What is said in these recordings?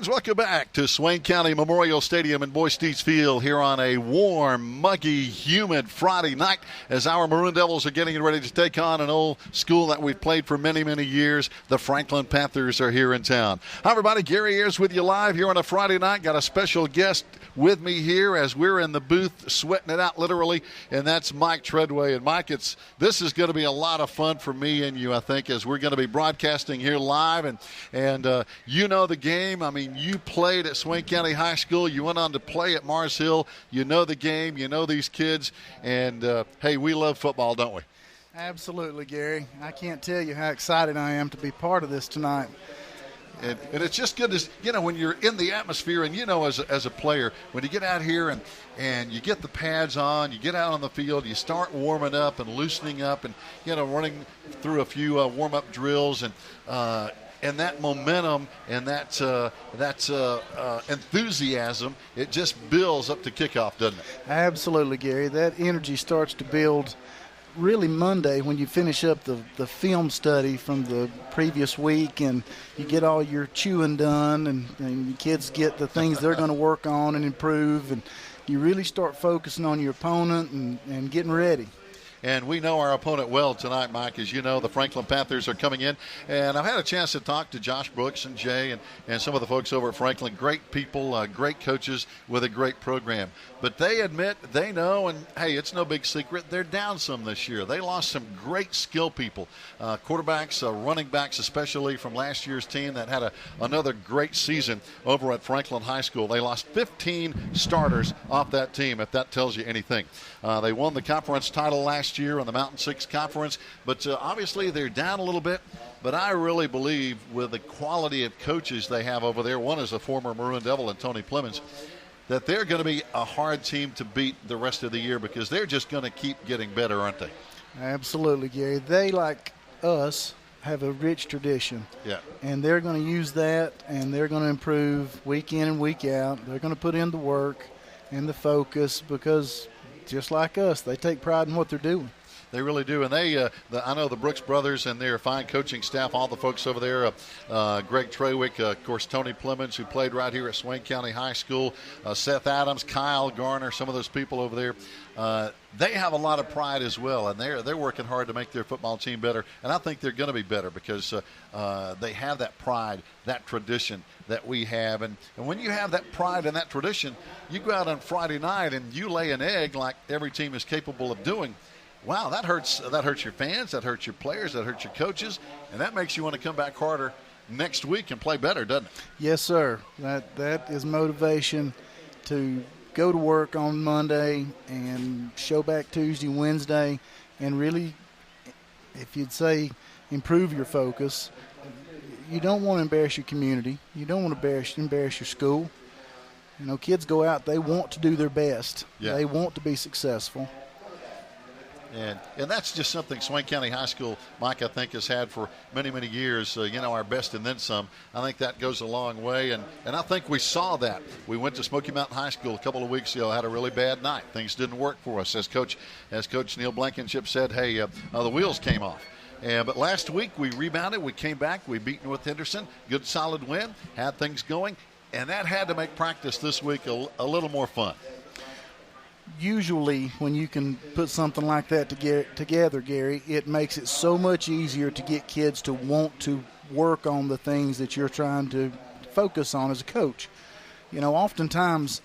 Fans, welcome back to Swain County Memorial Stadium in Boy-Steeves here on a warm, muggy, humid Friday night as our Maroon Devils are getting ready to take on an old school that we've played for many, many years. The Franklin Panthers are here in town. Hi, everybody. Gary Ayers with you live here on a Friday night. Got a special guest with me here as we're in the booth sweating it out literally, and that's Mike Treadway. And Mike, this is going to be a lot of fun for me and you, I think, as we're going to be broadcasting here live. And you know the game. I mean, you played at Swain County High School. You went on to play at Mars Hill. You know the game. You know these kids. And, hey, we love football, don't we? Absolutely, Gary. I can't tell you how excited I am to be part of this tonight. And it's just good to, when you're in the atmosphere and, as a player, when you get out here and you get the pads on, you get out on the field, you start warming up and loosening up and, running through a few warm-up drills and that momentum and that enthusiasm, it just builds up to kickoff, doesn't it? Absolutely, Gary. That energy starts to build really Monday when you finish up the film study from the previous week and you get all your chewing done and the kids get the things they're going to work on and improve, and you really start focusing on your opponent and getting ready. And we know our opponent well tonight, Mike. As you know, the Franklin Panthers are coming in. And I've had a chance to talk to Josh Brooks and Jay and some of the folks over at Franklin. Great people, great coaches with a great program. But they admit, they know, and, hey, it's no big secret, they're down some this year. They lost some great skill people, quarterbacks, running backs especially from last year's team that had another great season over at Franklin High School. They lost 15 starters off that team, if that tells you anything. They won the conference title last year on the Mountain Six Conference, but obviously they're down a little bit. But I really believe with the quality of coaches they have over there, one is a former Maroon Devil and Tony Plemons, that they're going to be a hard team to beat the rest of the year because they're just going to keep getting better, aren't they? Absolutely, Gary. They, like us, have a rich tradition. Yeah. And they're going to use that, and they're going to improve week in and week out. They're going to put in the work and the focus because, just like us, they take pride in what they're doing. They really do. And I know the Brooks brothers and their fine coaching staff, all the folks over there, Greg Trawick, of course, Tony Plemons, who played right here at Swain County High School, Seth Adams, Kyle Garner, some of those people over there. They have a lot of pride as well, and they're working hard to make their football team better. And I think they're going to be better because they have that pride, that tradition that we have. And when you have that pride and that tradition, you go out on Friday night and you lay an egg like every team is capable of doing. Wow, that hurts your fans, that hurts your players, that hurts your coaches, and that makes you want to come back harder next week and play better, doesn't it? Yes, sir. That is motivation to go to work on Monday and show back Tuesday, Wednesday, and really, if you'd say, improve your focus. You don't want to embarrass your community. You don't want to embarrass your school. Kids go out, they want to do their best. Yeah. They want to be successful. And that's just something Swain County High School, Mike, I think, has had for many, many years. Our best and then some. I think that goes a long way. And I think we saw that. We went to Smoky Mountain High School a couple of weeks ago, had a really bad night. Things didn't work for us. As Coach Neil Blankenship said, hey, the wheels came off. But last week we rebounded. We came back. We beat North Henderson. Good, solid win. Had things going. And that had to make practice this week a little more fun. Usually when you can put something like that together, Gary, it makes it so much easier to get kids to want to work on the things that you're trying to focus on as a coach. Oftentimes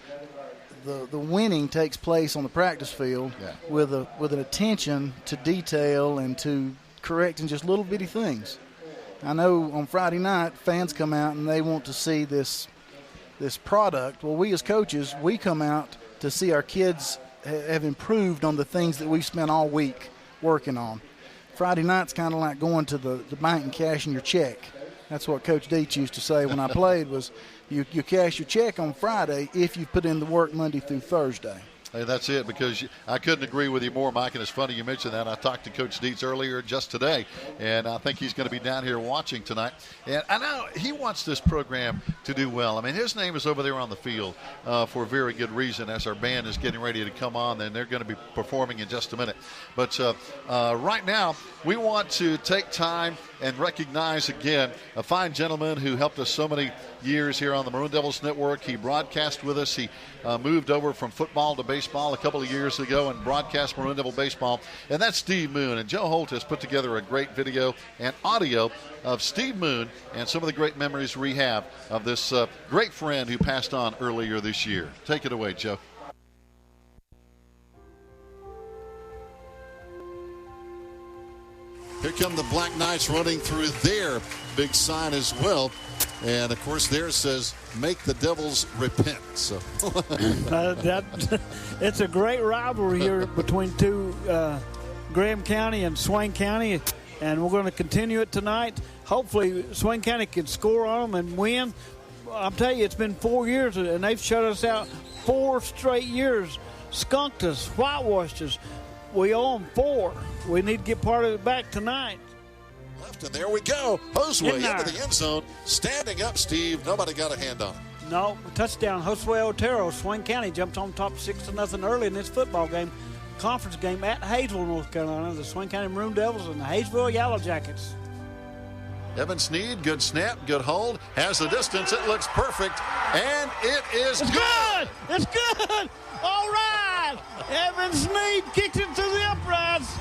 the winning takes place on the practice field with an attention to detail and to correcting just little bitty things. I know on Friday night fans come out and they want to see this product. Well, we as coaches, we come out to see our kids have improved on the things that we've spent all week working on. Friday night's kind of like going to the bank and cashing your check. That's what Coach Dietz used to say when I played was you cash your check on Friday if you put in the work Monday through Thursday. Hey, that's it, because I couldn't agree with you more, Mike, and it's funny you mentioned that. I talked to Coach Dietz earlier just today, and I think he's going to be down here watching tonight. And I know he wants this program to do well. I mean, his name is over there on the field for a very good reason as our band is getting ready to come on, and they're going to be performing in just a minute. But right now, we want to take time and recognize again a fine gentleman who helped us so many years here on the Maroon Devils Network. He broadcast with us. He moved over from football to baseball a couple of years ago and broadcast Maroon Devil baseball, and that's Steve Moon. And Joe Holt has put together a great video and audio of Steve Moon and some of the great memories we have of this great friend who passed on earlier this year. Take it away, Joe. Here come the Black Knights running through their big sign as well. And, of course, theirs says, "Make the Devils repent." So it's a great rivalry here between two Graham County and Swain County, and we're going to continue it tonight. Hopefully Swain County can score on them and win. I'm telling you, it's been 4 years, and they've shut us out 4 straight years, skunked us, whitewashed us. We owe them 4. We need to get part of it back tonight. Left, and there we go. Josue into the end zone. Standing up, Steve. Nobody got a hand on it. No, touchdown. Josue Otero. Swain County jumped on top 6-0 early in this football game, conference game at Hayesville, North Carolina. The Swain County Maroon Devils and the Hayesville Yellow Jackets. Evan Sneed, good snap, good hold, has the distance. It looks perfect, and it is good. It's good. All right. Evan Sneed kicked it to the uprights.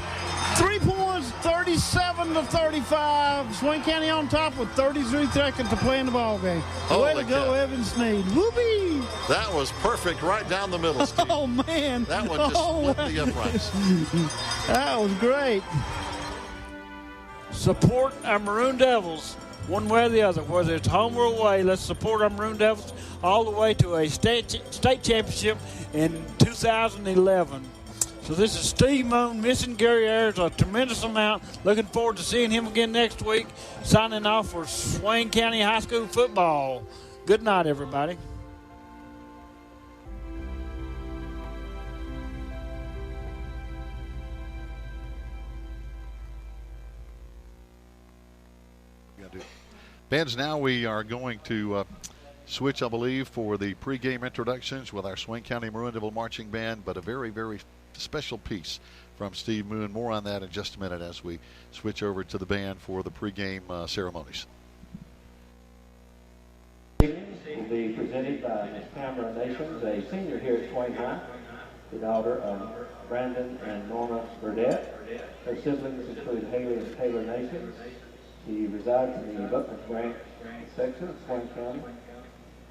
3 points, 37-35. Swain County on top with 33 seconds to play in the ball game. Way to go, Evan Sneed. Whoopee. That was perfect right down the middle, Steve. Oh, man. That one just split the uprights. That was great. Support our Maroon Devils one way or the other, whether it's home or away. Let's support our Maroon Devils all the way to a state championship in 2011. So this is Steve Moon missing Gary Ayers a tremendous amount. Looking forward to seeing him again next week. Signing off for Swain County High School football. Good night, everybody. Fans, now we are going to switch, I believe, for the pregame introductions with our Swain County Maroon Devil Marching Band, but a very, very special piece from Steve Moon. More on that in just a minute as we switch over to the band for the pregame ceremonies. Will be presented by Ms. Pamela Nations, a senior here at Swain High, the daughter of Brandon and Norma Burdett. Her siblings include Haley and Taylor Nations. She resides in the Buckner's Branch section of Swain County.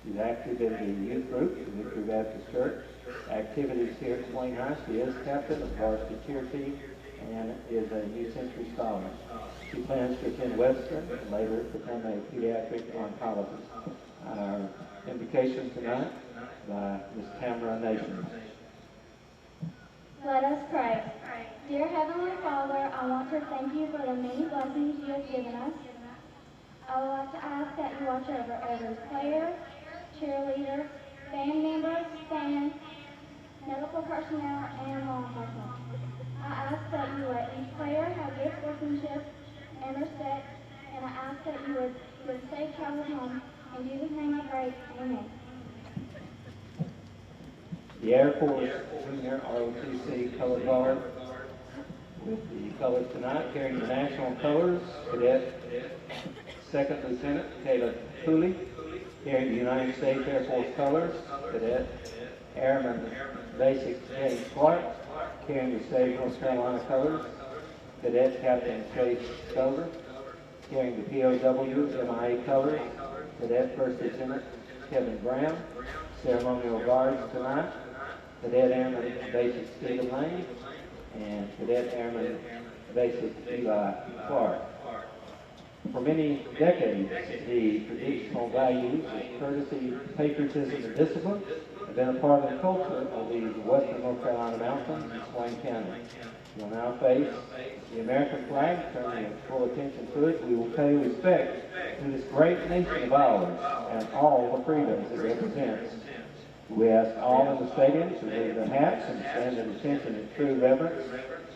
She's active in the youth group, the Victory Baptist Church. Activities here at Swain High. She is captain of the varsity cheer team and is a New Century Scholar. She plans to attend Western and later become a pediatric oncologist. Our invocation tonight by Ms. Tamara Nations. Let us pray. Dear Heavenly Father, I want to thank you for the many blessings you have given us. I would like to ask that you watch over every player, cheerleader, band members, fans, medical personnel, and law enforcement. I ask that you let each player have good sportsmanship and respect, and I ask that you would give safe travel home. In Jesus' name I pray, amen. The Air Force Junior ROTC Color Guard with the colors tonight, carrying the national colors, Cadet Second Lieutenant Caleb Cooley, carrying the United States Air Force colors, Cadet Airman Basic James Clark, carrying the state of North Carolina colors, Cadet Captain Chase Stover, carrying the POW MIA colors, Cadet First Lieutenant Kevin Brown. Ceremonial guards tonight, Cadet Airman Basic Stephen Lane, and Cadet Airman Basic Eli Clark. For many decades, the traditional values of courtesy, patriotism, and discipline have been a part of the culture of the Western North Carolina mountains and Swain County. We will now face the American flag, turning your full attention to it. We will pay respect to this great nation of ours and all the freedoms it represents. We ask all in the stadium to remove their hats and stand at attention in true reverence,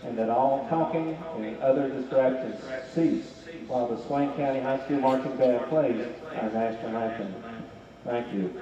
and that all talking and other distractions cease while the Swain County High School Marching Band plays our national anthem. Thank you.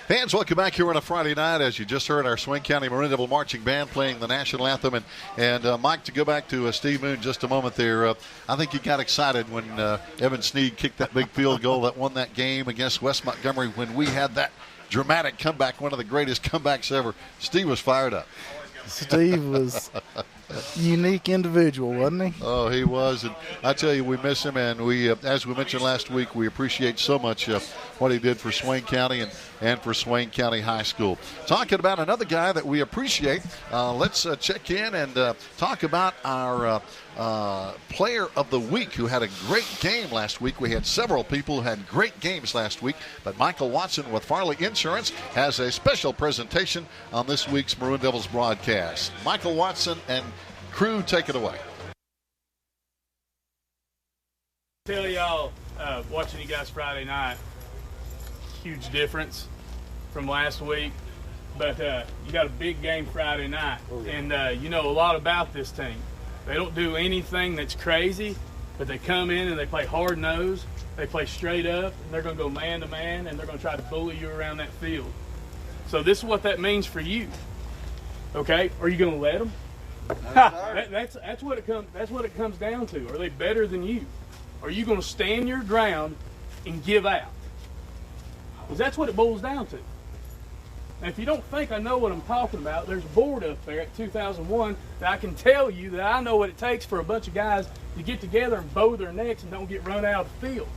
Fans, welcome back here on a Friday night. As you just heard, our Swain County Maroon Devil Marching Band playing the national anthem. And Mike, to go back to Steve Moon just a moment there, I think he got excited when Evan Sneed kicked that big field goal that won that game against West Montgomery when we had that dramatic comeback, one of the greatest comebacks ever. Steve was fired up. Steve was a unique individual, wasn't he? Oh, he was. And I tell you, we miss him. And we, as we mentioned last week, we appreciate so much what he did for Swain County and for Swain County High School. Talking about another guy that we appreciate, let's check in and talk about our player of the week who had a great game last week. We had several people who had great games last week, but Michael Watson with Farley Insurance has a special presentation on this week's Maroon Devils broadcast. Michael Watson and crew, take it away. Tell y'all, watching you guys Friday night, huge difference from last week, but you got a big game Friday night, and you know a lot about this team. They don't do anything that's crazy, but they come in and they play hard nose, they play straight up, and they're going to go man to man, and they're going to try to bully you around that field. So this is what that means for you. Okay, are you going to let them? That's what it comes. That's what it comes down to. Are they better than you? Are you going to stand your ground and give out? Because that's what it boils down to. And if you don't think I know what I'm talking about, there's a board up there at 2001 that I can tell you that I know what it takes for a bunch of guys to get together and bow their necks and don't get run out of the field.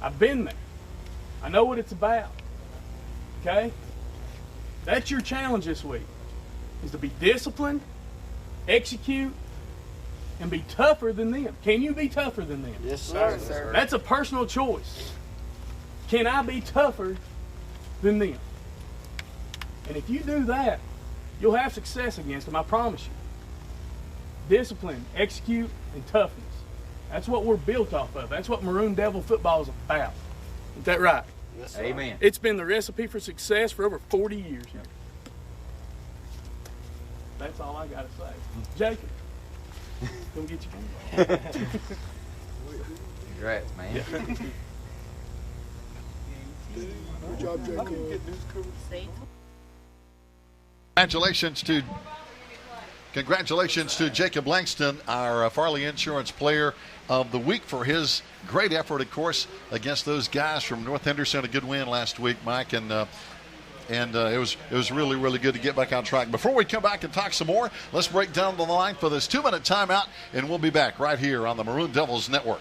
I've been there. I know what it's about. Okay? That's your challenge this week, is to be disciplined, execute, and be tougher than them. Can you be tougher than them? Yes, sir. That's a personal choice. Can I be tougher than them? And if you do that, you'll have success against them, I promise you. Discipline, execute, and toughness. That's what we're built off of. That's what Maroon Devil football is about. Is that right? Yes, sir. Amen. It's been the recipe for success for over 40 years. That's all I got to say. Jacob, come get your game. Congrats, man. Yeah. Good job, Jacob. Congratulations to Jacob Langston, our Farley Insurance Player of the Week, for his great effort, of course, against those guys from North Henderson. A good win last week, Mike, and it was really, really good to get back on track. Before we come back and talk some more, let's break down the line for this 2-minute timeout, and we'll be back right here on the Maroon Devils Network.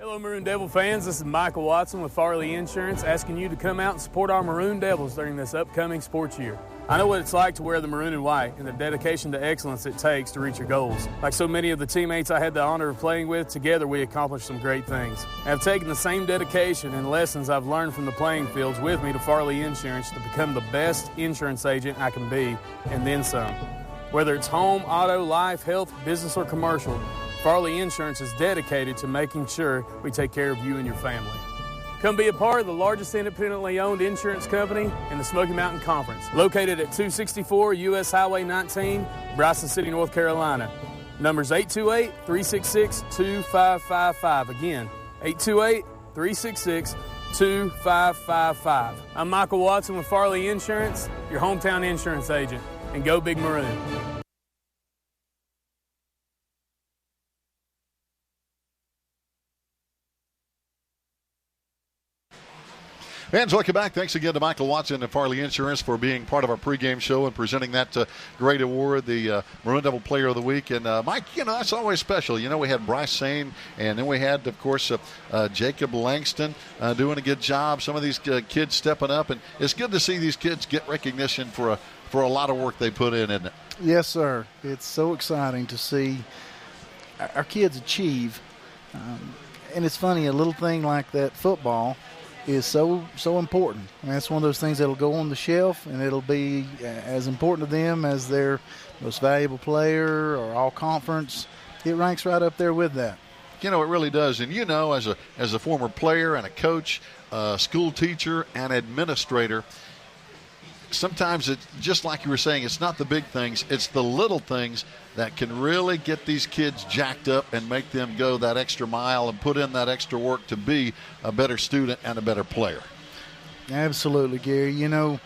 Hello, Maroon Devil fans. This is Michael Watson with FARLEY Insurance, asking you to come out and support our Maroon Devils during this upcoming sports year. I know what it's like to wear the maroon and white and the dedication to excellence it takes to reach your goals. Like so many of the teammates I had the honor of playing with, together we accomplished some great things. I have taken the same dedication and lessons I've learned from the playing fields with me to FARLEY Insurance to become the best insurance agent I can be, and then some. Whether it's home, auto, life, health, business, or commercial, FARLEY Insurance is dedicated to making sure we take care of you and your family. Come be a part of the largest independently owned insurance company in the Smoky Mountain Conference, located at 264 US Highway 19, Bryson City, North Carolina. Numbers 828-366-2555. Again, 828-366-2555. I'm Michael Watson with FARLEY Insurance, your hometown insurance agent. And go Big Maroon. Fans, welcome back. Thanks again to Michael Watson and FARLEY Insurance for being part of our pregame show and presenting that great award, the Maroon Devil Player of the Week. And, Mike, that's always special. We had Bryson, and then we had, of course, Jacob Langston doing a good job. Some of these kids stepping up. And it's good to see these kids get recognition for a lot of work they put in, isn't it? Yes, sir. It's so exciting to see our kids achieve. And it's funny, a little thing like that football is so important. And that's one of those things that'll go on the shelf, and it'll be as important to them as their most valuable player or all conference. It ranks right up there with that. It really does. And as a former player and a coach, school teacher and administrator, sometimes it's just like you were saying, it's not the big things, it's the little things that can really get these kids jacked up and make them go that extra mile and put in that extra work to be a better student and a better player. Absolutely, Gary. In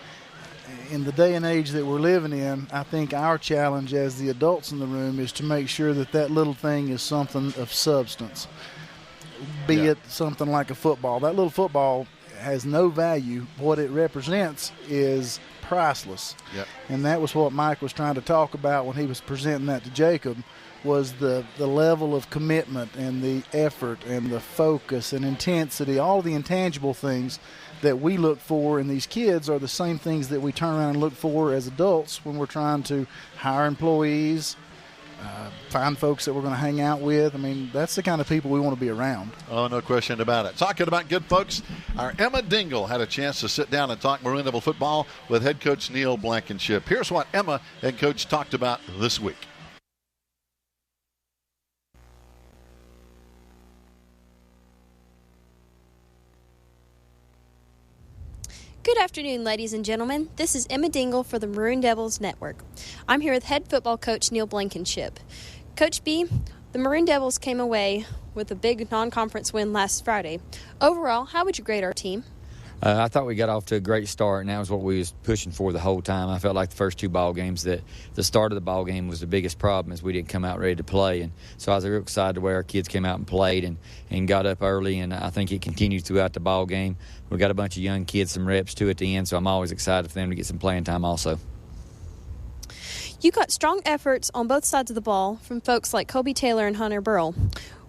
the day and age that we're living in, I think our challenge as the adults in the room is to make sure that little thing is something of substance, be it something like a football. That little football has no value. What it represents is priceless. Yep. And that was what Mike was trying to talk about when he was presenting that to Jacob, was the level of commitment and the effort and the focus and intensity. All the intangible things that we look for in these kids are the same things that we turn around and look for as adults when we're trying to hire employees, find folks that we're going to hang out with. I mean, that's the kind of people we want to be around. Oh, no question about it. Talking about good folks, our Emma Dingle had a chance to sit down and talk Maroon Devil football with head coach Neil Blankenship. Here's what Emma, head coach, talked about this week. Good afternoon, ladies and gentlemen. This is Emma Dingle for the Maroon Devils Network. I'm here with head football coach Neil Blankenship. Coach B, the Maroon Devils came away with a big non-conference win last Friday. Overall, how would you grade our team? I thought we got off to a great start, and that was what we was pushing for the whole time. I felt like the first two ball games that the start of the ball game was the biggest problem, as we didn't come out ready to play. And so I was real excited the way our kids came out and played and got up early, and I think it continued throughout the ball game. We got a bunch of young kids, some reps too at the end, so I'm always excited for them to get some playing time also. You got strong efforts on both sides of the ball from folks like Kobe Taylor and Hunter Burrell.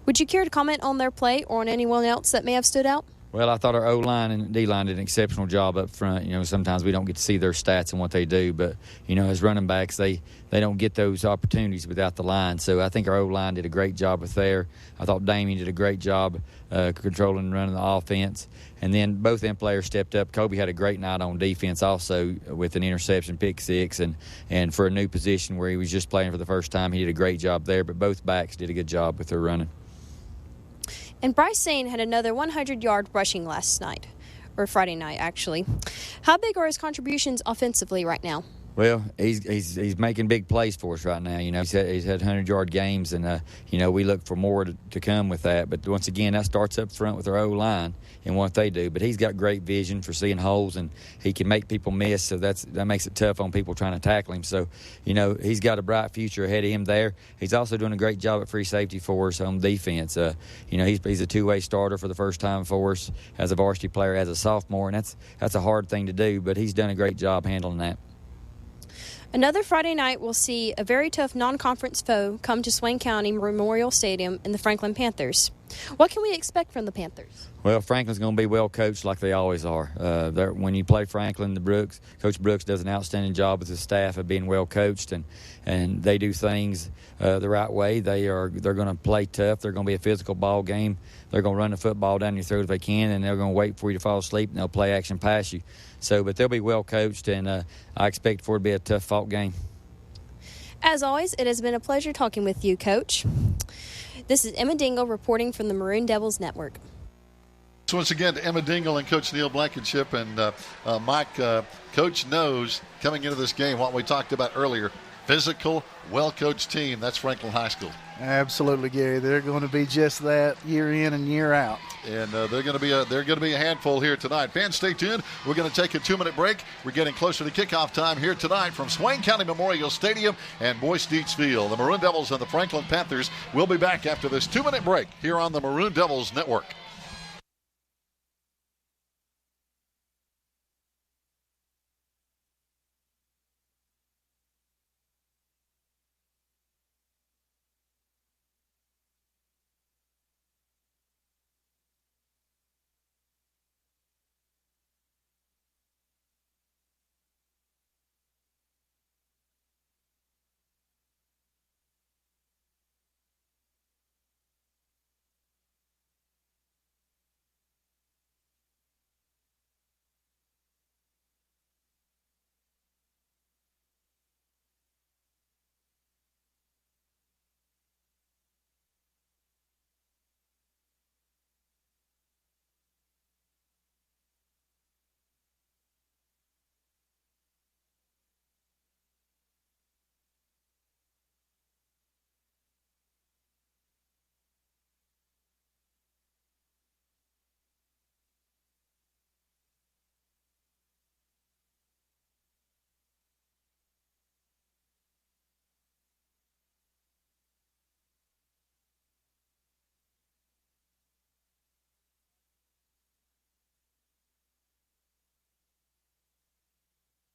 Would you care to comment on their play or on anyone else that may have stood out? Well, I thought our O-line and D-line did an exceptional job up front. Sometimes we don't get to see their stats and what they do, but, as running backs, they don't get those opportunities without the line. So I think our O-line did a great job with there. I thought Damien did a great job controlling and running the offense. And then both them players stepped up. Kobe had a great night on defense also with an interception, pick six, and for a new position where he was just playing for the first time, he did a great job there. But both backs did a good job with their running. And Bryson had another 100-yard rushing last night, or Friday night, actually. How big are his contributions offensively right now? Well, he's making big plays for us right now. He's had 100-yard games, and we look for more to come with that. But once again, that starts up front with our O-line and what they do. But he's got great vision for seeing holes, and he can make people miss. So that makes it tough on people trying to tackle him. So he's got a bright future ahead of him there. He's also doing a great job at free safety for us on defense. He's a two-way starter for the first time for us as a varsity player as a sophomore, and that's a hard thing to do. But he's done a great job handling that. Another Friday night will see a very tough non-conference foe come to Swain County Memorial Stadium in the Franklin Panthers. What can we expect from the Panthers? Well, Franklin's going to be well coached like they always are. When you play Franklin, Coach Brooks does an outstanding job with his staff of being well coached, and they do things the right way. They're going to play tough. They're going to be a physical ball game. They're going to run the football down your throat if they can, and they're going to wait for you to fall asleep, and they'll play action past you. But they'll be well coached, and I expect for it to be a tough fought game. As always, it has been a pleasure talking with you, Coach. This is Emma Dingle reporting from the Maroon Devils Network. So once again, to Emma Dingle and Coach Neil Blankenship and Mike, Coach knows coming into this game what we talked about earlier, physical, well-coached team. That's Franklin High School. Absolutely, Gary. They're going to be just that year in and year out. And they're going to be a handful here tonight. Fans, stay tuned. We're going to take a 2-minute break. We're getting closer to kickoff time here tonight from Swain County Memorial Stadium and Boyce Dietz Field. The Maroon Devils and the Franklin Panthers will be back after this 2-minute break here on the Maroon Devils Network.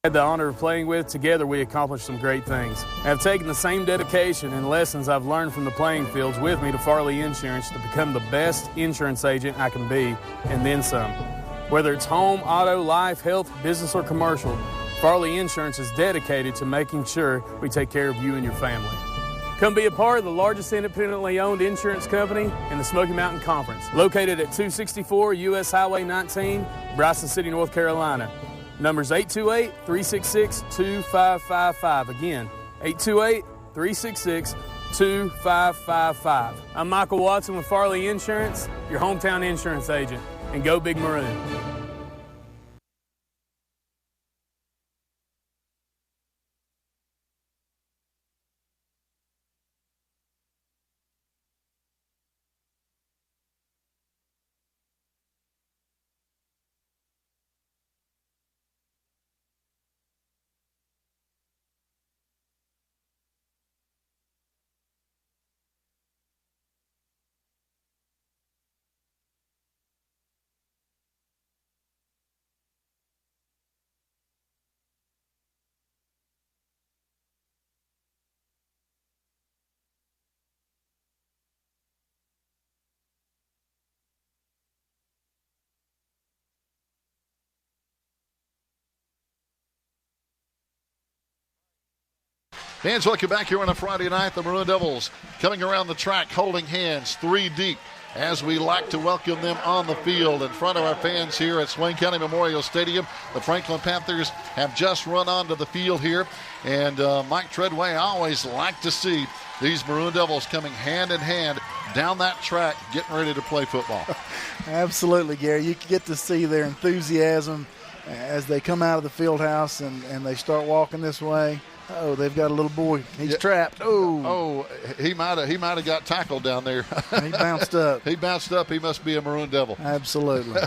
Had the honor of playing with. Together we accomplished some great things. I have taken the same dedication and lessons I've learned from the playing fields with me to FARLEY Insurance to become the best insurance agent I can be, and then some. Whether it's home, auto, life, health, business, or commercial, FARLEY Insurance is dedicated to making sure we take care of you and your family. Come be a part of the largest independently owned insurance company in the Smoky Mountain Conference, located at 264 US Highway 19, Bryson City, North Carolina. Numbers 828-366-2555. Again, 828-366-2555. I'm Michael Watson with FARLEY Insurance, your hometown insurance agent. And go Big Maroon. Fans, welcome back here on a Friday night. The Maroon Devils coming around the track, holding hands 3 deep, as we like to welcome them on the field in front of our fans here at Swain County Memorial Stadium. The Franklin Panthers have just run onto the field here, and Mike Treadway, I always like to see these Maroon Devils coming hand in hand down that track, getting ready to play football. Absolutely, Gary. You get to see their enthusiasm as they come out of the field house and they start walking this way. Oh, they've got a little boy. He's trapped. Oh, he might have got tackled down there. He bounced up. He bounced up. He must be a Maroon Devil. Absolutely.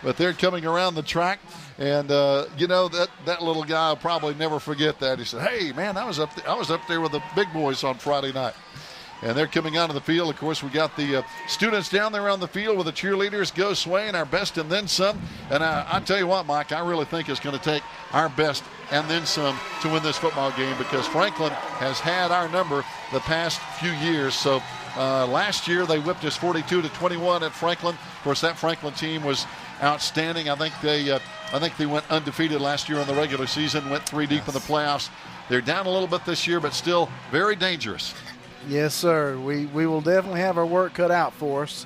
But they're coming around the track, and that little guy will probably never forget that. He said, "Hey, man, I was up there with the big boys on Friday night." And they're coming out of the field. Of course, we got the students down there on the field with the cheerleaders. Go Swain, our best and then some. And I tell you what, Mike, I really think it's going to take our best and then some to win this football game, because Franklin has had our number the past few years. So Last year they whipped us 42-21 at Franklin. Of course, that Franklin team was outstanding. I think they went undefeated last year in the regular season, went 3 deep in the playoffs. They're down a little bit this year, but still very dangerous. Yes, sir. We will definitely have our work cut out for us.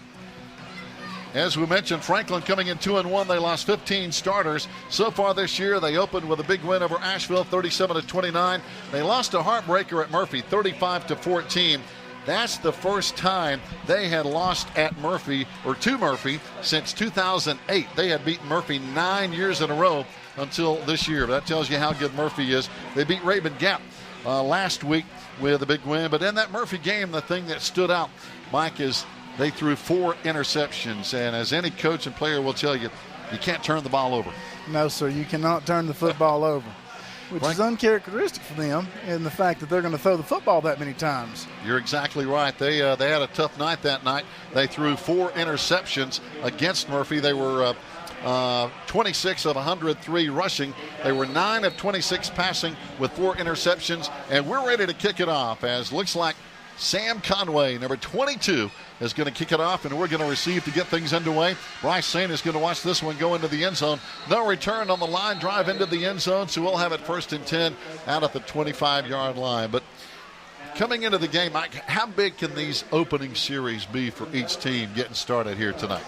As we mentioned, Franklin coming in 2-1. They lost 15 starters so far this year. They opened with a big win over Asheville, 37-29. They lost a heartbreaker at Murphy, 35-14. That's the first time they had lost at Murphy or to Murphy since 2008. They had beaten Murphy 9 years in a row until this year. That tells you how good Murphy is. They beat Raven Gap last week with a big win. But in that Murphy game, the thing that stood out, Mike, is they threw 4 interceptions. And as any coach and player will tell you, you can't turn the ball over. No, sir, you cannot turn the football over, which is uncharacteristic for them in the fact that they're going to throw the football that many times. You're exactly right. They had a tough night that night. They threw 4 interceptions against Murphy. They were 26 of 103 rushing. They were 9 of 26 passing with 4 interceptions. And we're ready to kick it off, as looks like Sam Conway, number 22, is going to kick it off, and we're going to receive to get things underway. Bryce Saint is going to watch this one go into the end zone. No return on the line drive into the end zone, so we'll have it 1st and 10 out at the 25-yard line. But coming into the game, Mike, how big can these opening series be for each team getting started here tonight?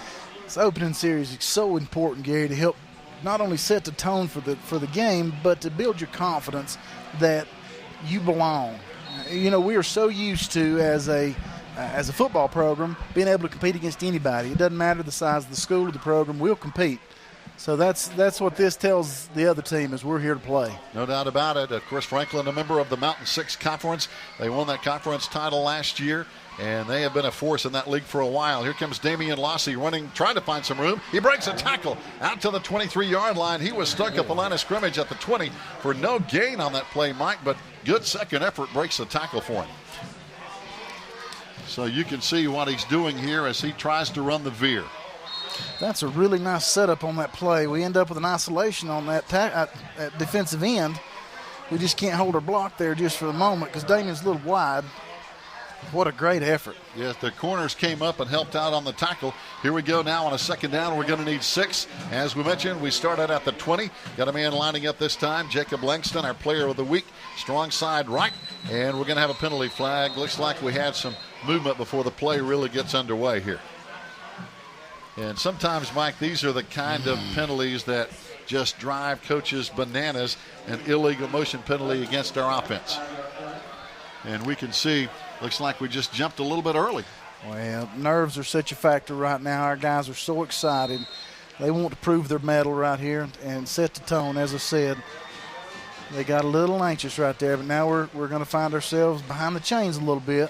This opening series is so important, Gary, to help not only set the tone for the game, but to build your confidence that you belong. You know, we are so used to, as a football program, being able to compete against anybody. It doesn't matter the size of the school or the program, we'll compete. So that's what this tells the other team, is we're here to play. No doubt about it. Of course, Franklin, a member of the Mountain 6 Conference. They won that conference title last year, and they have been a force in that league for a while. Here comes Damian Lossy running, trying to find some room. He breaks a tackle out to the 23-yard line. He was stuck at the line of scrimmage at the 20 for no gain on that play, Mike, but good second effort, breaks the tackle for him. So you can see what he's doing here as he tries to run the veer. That's a really nice setup on that play. We end up with an isolation on that at defensive end. We just can't hold our block there just for the moment because Damian's a little wide. What a great effort. Yes, the corners came up and helped out on the tackle. Here we go now on a 2nd down. We're going to need 6. As we mentioned, we started at the 20. Got a man lining up this time, Jacob Langston, our player of the week. Strong side right, and we're going to have a penalty flag. Looks like we had some movement before the play really gets underway here. And sometimes, Mike, these are the kind of penalties that just drive coaches bananas, an illegal motion penalty against our offense. And we can see, looks like we just jumped a little bit early. Well, nerves are such a factor right now. Our guys are so excited. They want to prove their mettle right here and set the tone. As I said, they got a little anxious right there, but now we're going to find ourselves behind the chains a little bit.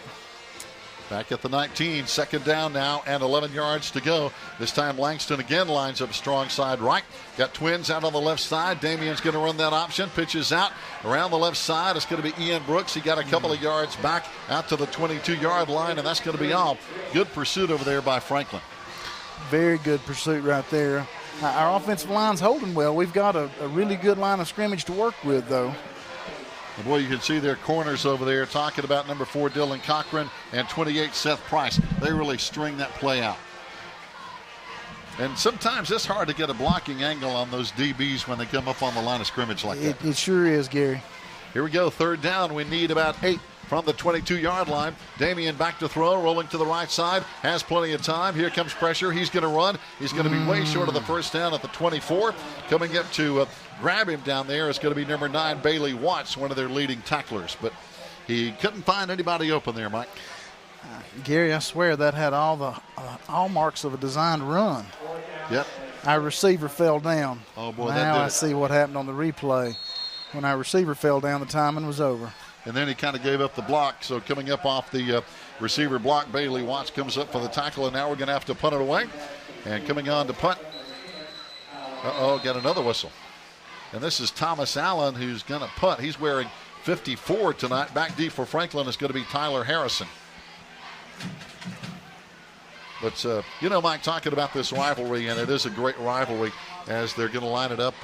Back at the 19, 2nd down now and 11 yards to go. This time Langston again lines up strong side right. Got twins out on the left side. Damian's going to run that option. Pitches out around the left side. It's going to be Ian Brooks. He got a couple of yards back out to the 22-yard line, and that's going to be all. Good pursuit over there by Franklin. Very good pursuit right there. Our offensive line's holding well. We've got a really good line of scrimmage to work with, though. And boy, you can see their corners over there talking about number 4, Dylan Cochran, and 28, Seth Price. They really string that play out. And sometimes it's hard to get a blocking angle on those DBs when they come up on the line of scrimmage like that. It sure is, Gary. Here we go, 3rd down. We need about 8 from the 22-yard line. Damian back to throw, rolling to the right side. Has plenty of time. Here comes pressure. He's going to run. He's going to be way short of the 1st down at the 24. Coming up to grab him down there is going to be number 9, Bailey Watts, one of their leading tacklers. But he couldn't find anybody open there, Mike. Gary, I swear that had all the hallmarks of a designed run. Yep. Our receiver fell down. Oh, boy, now I see what happened on the replay. When our receiver fell down, the timing was over. And then he kind of gave up the block. So coming up off the receiver block, Bailey Watts comes up for the tackle, and now we're going to have to punt it away. And coming on to punt. Got another whistle. And this is Thomas Allen who's going to punt. He's wearing 54 tonight. Back deep for Franklin is going to be Tyler Harrison. But, Mike, talking about this rivalry, and it is a great rivalry as they're going to line it up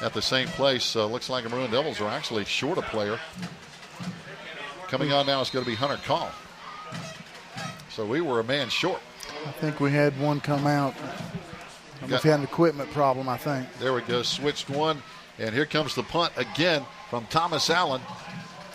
at the same place. Looks like the Maroon Devils are actually short a player. Coming on now is going to be Hunter Call. So we were a man short. I think we had one come out. We've had an equipment problem, I think. There we go. Switched one. And here comes the punt again from Thomas Allen.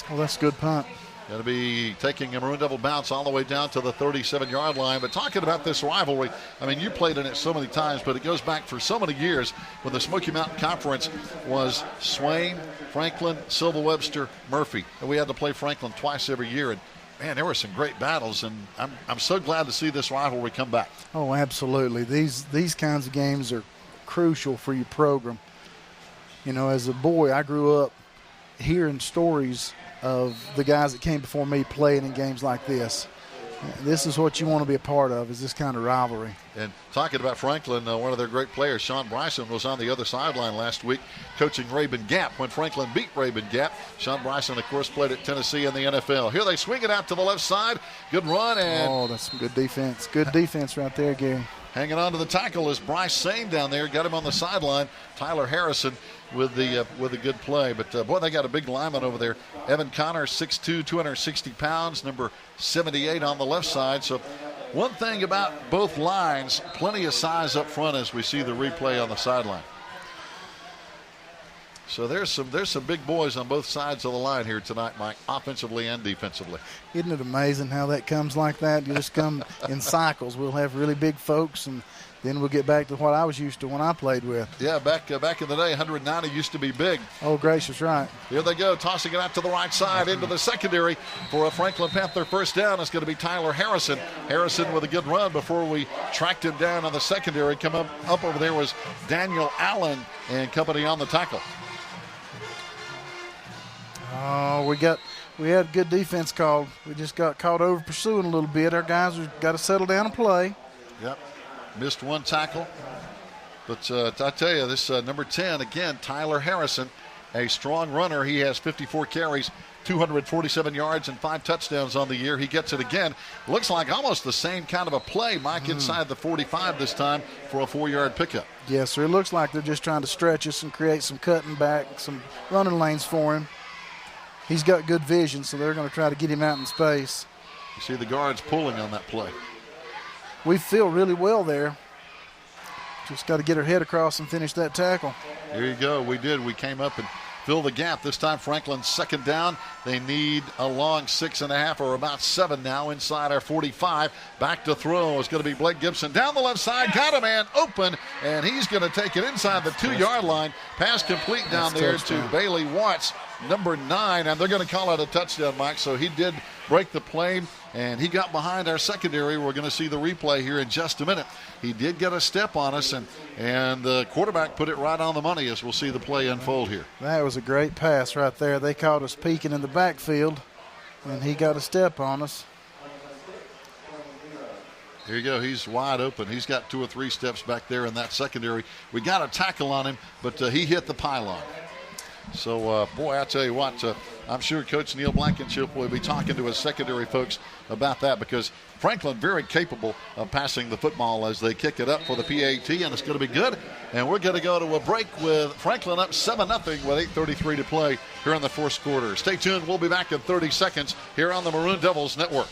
Well, that's a good punt. Going to be taking a Maroon Devil bounce all the way down to the 37-yard line. But talking about this rivalry, I mean, you played in it so many times, but it goes back for so many years when the Smoky Mountain Conference was Swain, Franklin, Silva Webster, Murphy. And we had to play Franklin twice every year. And, man, there were some great battles, and I'm so glad to see this rivalry come back. Oh, absolutely. These kinds of games are crucial for your program. You know, as a boy, I grew up hearing stories of the guys that came before me playing in games like this. This is what you want to be a part of, is this kind of rivalry. And talking about Franklin, one of their great players, Sean Bryson, was on the other sideline last week coaching Rabun Gap when Franklin beat Rabun Gap. Sean Bryson, of course, played at Tennessee in the NFL. Here they swing it out to the left side. Good run. And oh, that's some good defense. Good defense right there, Gary. Hanging on to the tackle is Bryce Sane down there. Got him on the sideline. Tyler Harrison with the good play. But, boy, they got a big lineman over there. Evan Connor, 6'2", 260 pounds, number 78 on the left side. So one thing about both lines, plenty of size up front as we see the replay on the sideline. So there's some big boys on both sides of the line here tonight, Mike, offensively and defensively. Isn't it amazing how that comes like that? You just come in cycles. We'll have really big folks, and then we'll get back to what I was used to when I played with. Yeah, back in the day, 190 used to be big. Oh, gracious, right. Here they go, tossing it out to the right side into the secondary for a Franklin Panther first down. It's going to be Tyler Harrison. Harrison with a good run before we tracked him down on the secondary. Come up over there was Daniel Allen and company on the tackle. Oh, we had good defense called. We just got caught over pursuing a little bit. Our guys have got to settle down and play. Yep. Missed one tackle. But I tell you, this number 10, again, Tyler Harrison, a strong runner. He has 54 carries, 247 yards, and 5 touchdowns on the year. He gets it again. Looks like almost the same kind of a play, Mike, inside the 45 this time for a 4-yard pickup. Yes, sir. It looks like they're just trying to stretch us and create some cutting back, some running lanes for him. He's got good vision, so they're going to try to get him out in space. You see the guards pulling on that play. We feel really well there. Just got to get our head across and finish that tackle. Here you go. We did. We came up and filled the gap. This time Franklin's second down. They need a long 6.5 or about 7 now inside our 45. Back to throw is going to be Blake Gibson. Down the left side. Got a man open, and he's going to take it inside the 2-yard line. Pass complete down there to Bailey Watts, number 9, and they're going to call it a touchdown, Mike. So he did break the play, and he got behind our secondary. We're going to see the replay here in just a minute. He did get a step on us, and the quarterback put it right on the money as we'll see the play unfold here. That was a great pass right there. They caught us peeking in the backfield, and he got a step on us. Here you go. He's wide open. He's got 2 or 3 steps back there in that secondary. We got a tackle on him, but he hit the pylon. So, boy, I tell you what, I'm sure Coach Neil Blankenship will be talking to his secondary folks about that, because Franklin very capable of passing the football as they kick it up for the PAT, and it's going to be good. And we're going to go to a break with Franklin up 7-0 with 8:33 to play here in the first quarter. Stay tuned. We'll be back in 30 seconds here on the Maroon Devils Network.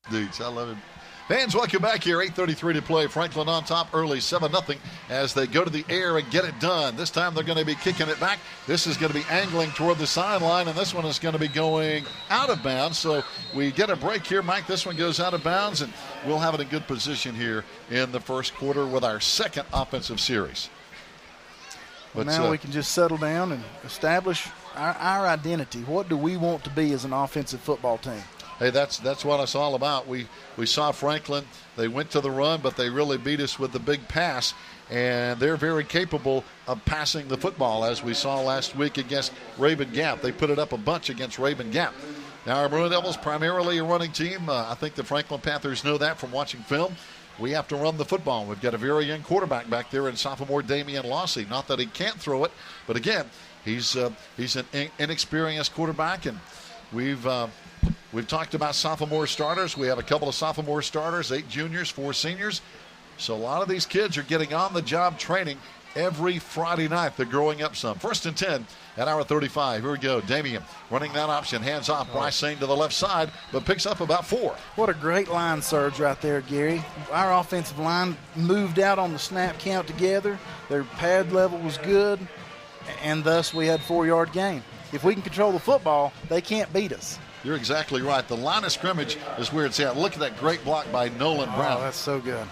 Dudes, I love him. Fans, welcome back here. 8:33 to play. Franklin on top early, 7-0 as they go to the air and get it done. This time they're going to be kicking it back. This is going to be angling toward the sideline, and this one is going to be going out of bounds. So we get a break here, Mike. This one goes out of bounds, and we'll have it in good position here in the first quarter with our second offensive series. But now we can just settle down and establish our identity. What do we want to be as an offensive football team? hey, that's what it's all about. We saw Franklin. They went to the run, but they really beat us with the big pass. And they're very capable of passing the football, as we saw last week against Raven Gap. They put it up a bunch against Raven Gap. Now, our Maroon Devils primarily a running team. I think the Franklin Panthers know that from watching film. We have to run the football. We've got a very young quarterback back there in sophomore Damian Lossey. Not that he can't throw it, but again, he's an inexperienced quarterback, and we've talked about sophomore starters. We have a couple of sophomore starters, 8 juniors, 4 seniors. So a lot of these kids are getting on-the-job training every Friday night. They're growing up some. 1st and 10 at our 35. Here we go. Damian running that option. Hands off. Bryson to the left side, but picks up about 4. What a great line surge right there, Gary. Our offensive line moved out on the snap count together. Their pad level was good, and thus we had 4-yard gain. If we can control the football, they can't beat us. You're exactly right. The line of scrimmage is where it's at. Look at that great block by Nolan Brown. Oh, that's so good.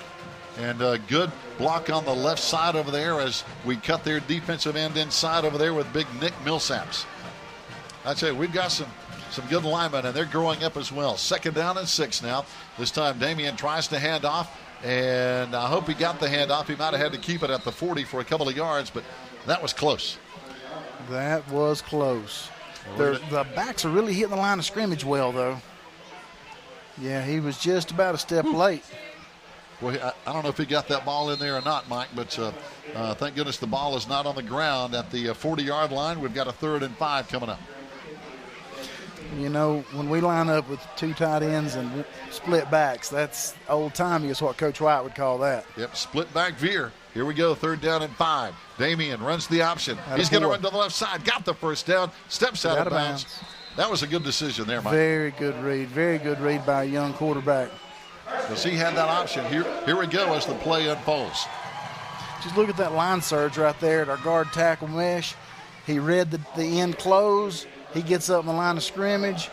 And a good block on the left side over there as we cut their defensive end inside over there with big Nick Millsaps. I tell you, we've got some good linemen, and they're growing up as well. 2nd down and 6 now. This time Damian tries to hand off, and I hope he got the handoff. He might have had to keep it at the 40 for a couple of yards, but that was close. That was close. The backs are really hitting the line of scrimmage well, though. Yeah, he was just about a step late. Well, I don't know if he got that ball in there or not, Mike, but thank goodness the ball is not on the ground at the 40-yard line. We've got a 3rd and 5 coming up. You know, when we line up with 2 tight ends and split backs, that's old-timey is what Coach White would call that. Yep, split back veer. Here we go, 3rd down and 5. Damian runs the option. He's going to run to the left side. Got the 1st down. Steps out of bounds. That was a good decision there, Mike. Very good read. Very good read by a young quarterback. Because he had that option. Here we go as the play unfolds. Just look at that line surge right there at our guard tackle mesh. He read the end close. He gets up in the line of scrimmage.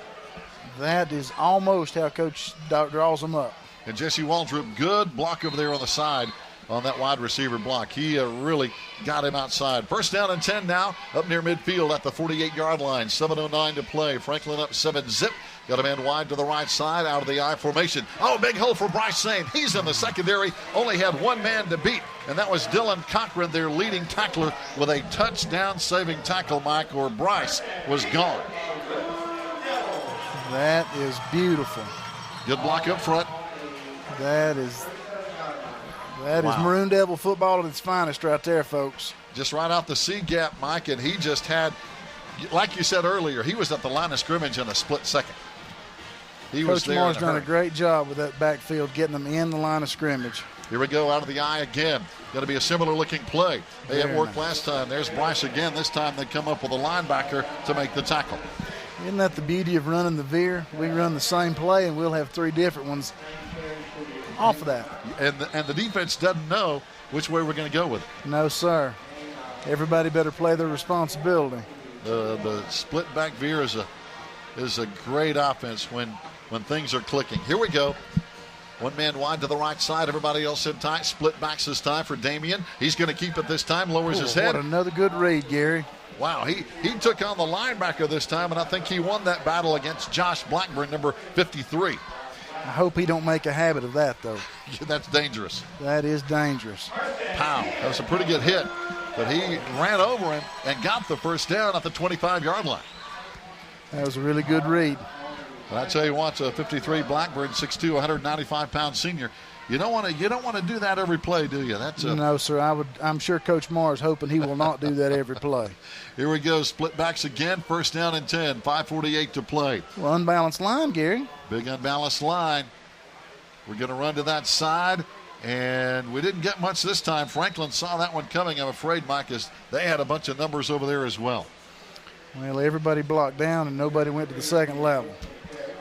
That is almost how Coach draws him up. And Jesse Waldrop, good block over there on the side on that wide receiver block. He really got him outside. 1st down and 10 now, up near midfield at the 48-yard line. 7:09 to play. Franklin up 7-zip. Got a man wide to the right side, out of the I formation. Oh, big hole for Bryson. He's in the secondary. Only had one man to beat, and that was Dylan Cochran, their leading tackler, with a touchdown-saving tackle, Mike, or Bryce was gone. That is beautiful. Good block up front. That is Maroon Devil football at its finest right there, folks. Just right out the C gap, Mike, and he just had, like you said earlier, he was at the line of scrimmage in a split second. Coach Moore's done a great job with that backfield, getting them in the line of scrimmage. Here we go, out of the eye again. Going to be a similar-looking play. They had worked last time. There's Bryce again. This time they come up with a linebacker to make the tackle. Isn't that the beauty of running the veer? We run the same play, and we'll have 3 different ones off of that. And the defense doesn't know which way we're going to go with it. No, sir. Everybody better play their responsibility. The split back veer is a great offense when things are clicking. Here we go. One man wide to the right side. Everybody else in tight. Split backs this time for Damian. He's going to keep it this time. Lowers his head. What another good read, Gary. Wow, he took on the linebacker this time, and I think he won that battle against Josh Blackburn, number 53. I hope he don't make a habit of that, though. That's dangerous. That is dangerous. Pow. That was a pretty good hit, but he ran over him and got the 1st down at the 25-yard line. That was a really good read. But I tell you what, 53 Blackburn, 6'2", 195-pound senior. You don't want to do that every play, do you? No, sir. I'm sure Coach Moore is hoping he will not do that every play. Here we go. Split backs again. 1st down and 10. 5:48 to play. Well, unbalanced line, Gary. Big unbalanced line. We're going to run to that side, and we didn't get much this time. Franklin saw that one coming, I'm afraid, Mike, as they had a bunch of numbers over there as well. Well, everybody blocked down, and nobody went to the second level.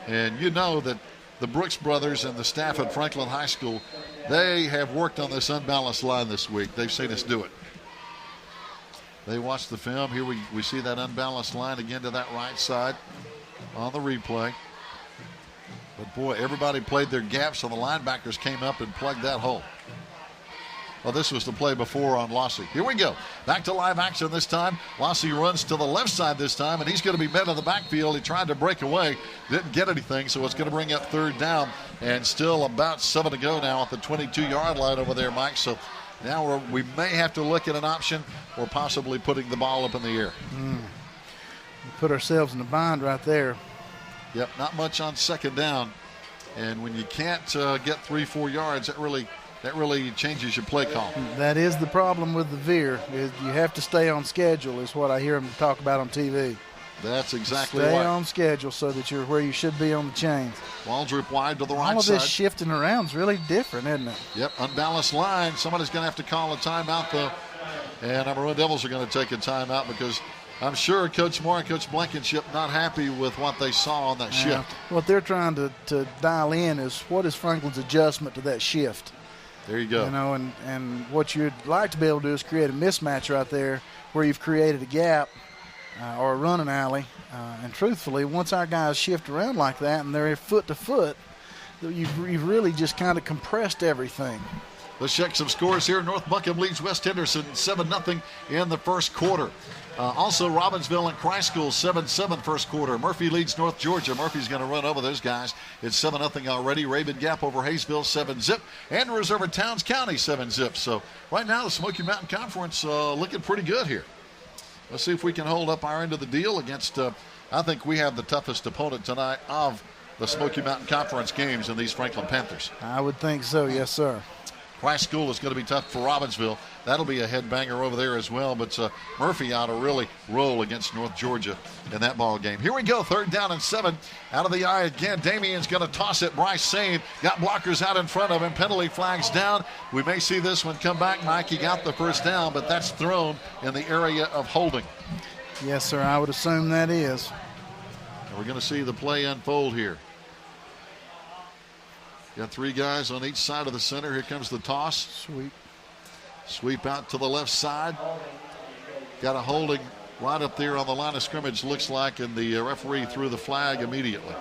And you know that the Brooks brothers and the staff at Franklin High School, they have worked on this unbalanced line this week. They've seen us do it. They watched the film. Here we see that unbalanced line again to that right side on the replay. But, boy, everybody played their gaps, so the linebackers came up and plugged that hole. Well, this was the play before on Lossy. Here we go. Back to live action this time. Lossy runs to the left side this time, and he's going to be met in the backfield. He tried to break away, didn't get anything, so it's going to bring up third down, and still about 7 to go now at the 22-yard line over there, Mike. So now we may have to look at an option or possibly putting the ball up in the air. We put ourselves in a bind right there. Yep, not much on second down. And when you can't get 3-4 yards, that really changes your play call. That is the problem with the veer. Is you have to stay on schedule is what I hear them talk about on TV. That's exactly right. Stay on schedule so that you're where you should be on the chains. Ball droop wide to the right side. All of this shifting around is really different, isn't it? Yep, unbalanced line. Somebody's going to have to call a timeout, though. And our Maroon Devils are going to take a timeout because I'm sure Coach Moore and Coach Blankenship not happy with what they saw on that shift. What they're trying to dial in is what is Franklin's adjustment to that shift. There you go. You know, and what you'd like to be able to do is create a mismatch right there where you've created a gap or a running alley. And truthfully, once our guys shift around like that and they're foot to foot, you've really just kind of compressed everything. Let's check some scores here. North Buckham leads West Henderson 7-0 in the first quarter. Also, Robbinsville and Christ School 7-7 first quarter. Murphy leads North Georgia. Murphy's going to run over those guys. It's 7-0 already. Raven Gap over Hayesville 7-zip. Andrews over Towns County 7-zip. So right now the Smoky Mountain Conference looking pretty good here. Let's see if we can hold up our end of the deal against, I think we have the toughest opponent tonight of the Smoky Mountain Conference games in these Franklin Panthers. I would think so, yes, sir. Christ School is going to be tough for Robbinsville. That'll be a headbanger over there as well. But Murphy ought to really roll against North Georgia in that ball game. Here we go, 3rd down and 7. Out of the eye again. Damien's going to toss it. Bryce Sane got blockers out in front of him. Penalty flags down. We may see this one come back, Mike. He got the first down, but that's thrown in the area of holding. Yes, sir. I would assume that is. And we're going to see the play unfold here. Got 3 guys on each side of the center. Here comes the toss. Sweep out to the left side. Got a holding right up there on the line of scrimmage, looks like, and the referee threw the flag immediately.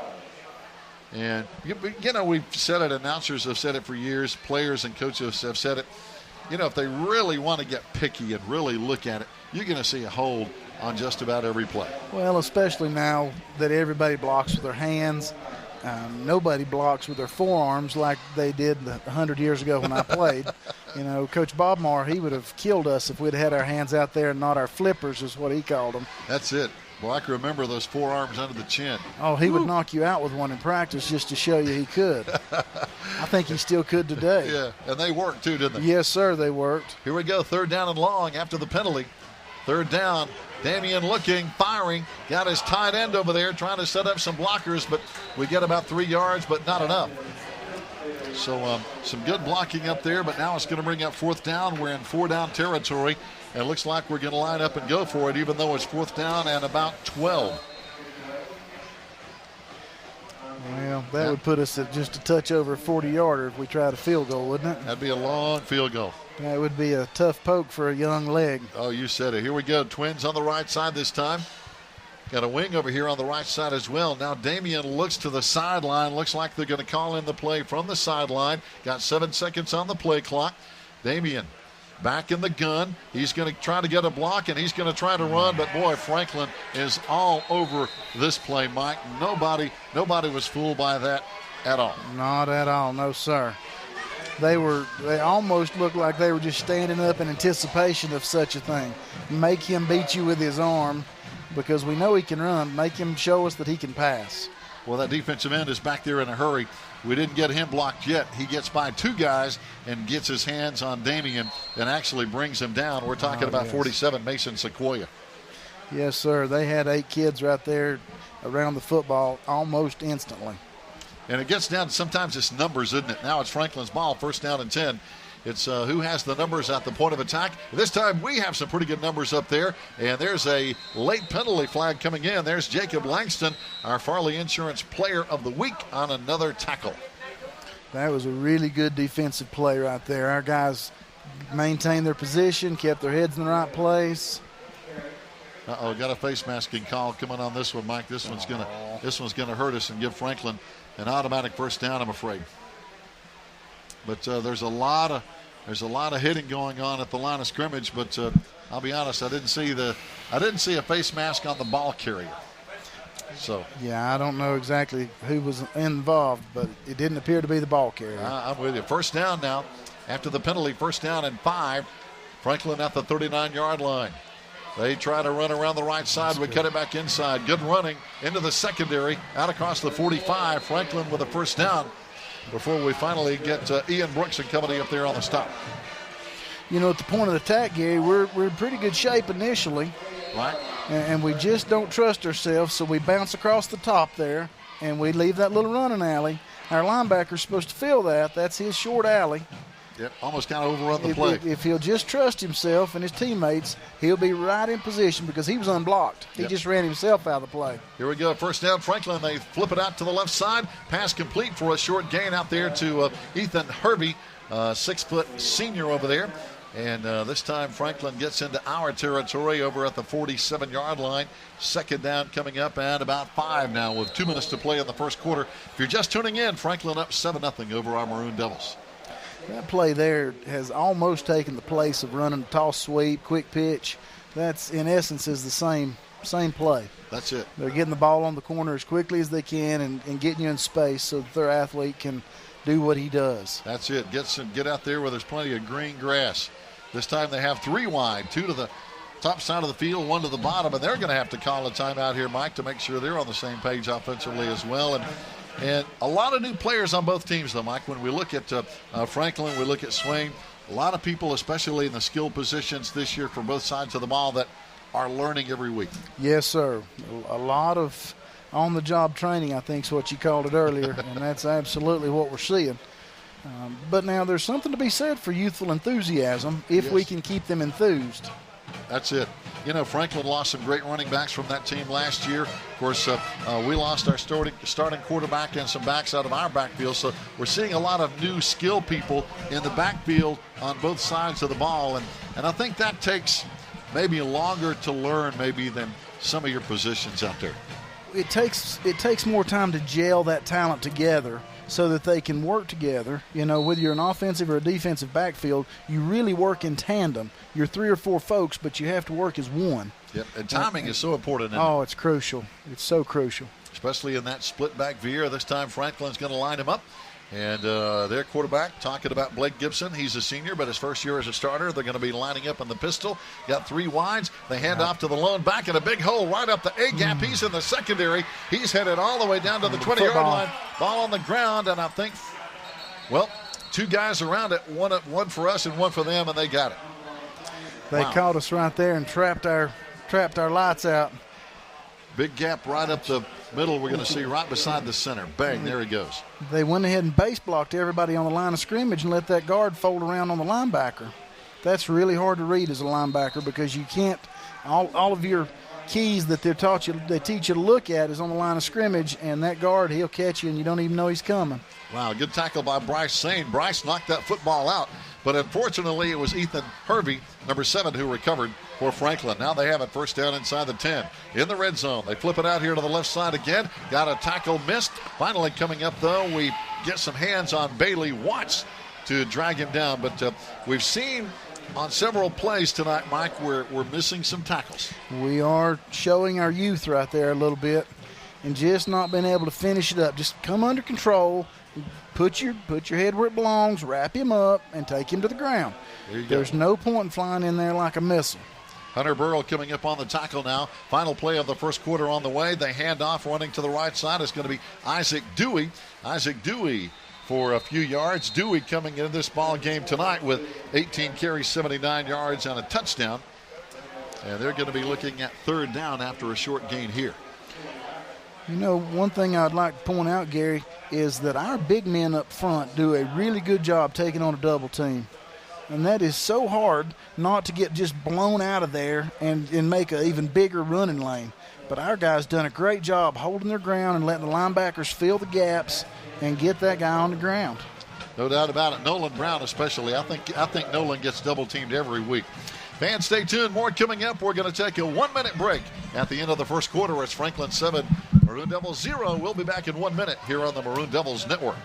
And, you know, we've said it, announcers have said it for years, players and coaches have said it. You know, if they really want to get picky and really look at it, you're going to see a hold on just about every play. Well, especially now that everybody blocks with their hands. Nobody blocks with their forearms like they did 100 years ago when I played. You know, Coach Bobmar, he would have killed us if we'd had our hands out there and not our flippers is what he called them. That's it. Well, I can remember those forearms under the chin. Oh, he would knock you out with one in practice just to show you he could. I think he still could today. Yeah, and they worked too, didn't they? Yes, sir, they worked. Here we go, 3rd down and long after the penalty. 3rd down. Damien looking, firing, got his tight end over there trying to set up some blockers, but we get about 3 yards, but not enough. So some good blocking up there, but now it's going to bring up 4th down. We're in 4-down territory, and it looks like we're going to line up and go for it, even though it's 4th down and about 12. Well, that would put us at just a touch over a 40-yarder if we tried a field goal, wouldn't it? That'd be a long field goal. That would be a tough poke for a young leg. Oh, you said it. Here we go. Twins on the right side this time. Got a wing over here on the right side as well. Now Damien looks to the sideline. Looks like they're going to call in the play from the sideline. Got 7 seconds on the play clock. Damien back in the gun. He's going to try to get a block, and he's going to try to run. But, boy, Franklin is all over this play, Mike. Nobody was fooled by that at all. Not at all. No, sir. They almost looked like they were just standing up in anticipation of such a thing. Make him beat you with his arm because we know he can run. Make him show us that he can pass. Well, that defensive end is back there in a hurry. We didn't get him blocked yet. He gets by 2 guys and gets his hands on Damien and actually brings him down. We're talking about 47, Mason Sequoia. Yes, sir. They had 8 kids right there around the football almost instantly. And it gets down to sometimes it's numbers, isn't it? Now it's Franklin's ball, 1st down and 10. It's who has the numbers at the point of attack. This time we have some pretty good numbers up there. And there's a late penalty flag coming in. There's Jacob Langston, our Farley Insurance Player of the Week, on another tackle. That was a really good defensive play right there. Our guys maintained their position, kept their heads in the right place. Uh-oh, got a face masking call coming on this one, Mike. This one's gonna hurt us and give Franklin an automatic 1st down, I'm afraid. But there's a lot There's a lot of hitting going on at the line of scrimmage, but I'll be honest, I didn't see a face mask on the ball carrier. So yeah, I don't know exactly who was involved, but it didn't appear to be the ball carrier. I'm with you. First down now. After the penalty, first down and 5. Franklin at the 39-yard line. They try to run around the right side. We cut it back inside. Good running into the secondary. Out across the 45. Franklin with a first down before we finally get Ian Brookson coming up there on the stop. You know, at the point of attack, Gary, we're in pretty good shape initially. Right. And we just don't trust ourselves, so we bounce across the top there, and we leave that little running alley. Our linebacker's supposed to fill that. That's his short alley. Yep, almost kind of overrun the play. If he'll just trust himself and his teammates, he'll be right in position because he was unblocked. He just ran himself out of the play. Here we go. First down, Franklin. They flip it out to the left side. Pass complete for a short gain out there to Ethan Hervey, 6-foot senior over there. And this time Franklin gets into our territory over at the 47-yard line. Second down coming up and about 5 now with 2 minutes to play in the first quarter. If you're just tuning in, Franklin up 7-0 over our Maroon Devils. That play there has almost taken the place of running a toss sweep, quick pitch. That's, in essence, is the same play. That's it. They're getting the ball on the corner as quickly as they can and getting you in space so that their athlete can do what he does. That's it. Get out there where there's plenty of green grass. This time they have 3 wide, 2 to the top side of the field, 1 to the bottom, and they're going to have to call a timeout here, Mike, to make sure they're on the same page offensively as well. And a lot of new players on both teams, though, Mike. When we look at Franklin, we look at Swain, a lot of people, especially in the skill positions this year for both sides of the ball, that are learning every week. Yes, sir. A lot of on-the-job training, I think is what you called it earlier, and that's absolutely what we're seeing. But now there's something to be said for youthful enthusiasm if we can keep them enthused. That's it. You know, Franklin lost some great running backs from that team last year. Of course, we lost our starting quarterback and some backs out of our backfield. So we're seeing a lot of new skill people in the backfield on both sides of the ball. And I think that takes maybe longer to learn maybe than some of your positions out there. It takes more time to gel that talent together so that they can work together. You know, whether you're an offensive or a defensive backfield, you really work in tandem. You're 3 or 4 folks, but you have to work as one. Yep, and timing is so important. It's crucial. It's so crucial. Especially in that split back veer. This time Franklin's going to line him up. And their quarterback, talking about Blake Gibson, he's a senior, but his first year as a starter, they're going to be lining up in the pistol. Got 3 wides. They hand off to the lone back in a big hole right up the A-gap. He's in the secondary. He's headed all the way down to the 20-yard line. Ball on the ground, and I think, 2 guys around it, one for us and one for them, and they got it. They caught us right there and trapped our lights out. Big gap right up the middle. We're going to see right beside the center. Bang, there he goes. They went ahead and base blocked everybody on the line of scrimmage and let that guard fold around on the linebacker. That's really hard to read as a linebacker because you can't – all of your keys that they teach you to look at is on the line of scrimmage, and that guard, he'll catch you and you don't even know he's coming. Wow, good tackle by Bryce Sane. Bryce knocked that football out, but unfortunately it was Ethan Hervey, number 7, who recovered for Franklin. Now they have it first down inside the 10. In the red zone, they flip it out here to the left side again. Got a tackle missed. Finally coming up, though, we get some hands on Bailey Watts to drag him down. But we've seen on several plays tonight, Mike, we're missing some tackles. We are showing our youth right there a little bit and just not being able to finish it up. Just come under control, put your head where it belongs, wrap him up, and take him to the ground. There's no point in flying in there like a missile. Hunter Burrell coming up on the tackle now. Final play of the first quarter on the way. They hand off, running to the right side. It's going to be Isaac Dewey. Isaac Dewey for a few yards. Dewey coming into this ball game tonight with 18 carries, 79 yards, and a touchdown. And they're going to be looking at third down after a short gain here. You know, one thing I'd like to point out, Gary, is that our big men up front do a really good job taking on a double team. And that is so hard not to get just blown out of there and make an even bigger running lane. But our guys done a great job holding their ground and letting the linebackers fill the gaps and get that guy on the ground. No doubt about it. Nolan Brown especially. I think Nolan gets double teamed every week. Fans, stay tuned. More coming up. We're going to take a 1-minute break at the end of the first quarter. It's Franklin 7, Maroon Devils 0. We'll be back in 1 minute here on the Maroon Devils Network.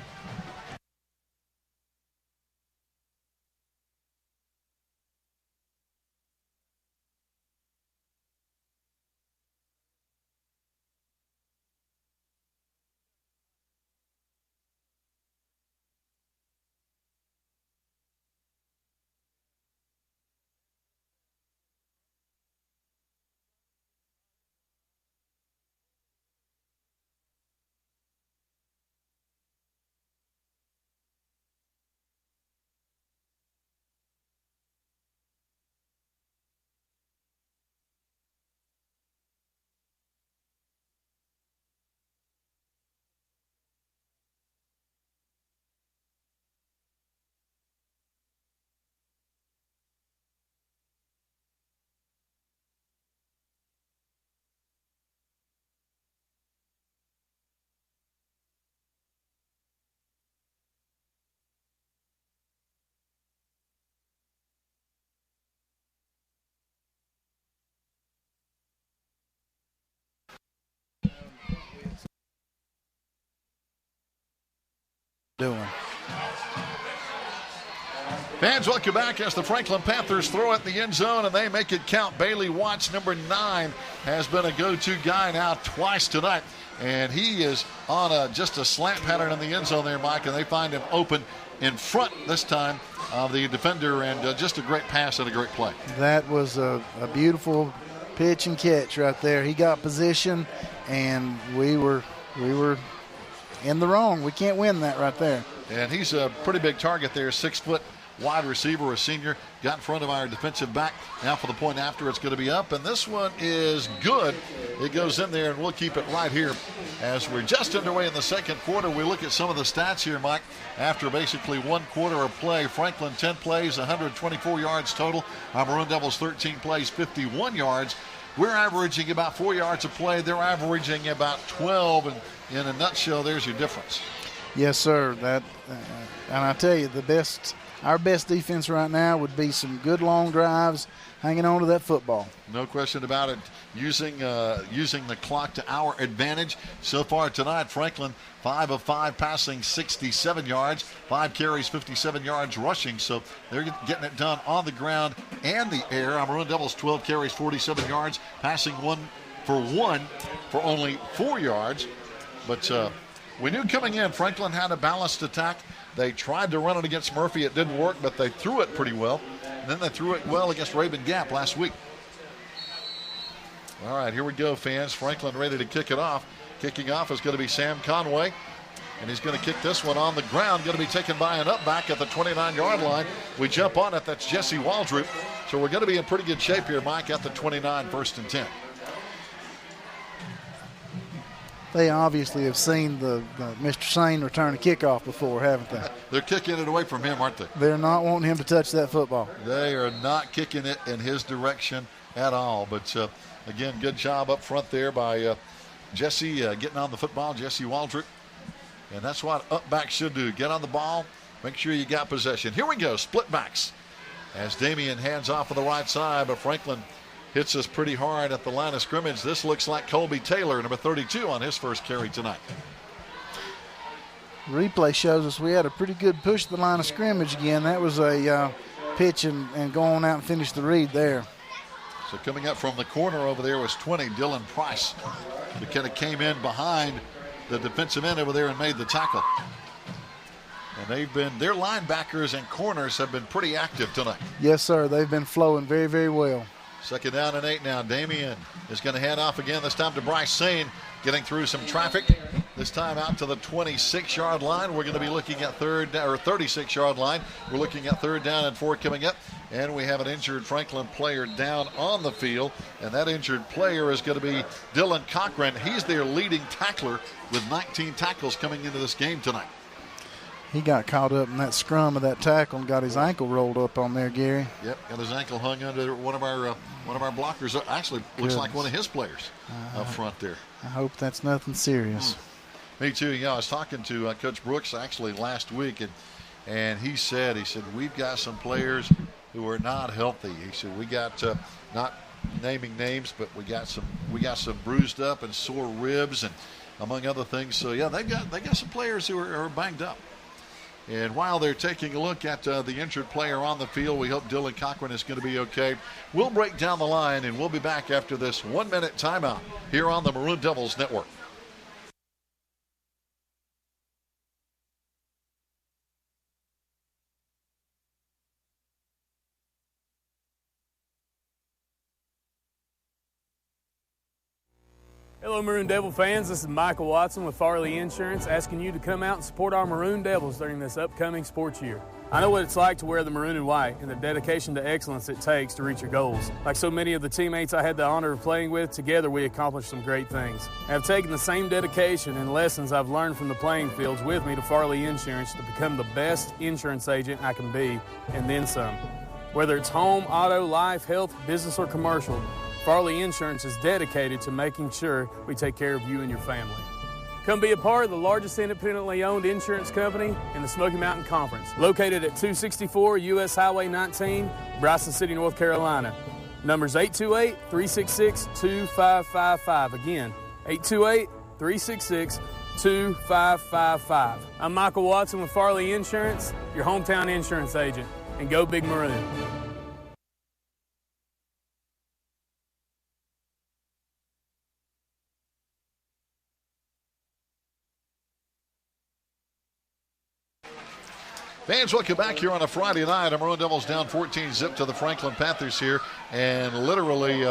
doing. Fans, welcome back as the Franklin Panthers throw it in the end zone, and they make it count. Bailey Watts, number 9, has been a go-to guy now twice tonight, and he is on just a slant pattern in the end zone there, Mike, and they find him open in front this time of the defender, and just a great pass and a great play. That was a beautiful pitch and catch right there. He got position, and we were in the wrong. We can't win that right there. And he's a pretty big target there, 6 foot wide receiver, a senior, got in front of our defensive back. Now for the point after, it's going to be up, and this one is good. It goes in there, and we'll keep it right here as we're just underway in the second quarter. We look at some of the stats here, Mike. After basically one quarter of play, Franklin 10 plays, 124 yards total. Our Maroon Devils 13 plays, 51 yards. We're averaging about 4 yards a play. They're averaging about 12, and in a nutshell, there's your difference. Yes, sir. And I tell you, our best defense right now would be some good long drives, hanging on to that football. No question about it. Using the clock to our advantage. So far tonight, Franklin 5 of 5 passing, 67 yards, 5 carries, 57 yards rushing. So they're getting it done on the ground and the air. Our Maroon Devils 12 carries, 47 yards, passing 1 for only 4 yards. But we knew coming in, Franklin had a balanced attack. They tried to run it against Murphy. It didn't work, but they threw it pretty well. And then they threw it well against Raven Gap last week. All right, here we go, fans. Franklin ready to kick it off. Kicking off is going to be Sam Conway. And he's going to kick this one on the ground. Going to be taken by an up back at the 29-yard line. We jump on it. That's Jesse Waldrop. So we're going to be in pretty good shape here, Mike, at the 29, 1st and 10. They obviously have seen the Mr. Sane return a kickoff before, haven't they? They're kicking it away from him, aren't they? They're not wanting him to touch that football. They are not kicking it in his direction at all. But, again, good job up front there by Jesse getting on the football, Jesse Waldrop. And that's what up back should do. Get on the ball, make sure you got possession. Here we go, split backs. As Damian hands off of the right side, but Franklin hits us pretty hard at the line of scrimmage. This looks like Colby Taylor, number 32, on his first carry tonight. Replay shows us we had a pretty good push to the line of scrimmage again. That was a pitch and go on out and finish the read there. So coming up from the corner over there was 20, Dylan Price. Who kind of came in behind the defensive end over there and made the tackle. And their linebackers and corners have been pretty active tonight. Yes, sir. They've been flowing very, very well. 2nd down and 8 now. Damian is going to hand off again, this time to Bryce Sane, getting through some traffic. This time out to the 26-yard line. We're going to be looking at 36-yard line. We're looking at 3rd down and 4 coming up. And we have an injured Franklin player down on the field. And that injured player is going to be Dylan Cochran. He's their leading tackler with 19 tackles coming into this game tonight. He got caught up in that scrum of that tackle and got his ankle rolled up on there, Gary. Yep, got his ankle hung under one of our blockers. Actually, looks like one of his players up front there. I hope that's nothing serious. Me too. I was talking to Coach Brooks actually last week, and he said we've got some players who are not healthy. He said we got not naming names, but we got some bruised up and sore ribs and among other things. So yeah, they got some players who are banged up. And while they're taking a look at the injured player on the field, we hope Dylan Cochran is going to be okay. We'll break down the line, and we'll be back after this 1-minute timeout here on the Maroon Devils Network. Hello, Maroon Devil fans. This is Michael Watson with FARLEY Insurance, asking you to come out and support our Maroon Devils during this upcoming sports year. I know what it's like to wear the maroon and white and the dedication to excellence it takes to reach your goals. Like so many of the teammates I had the honor of playing with, together we accomplished some great things. I have taken the same dedication and lessons I've learned from the playing fields with me to FARLEY Insurance to become the best insurance agent I can be, and then some. Whether it's home, auto, life, health, business, or commercial, FARLEY Insurance is dedicated to making sure we take care of you and your family. Come be a part of the largest independently owned insurance company in the Smoky Mountain Conference, located at 264 US Highway 19, Bryson City, North Carolina. Numbers 828-366-2555. Again, 828-366-2555. 2555. I'm Michael Watson with FARLEY Insurance, your hometown insurance agent. And go Big Maroon. Fans, welcome back here on a Friday night. Maroon Devils down 14-zip to the Franklin Panthers here. And literally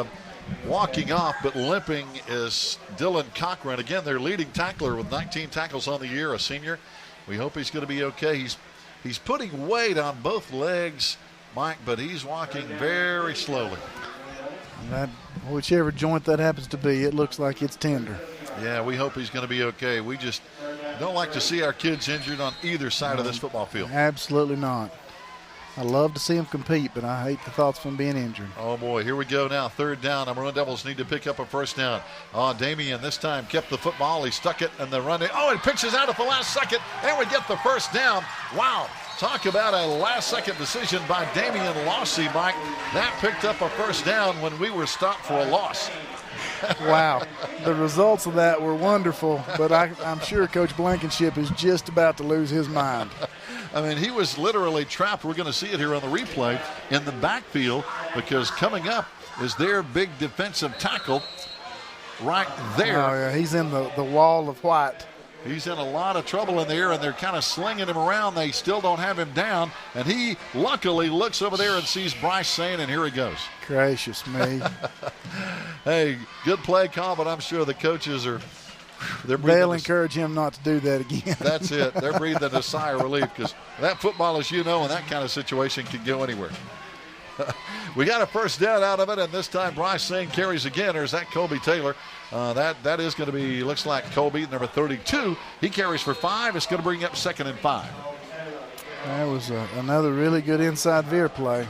walking off but limping is Dylan Cochran. Again, their leading tackler with 19 tackles on the year, a senior. We hope he's going to be okay. He's putting weight on both legs, Mike, but he's walking very slowly. That, whichever joint that happens to be, it looks like it's tender. Yeah, we hope he's going to be okay. We just don't like to see our kids injured on either side of this football field. Absolutely not. I love to see them compete, but I hate the thoughts of them being injured. Oh, boy, here we go now. Third down. The Maroon Devils need to pick up a first down. Damian this time kept the football. He stuck it in the run. Oh, it pitches out at the last second, and we get the first down. Wow. Talk about a last-second decision by Damian Lossy, Mike. That picked up a first down when we were stopped for a loss. Wow. The results of that were wonderful, but I'm sure Coach Blankenship is just about to lose his mind. I mean, he was literally trapped. We're going to see it here on the replay in the backfield because coming up is their big defensive tackle right there. Oh, yeah, he's in the wall of white. He's in a lot of trouble in there, and they're kind of slinging him around. They still don't have him down, and he luckily looks over there and sees Bryce saying, and here he goes. Gracious me. Hey, good play call, but I'm sure the coaches are they'll encourage him not to do that again. That's it. They're breathing a sigh of relief because that football, as you know, in that kind of situation can go anywhere. We got a first down out of it, and this time Bryce Sane carries again, or is that Colby Taylor? That is going to be, looks like Colby, number 32. He carries for 5. It's going to bring up 2nd and 5. That was another really good inside veer play.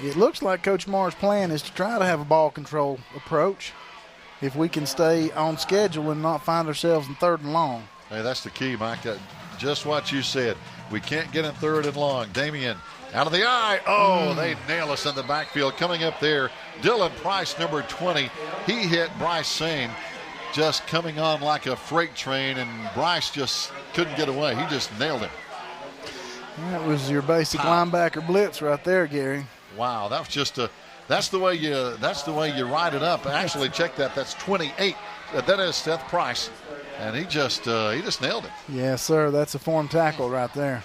It looks like Coach Marr's plan is to try to have a ball control approach if we can stay on schedule and not find ourselves in 3rd and long. Hey, that's the key, Mike. Just what you said. We can't get in 3rd and long. Damian out of the eye. Oh, they nail us in the backfield. Coming up there, Dylan Price, number 20. He hit Bryce Sane just coming on like a freight train, and Bryce just couldn't get away. He just nailed him. That was your basic linebacker blitz right there, Gary. Wow, that was just that's the way you ride it up. Actually, check that. That's 28. That is Seth Price, and he just nailed it. Yes, sir. That's a form tackle right there.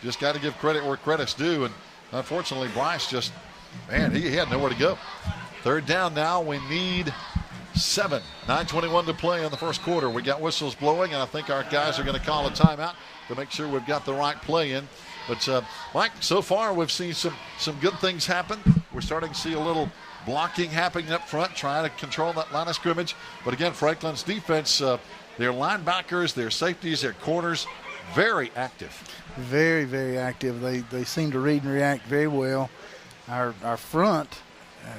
Just got to give credit where credit's due, and unfortunately, Bryce just, man, he had nowhere to go. 3rd down now. We need 7. 9:21 to play in the first quarter. We got whistles blowing, and I think our guys are going to call a timeout to make sure we've got the right play in. But, Mike, so far we've seen some good things happen. We're starting to see a little blocking happening up front, trying to control that line of scrimmage. But, again, Franklin's defense, their linebackers, their safeties, their corners, very active. Very, very active. They seem to read and react very well. Our front,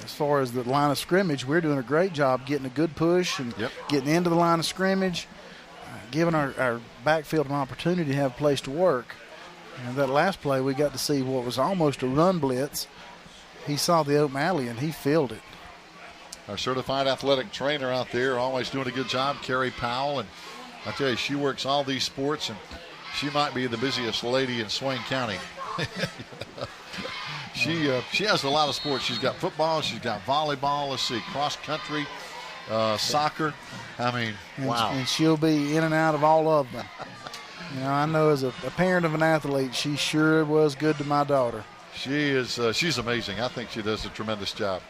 as far as the line of scrimmage, we're doing a great job getting a good push and getting into the line of scrimmage, giving our backfield an opportunity to have a place to work. And that last play, we got to see what was almost a run blitz. He saw the open alley, and he filled it. Our certified athletic trainer out there always doing a good job, Carrie Powell. And I tell you, she works all these sports, and she might be the busiest lady in Swain County. She has a lot of sports. She's got football. She's got volleyball. Let's see, cross country, soccer. I mean, wow. And she'll be in and out of all of them. You know, I know as a parent of an athlete, she sure was good to my daughter. She is. She's amazing. I think she does a tremendous job.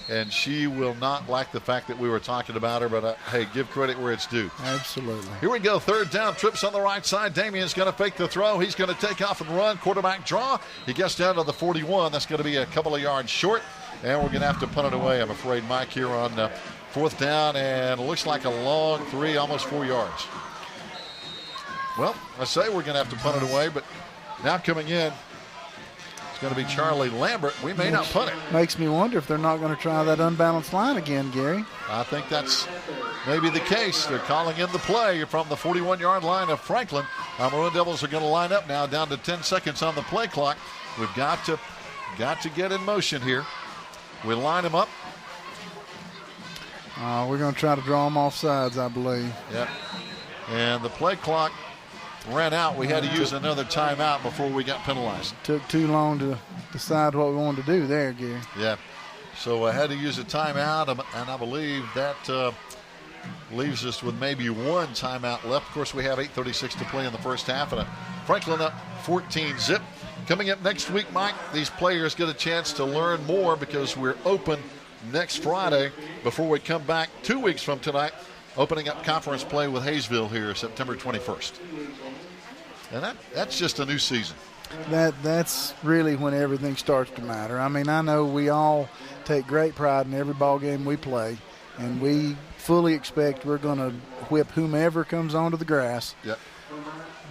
And she will not like the fact that we were talking about her, but hey, give credit where it's due. Absolutely. Here we go. 3rd down, trips on the right side. Damian's going to fake the throw. He's going to take off and run. Quarterback draw. He gets down to the 41. That's going to be a couple of yards short. And we're going to have to punt it away, I'm afraid, Mike, here on 4th down. And it looks like a long 3, almost 4 yards. Well, I say we're going to have to punt it away, but now coming in, it's going to be Charlie Lambert. We may not punt it. Makes me wonder if they're not going to try that unbalanced line again, Gary. I think that's maybe the case. They're calling in the play from the 41-yard line of Franklin. Our Maroon Devils are going to line up now, down to 10 seconds on the play clock. We've got to get in motion here. We line them up. We're going to try to draw them off sides, I believe. Yep. And the play clock ran out. We had to use another timeout before we got penalized. Took too long to decide what we wanted to do there, Gary. Yeah. So I had to use a timeout, and I believe that leaves us with maybe one timeout left. Of course, we have 8:36 to play in the first half, and Franklin up 14-zip. Coming up next week, Mike, these players get a chance to learn more because we're open next Friday before we come back 2 weeks from tonight, opening up conference play with Hayesville here September 21st. And that's just a new season. That's really when everything starts to matter. I mean, I know we all take great pride in every ball game we play, and we fully expect we're going to whip whomever comes onto the grass. Yep.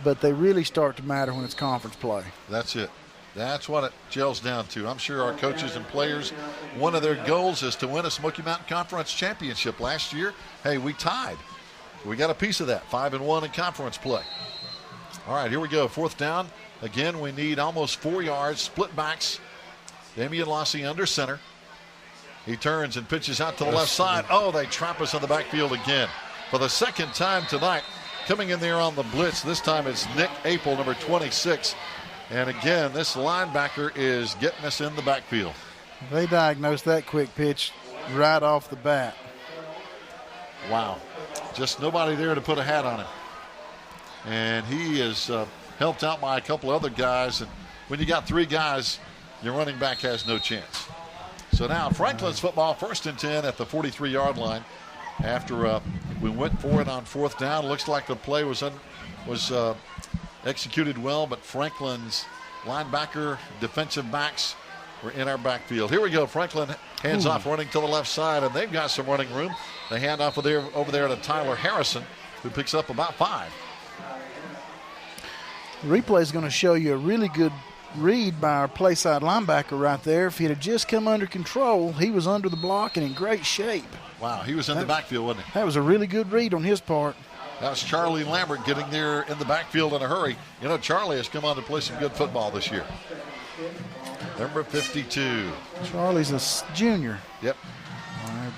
But they really start to matter when it's conference play. That's it. That's what it gels down to. I'm sure our coaches and players, one of their goals is to win a Smoky Mountain Conference championship. Last year, hey, we tied. We got a piece of that, 5-1 in conference play. All right, here we go. 4th down. Again, we need almost 4 yards. Split backs. Damian Lossie under center. He turns and pitches out to the left side. Oh, they trap us in the backfield again. For the second time tonight, coming in there on the blitz. This time it's Nick Apel, number 26. And again, this linebacker is getting us in the backfield. They diagnosed that quick pitch right off the bat. Wow. Just nobody there to put a hat on him. And he is helped out by a couple other guys. And when you got 3 guys, your running back has no chance. So now Franklin's football, 1st and 10 at the 43-yard line. After we went for it on 4th down, looks like the play was executed well, but Franklin's linebacker, defensive backs were in our backfield. Here we go. Franklin hands off, running to the left side, and they've got some running room. They hand off over there to Tyler Harrison, who picks up about 5. The replay is going to show you a really good read by our play side linebacker right there. If he had just come under control, he was under the block and in great shape. Wow, he was in the backfield, wasn't he? That was a really good read on his part. That was Charlie Lambert getting there in the backfield in a hurry. You know, Charlie has come on to play some good football this year. Number 52. Charlie's a junior. Yep.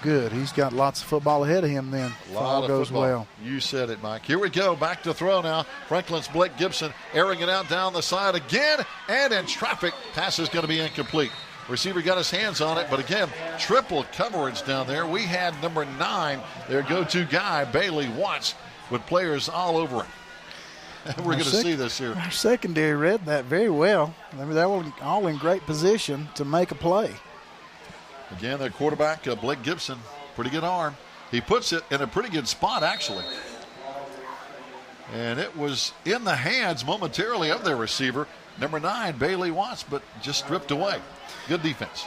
Good. He's got lots of football ahead of him then. If all goes well. You said it, Mike. Here we go. Back to throw now. Franklin's Blake Gibson airing it out down the side again. And in traffic, pass is going to be incomplete. Receiver got his hands on it, but again, triple coverage down there. We had number 9, their go-to guy, Bailey Watts, with players all over him. We're going to see this here. Our secondary read that very well. I mean, they were all in great position to make a play. Again, their quarterback, Blake Gibson, pretty good arm. He puts it in a pretty good spot, actually. And it was in the hands momentarily of their receiver, number 9, Bailey Watts, but just stripped away. Good defense.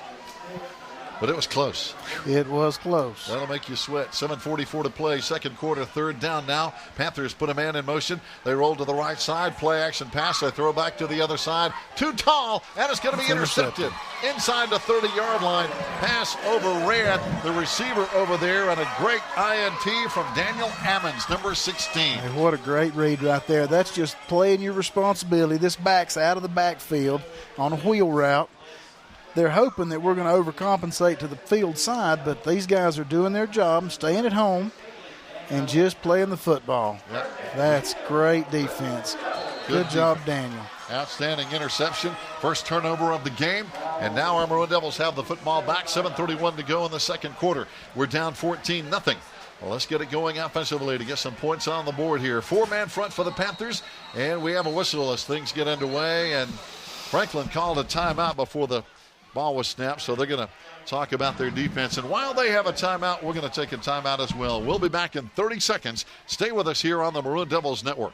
But it was close. It was close. That'll make you sweat. 7:44 to play. Second quarter, 3rd down now. Panthers put a man in motion. They roll to the right side. Play action pass. They throw back to the other side. Too tall, and it's going to be intercepted. Inside the 30-yard line. Pass overran the receiver over there, and a great INT from Daniel Ammons, number 16. Hey, what a great read right there. That's just playing your responsibility. This back's out of the backfield on a wheel route. They're hoping that we're going to overcompensate to the field side, but these guys are doing their job and staying at home and just playing the football. Yep. That's great defense. Good job, Daniel. Outstanding interception. First turnover of the game. And now our Maroon Devils have the football back. 7:31 to go in the second quarter. We're down 14-0. Well, let's get it going offensively to get some points on the board here. 4-man front for the Panthers. And we have a whistle as things get underway. And Franklin called a timeout before the ball was snapped, so they're going to talk about their defense. And while they have a timeout, we're going to take a timeout as well. We'll be back in 30 seconds. Stay with us here on the Maroon Devils Network.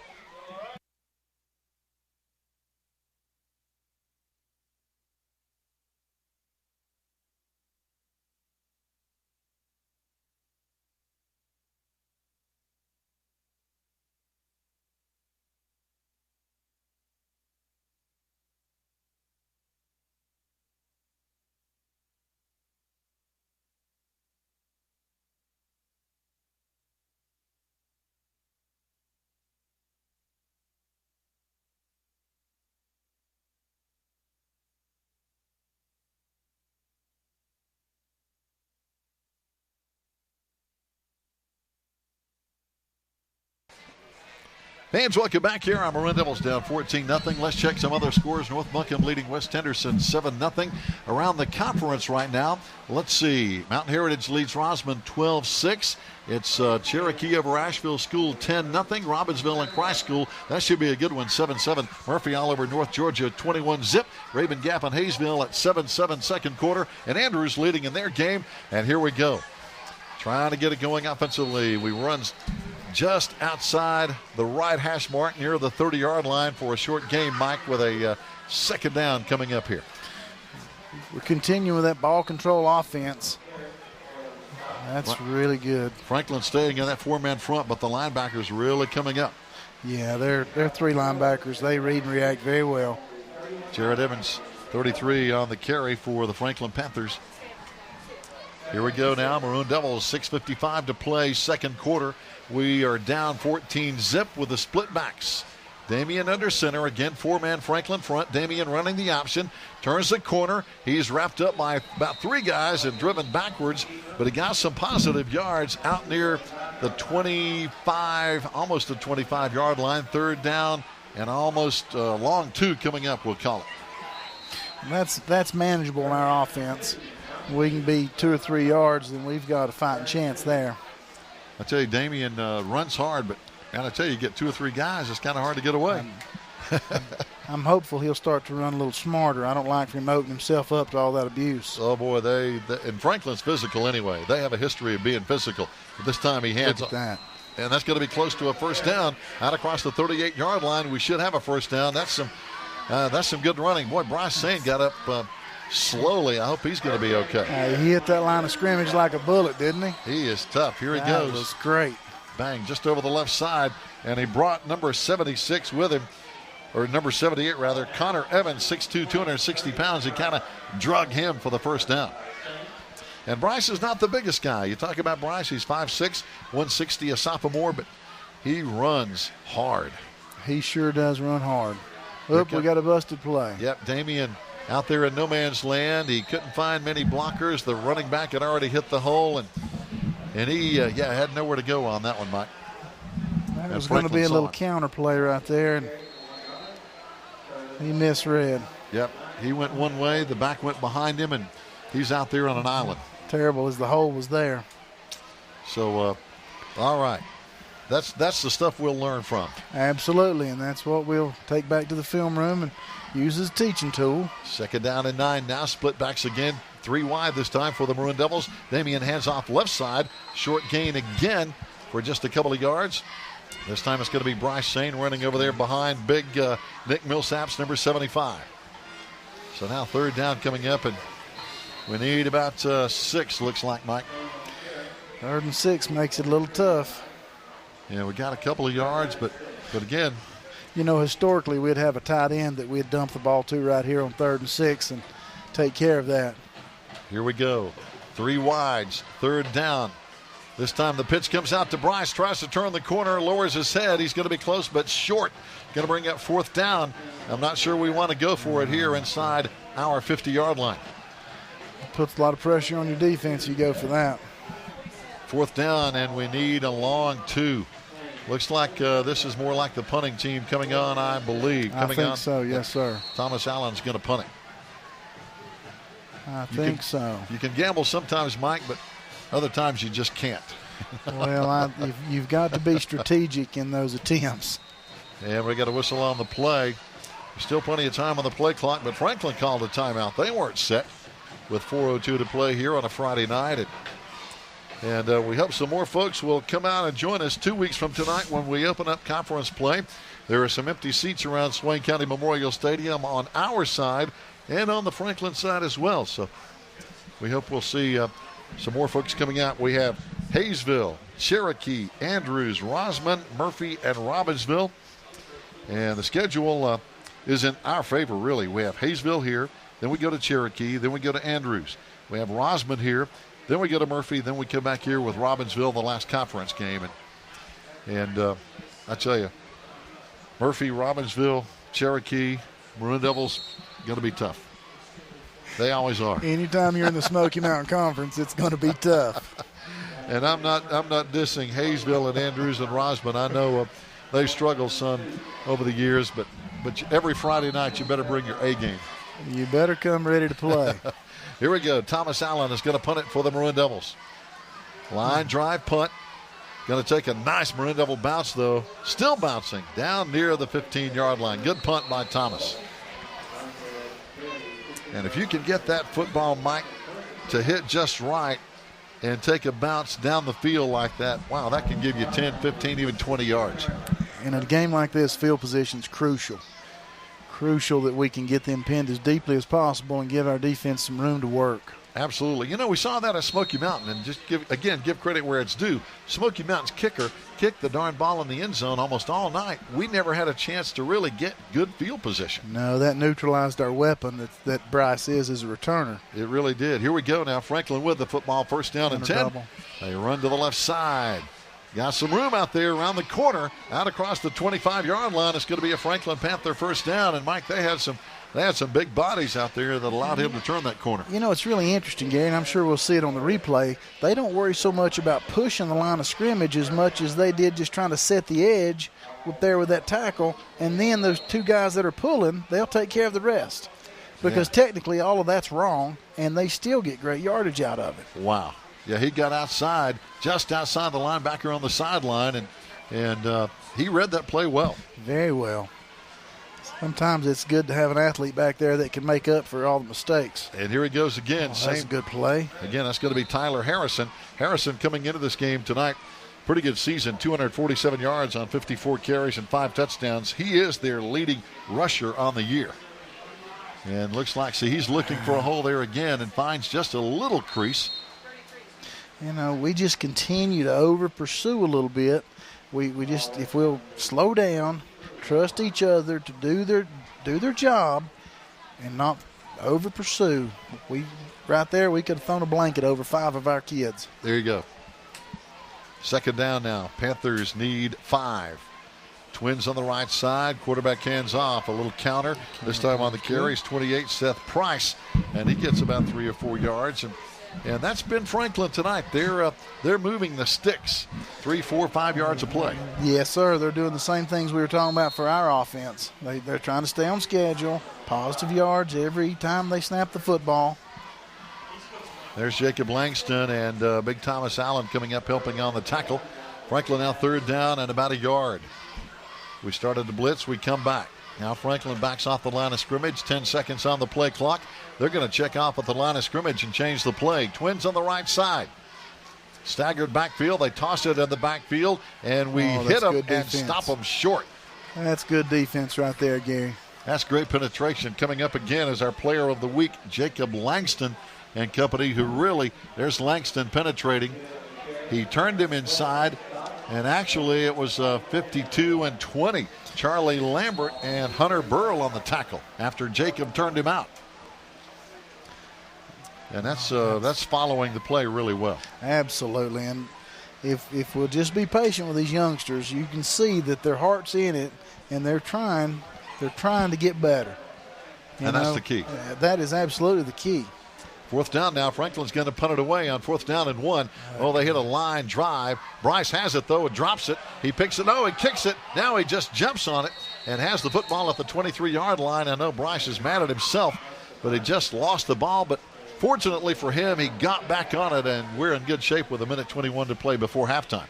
Fans, welcome back here. I'm Maroon Devils down 14-0. Let's check some other scores. North Buncombe leading West Henderson 7-0. Around the conference right now, let's see. Mountain Heritage leads Rosman 12-6. It's Cherokee over Asheville School 10-0. Robbinsville and Christ School, that should be a good one, 7-7. Murphy all over North Georgia 21-0. Raven Gap and Hayesville at 7-7 second quarter. And Andrews leading in their game. And here we go. Trying to get it going offensively. We run just outside the right hash mark near the 30-yard line for a short game, Mike, with a second down coming up here. We're continuing with that ball control offense. That's really good. Franklin staying in that four-man front, but the linebackers really coming up. Yeah, they're three linebackers. They read and react very well. Jared Evans, 33 on the carry for the Franklin Panthers. Here we go now. Maroon Devils, 6:55 to play, second quarter. We are down 14-0 with the split backs. Damian under center. Again, four-man Franklin front. Damian running the option. Turns the corner. He's wrapped up by about three guys and driven backwards, but he got some positive yards out near the 25, almost the 25-yard line. Third down and almost long two coming up, we'll call it. That's manageable in our offense. We can be 2 or 3 yards, then we've got a fighting chance there. I tell you, Damian runs hard, but I tell you, get 2 or 3 guys, it's kind of hard to get away. I'm hopeful he'll start to run a little smarter. I don't like for him opening himself up to all that abuse. Oh, boy, and Franklin's physical anyway. They have a history of being physical. But this time he hands that. And that's going to be close to a first down. Out across the 38-yard line, we should have a first down. That's some good running. Boy, Bryce Sane got up slowly. I hope he's going to be okay. He hit that line of scrimmage like a bullet, didn't he? He is tough. Here he goes. That was great. Bang, just over the left side. And he brought number 76 with him, or number 78 rather, Connor Evans, 6'2", 260 pounds. He kind of drug him for the first down. And Bryce is not the biggest guy. You talk about Bryce, he's 5'6", 160, a sophomore, but he runs hard. He sure does run hard. Oop, we got a busted play. Yep, Damian out there in no man's land. He couldn't find many blockers. The running back had already hit the hole, and he had nowhere to go on that one, Mike. That was going to be a little counter play right there, and he misread. Yep, he went one way, the back went behind him, and he's out there on an island. Terrible as the hole was there. So, all right. That's the stuff we'll learn from. Absolutely, and that's what we'll take back to the film room and use as a teaching tool. Second down and 9 now. Split backs again. 3 wide this time for the Maroon Devils. Damian hands off left side. Short gain again for just a couple of yards. This time it's going to be Bryce Sane running over there behind big Nick Millsaps, number 75. So now third down coming up, and we need about 6, looks like, Mike. 3rd and 6 makes it a little tough. Yeah, we got a couple of yards, but again. You know, historically we'd have a tight end that we'd dump the ball to right here on 3rd and 6 and take care of that. Here we go. 3 wides, third down. This time the pitch comes out to Bryce, tries to turn the corner, lowers his head. He's going to be close but short. Going to bring up 4th down. I'm not sure we want to go for it here inside our 50-yard line. Puts a lot of pressure on your defense. You go for that. 4th down, and we need a long 2. Looks like this is more like the punting team coming on, I believe. I think so, yes, sir. Thomas Allen's going to punt it. I think so. You can gamble sometimes, Mike, but other times you just can't. Well, you've got to be strategic in those attempts. And we got a whistle on the play. Still plenty of time on the play clock, but Franklin called a timeout. They weren't set with 4:02 to play here on a Friday night. And we hope some more folks will come out and join us 2 weeks from tonight when we open up conference play. There are some empty seats around Swain County Memorial Stadium on our side and on the Franklin side as well. So we hope we'll see some more folks coming out. We have Hayesville, Cherokee, Andrews, Rosman, Murphy, and Robbinsville. And the schedule is in our favor, really. We have Hayesville here, then we go to Cherokee, then we go to Andrews. We have Rosman here, then we go to Murphy, then we come back here with Robbinsville, the last conference game. And I tell you, Murphy, Robbinsville, Cherokee, Maroon Devils, going to be tough. They always are. Anytime you're in the Smoky Mountain Conference, it's going to be tough. And I'm not dissing Hayesville and Andrews and Rosman. I know they struggled some over the years, but every Friday night you better bring your A game. You better come ready to play. Here we go. Thomas Allen is going to punt it for the Maroon Devils. Line drive punt. Going to take a nice Maroon Devil bounce, though. Still bouncing down near the 15-yard line. Good punt by Thomas. And if you can get that football, Mike, to hit just right and take a bounce down the field like that, wow, that can give you 10, 15, even 20 yards. In a game like this, field position is crucial. Crucial that we can get them pinned as deeply as possible and give our defense some room to work. Absolutely. You know, we saw that at Smoky Mountain, and just give credit where it's due. Smoky Mountain's kicker kicked the darn ball in the end zone almost all night. We never had a chance to really get good field position. No, that neutralized our weapon that Bryce is as a returner. It really did. Here we go now. Franklin with the football, first down and 10. Double. They run to the left side. Got some room out there around the corner, out across the 25-yard line. It's going to be a Franklin Panther first down. And, Mike, they had some big bodies out there that allowed him to turn that corner. You know, it's really interesting, Gary, and I'm sure we'll see it on the replay. They don't worry so much about pushing the line of scrimmage as much as they did just trying to set the edge up there with that tackle. And then those two guys that are pulling, they'll take care of the rest. Because technically all of that's wrong, and they still get great yardage out of it. Wow. Yeah, he got outside, just outside the linebacker on the sideline, and he read that play well. Very well. Sometimes it's good to have an athlete back there that can make up for all the mistakes. And here he goes again. That's a good play. Again, that's going to be Tyler Harrison. Harrison coming into this game tonight, pretty good season, 247 yards on 54 carries and 5 touchdowns. He is their leading rusher on the year. And looks like, he's looking for a hole there again and finds just a little crease. You know, we just continue to over-pursue a little bit. We just, if we'll slow down, trust each other to do their job and not over-pursue. Right there, we could have thrown a blanket over 5 of our kids. There you go. Second down now. Panthers need 5. Twins on the right side. Quarterback hands off. A little counter. This time on the carries, 28, Seth Price. And he gets about 3 or 4 yards. And that's been Franklin tonight. They're moving the sticks 3, 4, 5 yards of play. Yes, sir. They're doing the same things we were talking about for our offense. They're trying to stay on schedule, positive yards every time they snap the football. There's Jacob Langston and Big Thomas Allen coming up helping on the tackle. Franklin now third down and about a yard. We started the blitz. We come back. Now Franklin backs off the line of scrimmage. 10 seconds on the play clock. They're going to check off at the line of scrimmage and change the play. Twins on the right side. Staggered backfield. They toss it in the backfield, and we hit them and stop them short. That's good defense right there, Gary. That's great penetration. Coming up again is our player of the week, Jacob Langston and company, who really, there's Langston penetrating. He turned him inside, and actually it was 52-20. Charlie Lambert and Hunter Burrell on the tackle after Jacob turned him out. And that's following the play really well. Absolutely. And if we'll just be patient with these youngsters, you can see that their heart's in it, and they're trying to get better. And that's the key. That is absolutely the key. Fourth down now. Franklin's going to punt it away on 4th down and 1. Oh, they hit a line drive. Bryce has it, though, and drops it. He picks it. No, he kicks it. Now he just jumps on it and has the football at the 23-yard line. I know Bryce is mad at himself, but he just lost the ball. But fortunately for him, he got back on it, and we're in good shape with 1:21 to play before halftime.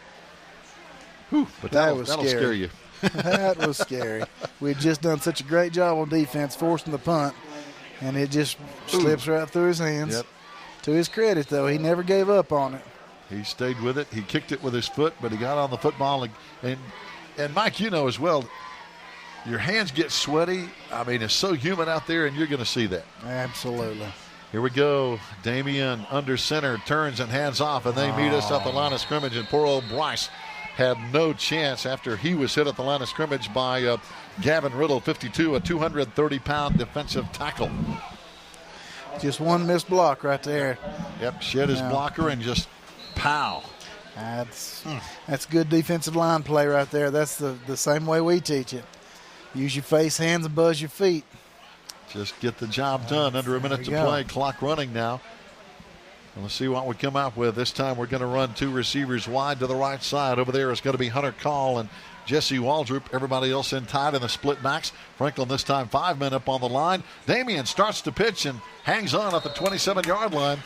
Whew, but that'll scare you. That was scary. We had just done such a great job on defense, forcing the punt, and it just slips right through his hands. Yep. To his credit, though, he never gave up on it. He stayed with it. He kicked it with his foot, but he got on the football. And Mike, you know as well, your hands get sweaty. I mean, it's so humid out there, and you're going to see that. Absolutely. Here we go. Damian under center, turns and hands off, and they meet us at the line of scrimmage, and poor old Bryce had no chance after he was hit at the line of scrimmage by Gavin Riddle, 52, a 230-pound defensive tackle. Just one missed block right there. Yep, shed his blocker and just pow. That's good defensive line play right there. That's the same way we teach it. Use your face, hands, and buzz your feet. Just get the job done. Under a minute to play. Clock running now. And let's see what we come out with. This time we're going to run 2 receivers wide to the right side. Over there is going to be Hunter Call, and Jesse Waldrop, everybody else in tied in the split backs. Franklin this time 5 men up on the line. Damian starts to pitch and hangs on at the 27-yard line.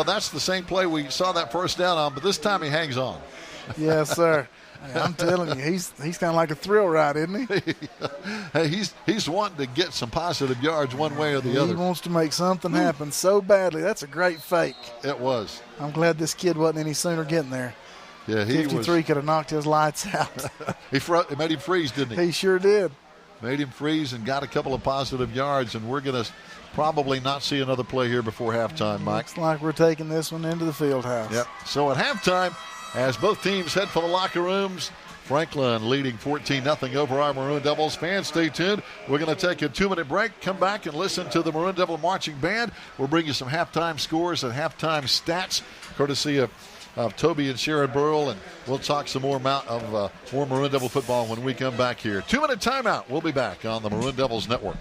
That's the same play we saw that first down on, but this time he hangs on. Yes, sir. I'm telling you, he's kind of like a thrill ride, isn't he? Hey, he's wanting to get some positive yards one way or the other. He wants to make something happen so badly. That's a great fake. It was. I'm glad this kid wasn't any sooner getting there. Yeah, he 53 could have knocked his lights out. It made him freeze, didn't he? He sure did. Made him freeze and got a couple of positive yards, and we're going to probably not see another play here before halftime, Mike. Looks like we're taking this one into the field house. Yep. So at halftime, as both teams head for the locker rooms, Franklin leading 14-0 over our Maroon Devils. Fans, stay tuned. We're going to take a 2-minute break, come back and listen to the Maroon Devil Marching Band. We'll bring you some halftime scores and halftime stats, courtesy of Toby and Sharon Burrell, and we'll talk some more more Maroon Devil football when we come back here. 2-minute timeout. We'll be back on the Maroon Devils Network.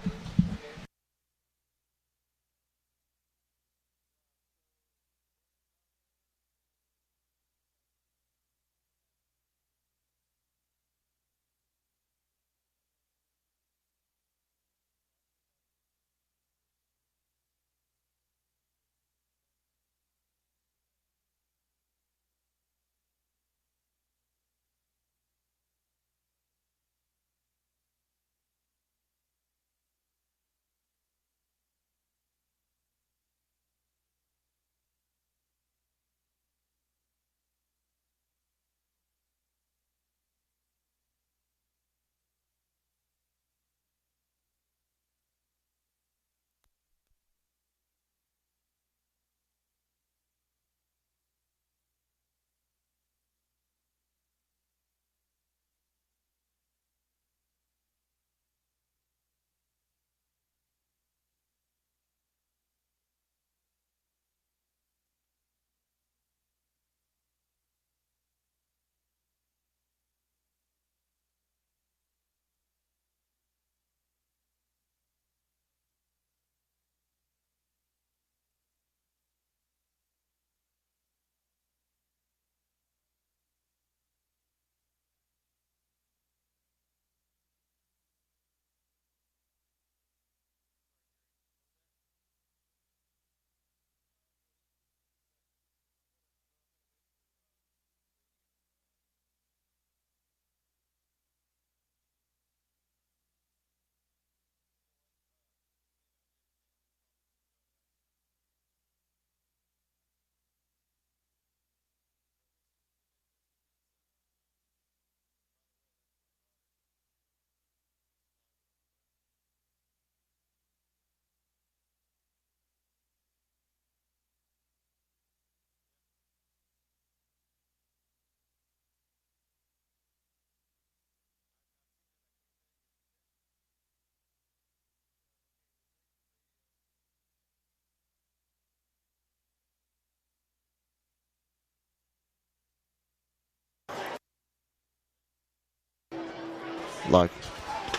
Like.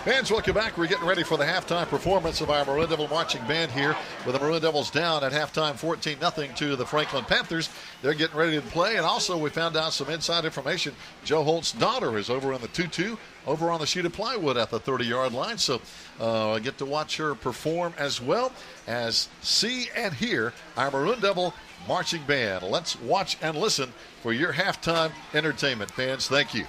Fans, welcome back. We're getting ready for the halftime performance of our Maroon Devil Marching Band here with the Maroon Devils down at halftime 14-0 to the Franklin Panthers. They're getting ready to play, and also we found out some inside information. Joe Holt's daughter is over in the 2-2, over on the sheet of plywood at the 30-yard line, so I get to watch her perform as well as see and hear our Maroon Devil Marching Band. Let's watch and listen for your halftime entertainment, fans. Thank you.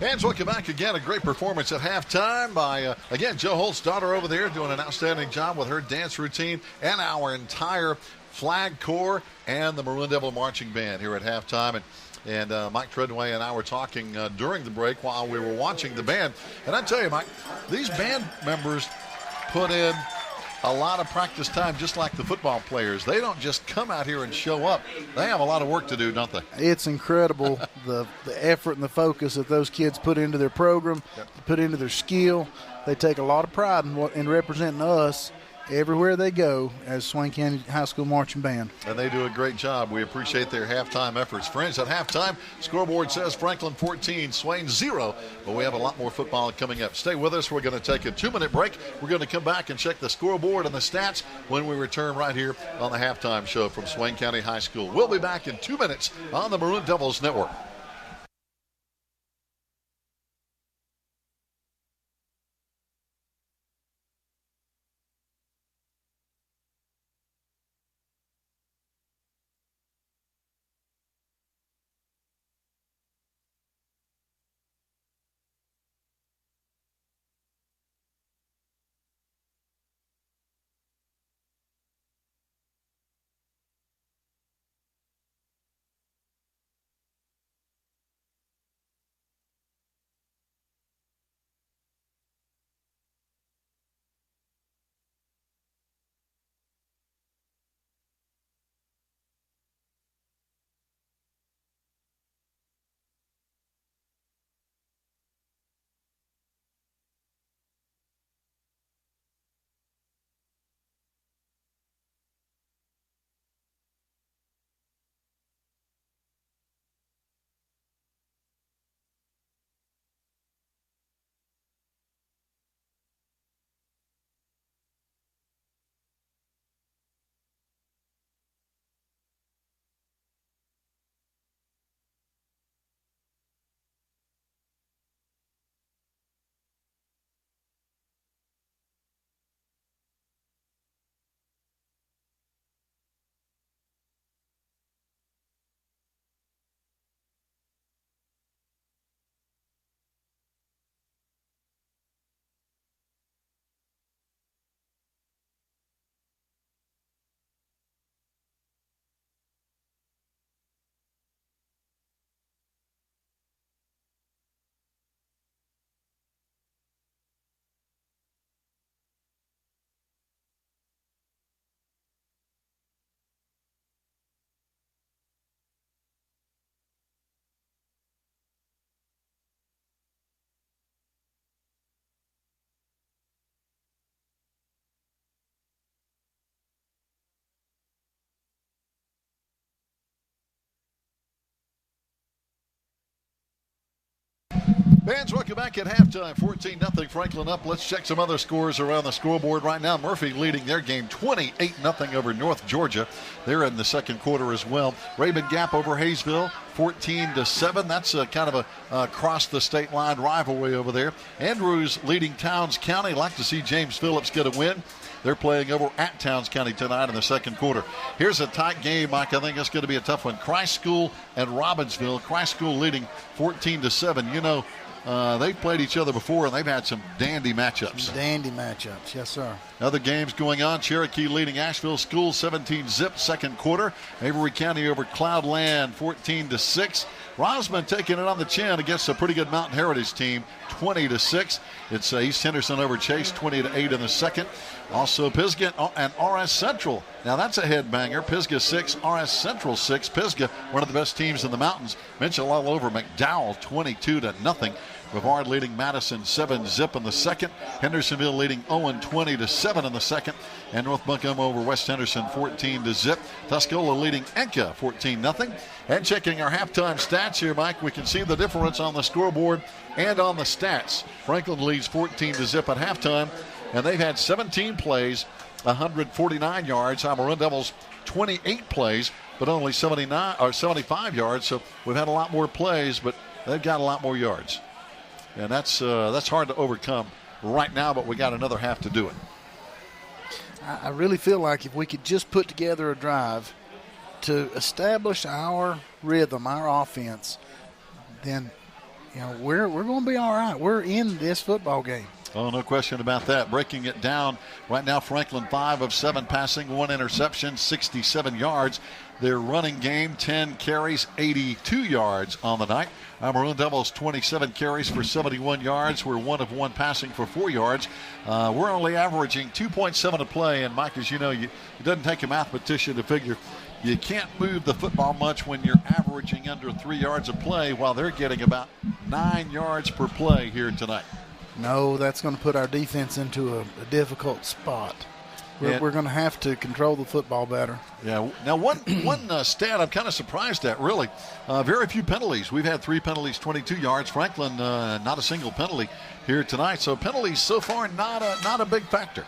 And welcome back again. A great performance at halftime by, again, Joe Holt's daughter over there doing an outstanding job with her dance routine and our entire flag corps and the Maroon Devil Marching Band here at halftime. And Mike Treadway and I were talking during the break while we were watching the band. And I tell you, Mike, these band members put in a lot of practice time, just like the football players. They don't just come out here and show up. They have a lot of work to do, don't they? It's incredible the effort and the focus that those kids put into their program, put into their skill. They take a lot of pride in representing us everywhere they go as Swain County High School Marching Band. And they do a great job. We appreciate their halftime efforts. Friends, at halftime, scoreboard says Franklin 14, Swain 0, but we have a lot more football coming up. Stay with us. We're going to take a 2-minute break. We're going to come back and check the scoreboard and the stats when we return right here on the halftime show from Swain County High School. We'll be back in 2 minutes on the Maroon Devils Network. Fans, welcome back at halftime. 14-0 Franklin up. Let's check some other scores around the scoreboard right now. Murphy leading their game 28-0 over North Georgia. They're in the second quarter as well. Raymond Gap over Hayesville 14-7. That's kind of a across the state line rivalry over there. Andrews leading Towns County. Like to see James Phillips get a win. They're playing over at Towns County tonight in the second quarter. Here's a tight game, Mike. I think it's going to be a tough one. Christ School and Robbinsville. Christ School leading 14-7. You know, they've played each other before, and they've had some dandy matchups. Dandy matchups, yes, sir. Other games going on. Cherokee leading Asheville School 17-zip second quarter. Avery County over Cloudland 14-6. Rosman taking it on the chin against a pretty good Mountain Heritage team 20-6. It's East Henderson over Chase 20-8 in the second. Also Pisgah and RS Central. Now that's a headbanger. Pisgah 6, RS Central 6. Pisgah, one of the best teams in the mountains. Mitchell all over McDowell 22-0. Brevard leading Madison 7-zip in the second. Hendersonville leading Owen 20-7 in the second. And North Buncombe over West Henderson 14-zip. Tuscola leading Enka 14-0. And checking our halftime stats here, Mike, we can see the difference on the scoreboard and on the stats. Franklin leads 14-zip at halftime, and they've had 17 plays, 149 yards. Maroon Devils 28 plays, but only 75 yards. So we've had a lot more plays, but they've got a lot more yards. And that's hard to overcome right now, but we got another half to do it. I really feel like if we could just put together a drive to establish our rhythm, our offense, then we're going to be all right. We're in this football game. Oh, no question about that. Breaking it down right now, Franklin 5 of 7 passing, 1 interception, 67 yards. Their running game, 10 carries, 82 yards on the night. Maroon Devils 27 carries for 71 yards. We're 1 of 1 passing for 4 yards. We're only averaging 2.7 a play. And Mike, as you know, it doesn't take a mathematician to figure you can't move the football much when you're averaging under 3 yards a play, while they're getting about 9 yards per play here tonight. No, that's going to put our defense into a difficult spot. We're going to have to control the football better. Yeah. Now, one stat I'm kind of surprised at, really. Very few penalties. We've had 3 penalties, 22 yards. Franklin, not a single penalty here tonight. So penalties so far not a big factor.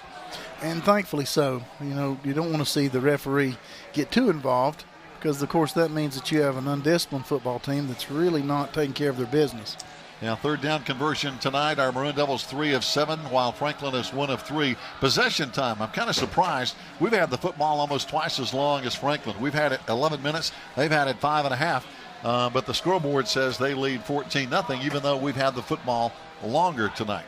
And thankfully so. You don't want to see the referee get too involved because, of course, that means that you have an undisciplined football team that's really not taking care of their business. Now, third down conversion tonight. Our Maroon Devils 3 of 7, while Franklin is 1 of 3. Possession time, I'm kind of surprised. We've had the football almost twice as long as Franklin. We've had it 11 minutes. They've had it 5.5. But the scoreboard says they lead 14-0, even though we've had the football longer tonight.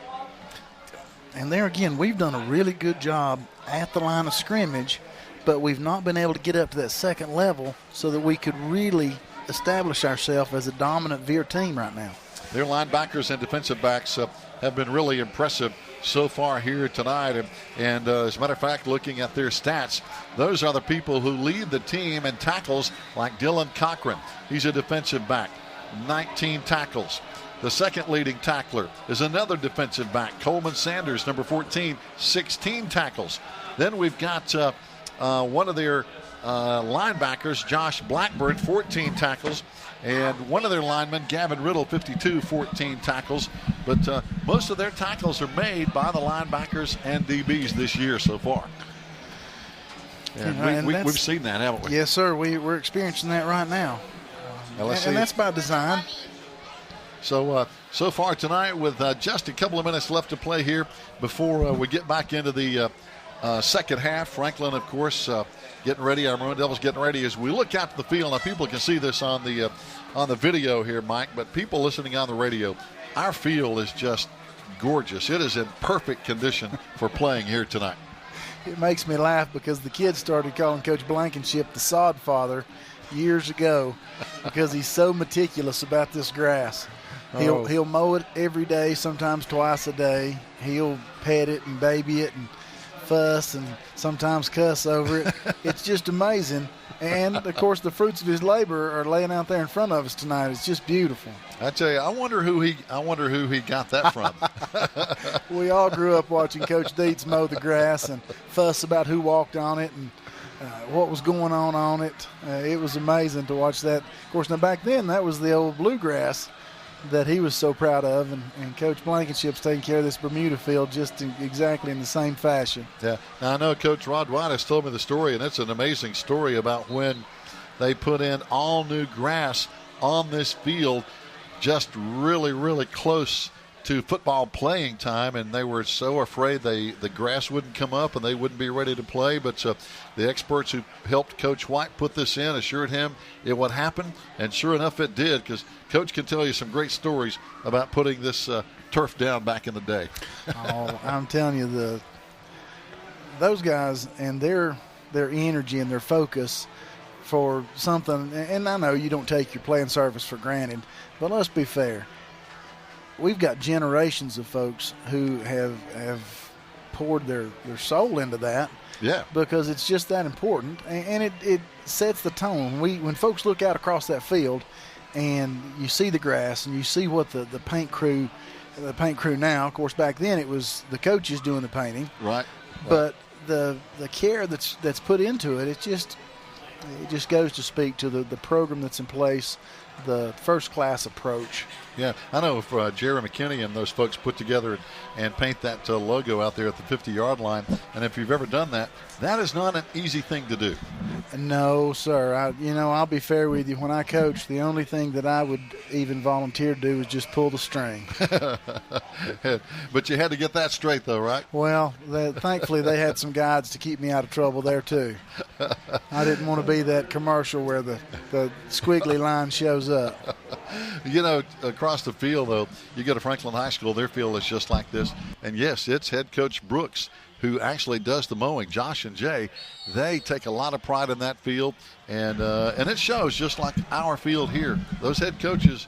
And there again, we've done a really good job at the line of scrimmage, but we've not been able to get up to that second level so that we could really establish ourselves as a dominant Veer team right now. Their linebackers and defensive backs have been really impressive so far here tonight. And as a matter of fact, looking at their stats, those are the people who lead the team in tackles, like Dylan Cochran. He's a defensive back, 19 tackles. The second leading tackler is another defensive back, Coleman Sanders, number 14, 16 tackles. Then we've got one of their linebackers, Josh Blackburn, 14 tackles. And one of their linemen, Gavin Riddle, 52, 14 tackles. But most of their tackles are made by the linebackers and DBs this year so far. And we've seen that, haven't we? Yes, sir. We're experiencing that right now. And that's by design. So far tonight, with just a couple of minutes left to play here before we get back into the second half, Franklin, of course, getting ready. Our Maroon Devils getting ready as we look out to the field. Now, people can see this on the video here, Mike, but people listening on the radio, our field is just gorgeous. It is in perfect condition for playing here tonight. It makes me laugh because the kids started calling Coach Blankenship the sod father years ago because he's so meticulous about this grass. He'll mow it every day, sometimes twice a day. He'll pet it and baby it and fuss and sometimes cuss over it. It's just amazing. And, of course, the fruits of his labor are laying out there in front of us tonight. It's just beautiful. I tell you, I wonder who he got that from. We all grew up watching Coach Dietz mow the grass and fuss about who walked on it and what was going on it. It was amazing to watch that. Of course, now back then that was the old bluegrass. that he was so proud of, and Coach Blankenship's taking care of this Bermuda field just exactly in the same fashion. Yeah. Now, I know Coach Rod White has told me the story, and it's an amazing story about when they put in all new grass on this field just really, really close to football playing time, and they were so afraid the grass wouldn't come up and they wouldn't be ready to play. But the experts who helped Coach White put this in assured him it would happen, and sure enough it did, because Coach can tell you some great stories about putting this turf down back in the day. Oh, I'm telling you, those guys and their energy and their focus for something, and I know you don't take your playing surface for granted, but let's be fair. We've got generations of folks who have poured their soul into that. Yeah. Because it's just that important, and it sets the tone. When folks look out across that field, and you see the grass, and you see what the paint crew now. Of course, back then it was the coaches doing the painting. Right. But the care that's put into it, it just goes to speak to the program that's in place, the first-class approach. Yeah, I know if Jerry McKinney and those folks put together and paint that logo out there at the 50-yard line, and if you've ever done that, that is not an easy thing to do. No, sir. I'll be fair with you. When I coach, the only thing that I would even volunteer to do is just pull the string. But you had to get that straight, though, right? Well, thankfully they had some guides to keep me out of trouble there, too. I didn't want to be that commercial where the squiggly line shows up. Across the field, though, you go to Franklin High School, their field is just like this. And, yes, it's head coach Brooks who actually does the mowing. Josh and Jay, they take a lot of pride in that field, and it shows just like our field here. Those head coaches,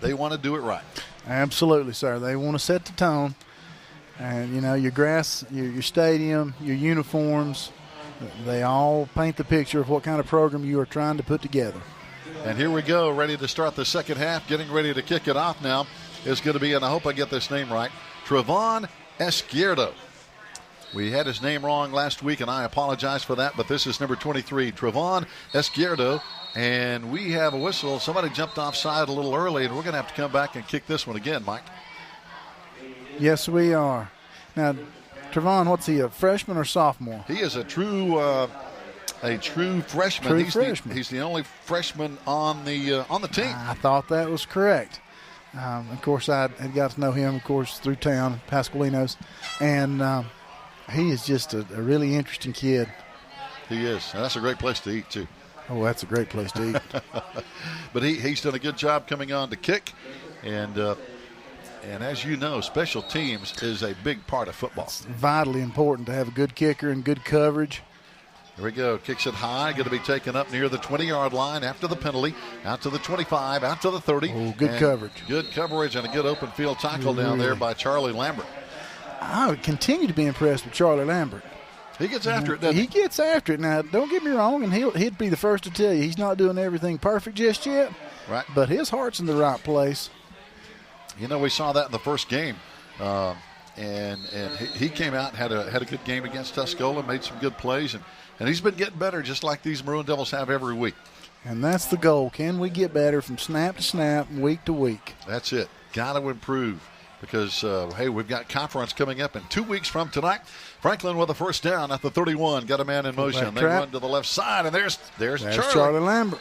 they want to do it right. Absolutely, sir. They want to set the tone. And, your grass, your stadium, your uniforms, they all paint the picture of what kind of program you are trying to put together. And here we go, ready to start the second half. Getting ready to kick it off now is going to be, and I hope I get this name right, Trevon Izquierdo. We had his name wrong last week, and I apologize for that, but this is number 23, Trevon Izquierdo. And we have a whistle. Somebody jumped offside a little early, and we're going to have to come back and kick this one again, Mike. Yes, we are. Now, Trevon, what's he, a freshman or sophomore? He is a true freshman. He's the only freshman on the team. I thought that was correct. Of course, I had got to know him, of course, through town, Pasqualinos. And he is just a really interesting kid. He is. And that's a great place to eat, too. Oh, that's a great place to eat. But he's done a good job coming on to kick. And as you know, special teams is a big part of football. It's vitally important to have a good kicker and good coverage. Here we go. Kicks it high. Going to be taken up near the 20-yard line after the penalty. Out to the 25, out to the 30. Oh, good coverage. Good coverage and a good open field tackle down there by Charlie Lambert. I would continue to be impressed with Charlie Lambert. He gets after it, doesn't he? He gets after it. Now, don't get me wrong, and he'd be the first to tell you he's not doing everything perfect just yet. Right. But his heart's in the right place. We saw that in the first game. And he came out and had a good game against Tuscola, made some good plays, and he's been getting better just like these Maroon Devils have every week. And that's the goal. Can we get better from snap to snap, week to week? That's it. Got to improve because, we've got conference coming up in 2 weeks from tonight. Franklin with a first down at the 31. Got a man in motion. They run to the left side, and there's Charlie Lambert.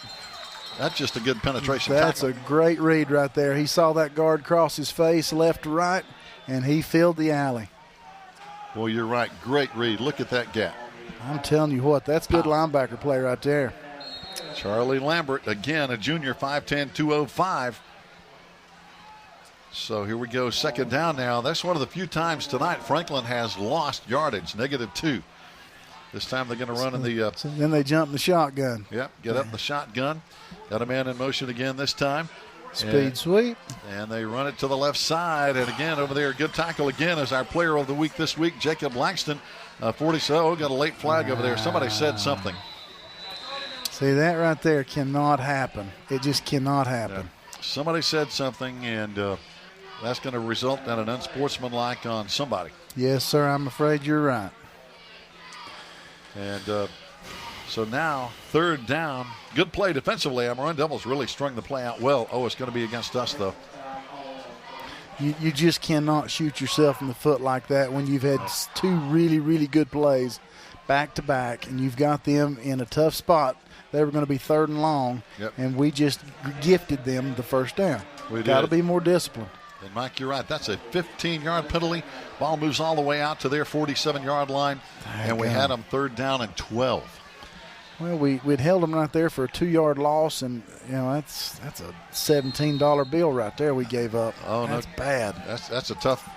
That's just a good penetration. That's tackle. A great read right there. He saw that guard cross his face left to right, and he filled the alley. Well, you're right. Great read. Look at that gap. I'm telling you what, that's good linebacker play right there. Charlie Lambert, again, a junior, 5'10", 205. So here we go, second down now. That's one of the few times tonight Franklin has lost yardage, -2. This time they're going to run in the... So then they jump in the shotgun. Yep, get up in the shotgun. Got a man in motion again this time. Speed sweep. And they run it to the left side. And again, over there, good tackle again as our player of the week this week, Jacob Langston. 40-so, got a late flag over there. Somebody said something. See, that right there cannot happen. It just cannot happen. Yeah. Somebody said something, and that's going to result in an unsportsmanlike on somebody. Yes, sir, I'm afraid you're right. And so now, third down. Good play defensively. Maroon Devils really strung the play out well. Oh, it's going to be against us, though. You just cannot shoot yourself in the foot like that when you've had two really, really good plays back to back, and you've got them in a tough spot. They were going to be 3rd and long, and we just gifted them the first down. We got to be more disciplined. And, Mike, you're right. That's a 15-yard penalty. Ball moves all the way out to their 47-yard line, and we had them 3rd down and 12. Well, we'd held them right there for a 2-yard loss, and that's a $17 bill right there we gave up. Oh, that's bad. That's a tough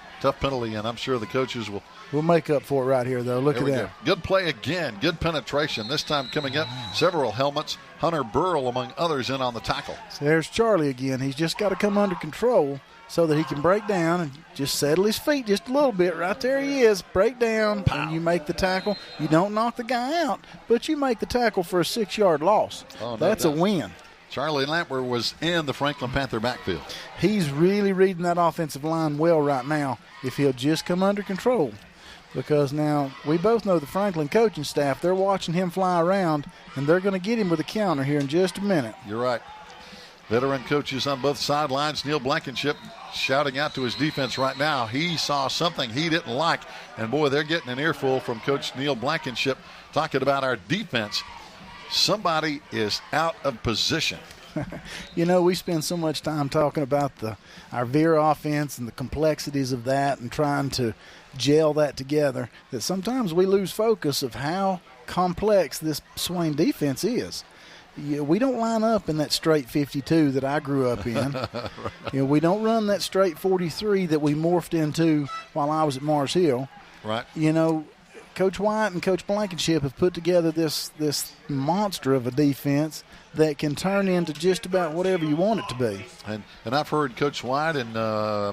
penalty, and I'm sure the coaches will. We'll make up for it right here, though. Look at that. Good play again. Good penetration. This time coming up, several helmets. Hunter Burrell, among others, in on the tackle. So there's Charlie again. He's just got to come under control so that he can break down and just settle his feet just a little bit. Right there he is. Break down, and you make the tackle. You don't knock the guy out, but you make the tackle for a 6-yard loss. Oh, no, that's a win. Charlie Lampwer was in the Franklin Panther backfield. He's really reading that offensive line well right now if he'll just come under control. Because now we both know the Franklin coaching staff, they're watching him fly around, and they're going to get him with a counter here in just a minute. You're right. Veteran coaches on both sidelines. Neil Blankenship shouting out to his defense right now. He saw something he didn't like. And, boy, they're getting an earful from Coach Neil Blankenship talking about our defense. Somebody is out of position. We spend so much time talking about our veer offense and the complexities of that and trying to gel that together that sometimes we lose focus of how complex this Swain defense is. We don't line up in that straight 52 that I grew up in. Right. We don't run that straight 43 that we morphed into while I was at Mars Hill. Right. Coach White and Coach Blankenship have put together this monster of a defense that can turn into just about whatever you want it to be. And I've heard Coach White and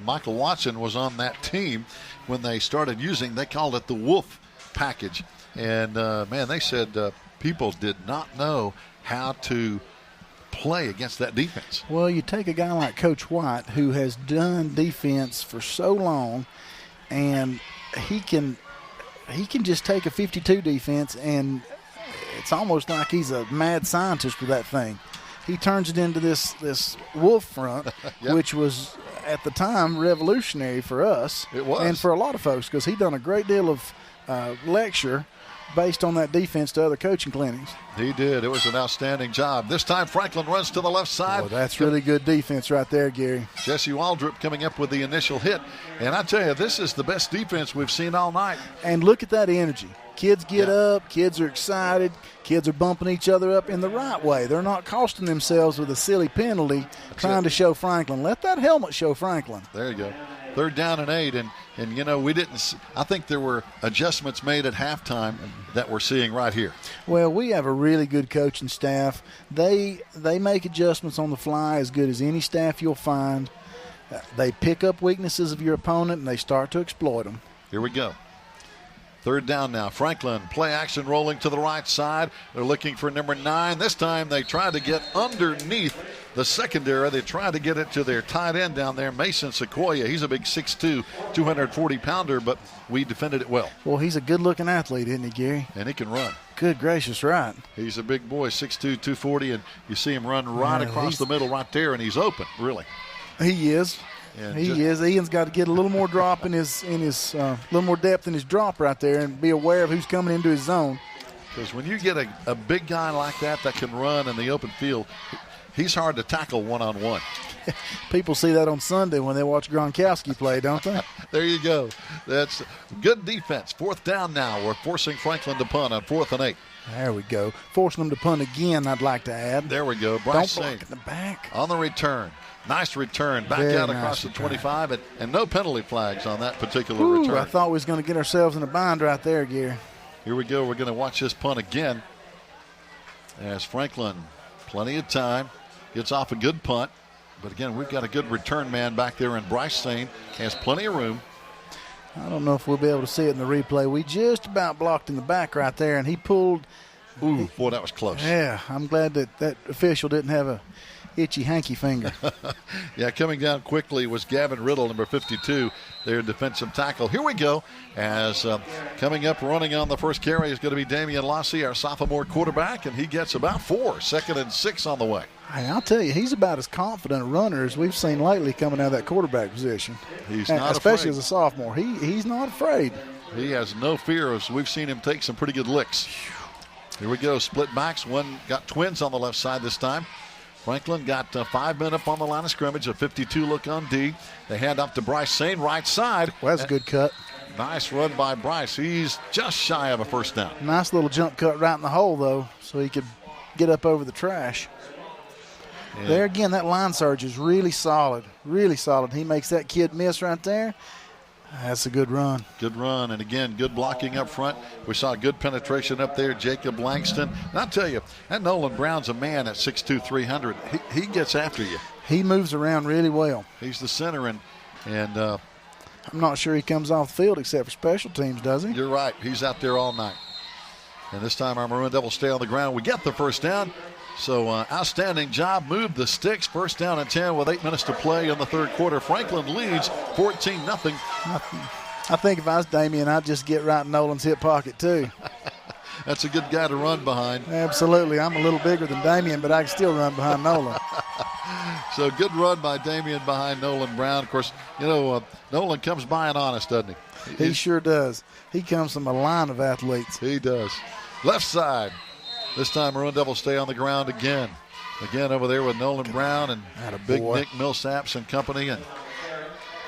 Michael Watson was on that team when they started they called it the Wolf package. And, they said people did not know how to play against that defense. Well, you take a guy like Coach White who has done defense for so long, and he can just take a 52 defense, and it's almost like he's a mad scientist with that thing. He turns it into this wolf front, which was at the time revolutionary for us. It was. And for a lot of folks, because he done a great deal of lecture based on that defense to other coaching clinics. He did. It was an outstanding job. This time Franklin runs to the left side. Well, that's really good defense right there, Gary. Jesse Waldrop coming up with the initial hit. And I tell you, this is the best defense we've seen all night. And look at that energy. Kids get up. Kids are excited. Kids are bumping each other up in the right way. They're not costing themselves with a silly penalty trying to show Franklin. Let that helmet show Franklin. There you go. 3rd down and 8, and we didn't. I think there were adjustments made at halftime that we're seeing right here. Well, we have a really good coaching staff. They make adjustments on the fly as good as any staff you'll find. They pick up weaknesses of your opponent and they start to exploit them. Here we go. 3rd down now. Franklin, play action rolling to the right side. They're looking for number 9. This time they tried to get underneath the secondary. They tried to get it to their tight end down there, Mason Sequoia. He's a big 6'2", 240-pounder, but we defended it well. Well, he's a good-looking athlete, isn't he, Gary? And he can run. Good gracious, right. He's a big boy, 6'2", 240, and you see him run right across the middle right there, and he's open, really. He is. He is. Ian's got to get a little more drop in his little more depth in his drop right there and be aware of who's coming into his zone. Because when you get a big guy like that can run in the open field, he's hard to tackle one-on-one. People see that on Sunday when they watch Gronkowski play, don't they? There you go. That's good defense. 4th down now. We're forcing Franklin to punt on 4th and 8. There we go. Forcing them to punt again, I'd like to add. There we go. Don't block in the back. On the return. Nice return. Back out across the 25, and no penalty flags on that particular return. I thought we was going to get ourselves in a bind right there, Gary. Here we go. We're going to watch this punt again. As Franklin, plenty of time, gets off a good punt. But again, we've got a good return man back there in Bryson. Has plenty of room. I don't know if we'll be able to see it in the replay. We just about blocked in the back right there, and he pulled. Ooh, boy, that was close. Yeah, I'm glad that official didn't have itchy hanky finger. Yeah, coming down quickly was Gavin Riddle, number 52, their defensive tackle. Here we go. As coming up, running on the first carry is going to be Damian Lossey, our sophomore quarterback, and he gets about 4. 2nd and 6 on the way. Hey, I'll tell you, he's about as confident a runner as we've seen lately coming out of that quarterback position. He's not especially afraid. As a sophomore. He's not afraid. He has no fear. As we've seen him take some pretty good licks. Here we go. Split backs. One got twins on the left side this time. Franklin got 5 men up on the line of scrimmage. A 52 look on D. They hand off to Bryce Sane, right side. Well, that's a good cut. Nice run by Bryce. He's just shy of a first down. Nice little jump cut right in the hole, though, so he could get up over the trash. Yeah. There again, that line surge is really solid, really solid. He makes that kid miss right there. That's a good run. Good run, and again, good blocking up front. We saw good penetration up there. Jacob Langston. And I'll tell you, that Nolan Brown's a man at 6'2", 300. He gets after you. He moves around really well. He's the center, and I'm not sure he comes off the field except for special teams, does he? You're right. He's out there all night. And this time our Maroon Devils stay on the ground. We get the first down. So outstanding job. Move the sticks. First down and 10 with 8 minutes to play in the third quarter. Franklin leads 14-0. I think if I was Damien, I'd just get right in Nolan's hip pocket too. That's a good guy to run behind. Absolutely. I'm a little bigger than Damien, but I can still run behind Nolan. So good run by Damien behind Nolan Brown. Of course, Nolan comes by and honest, doesn't he? He sure does. He comes from a line of athletes. He does. Left side. This time Maroon Devils stay on the ground again. Again over there with Nolan Brown and Big Nick Millsaps and company. And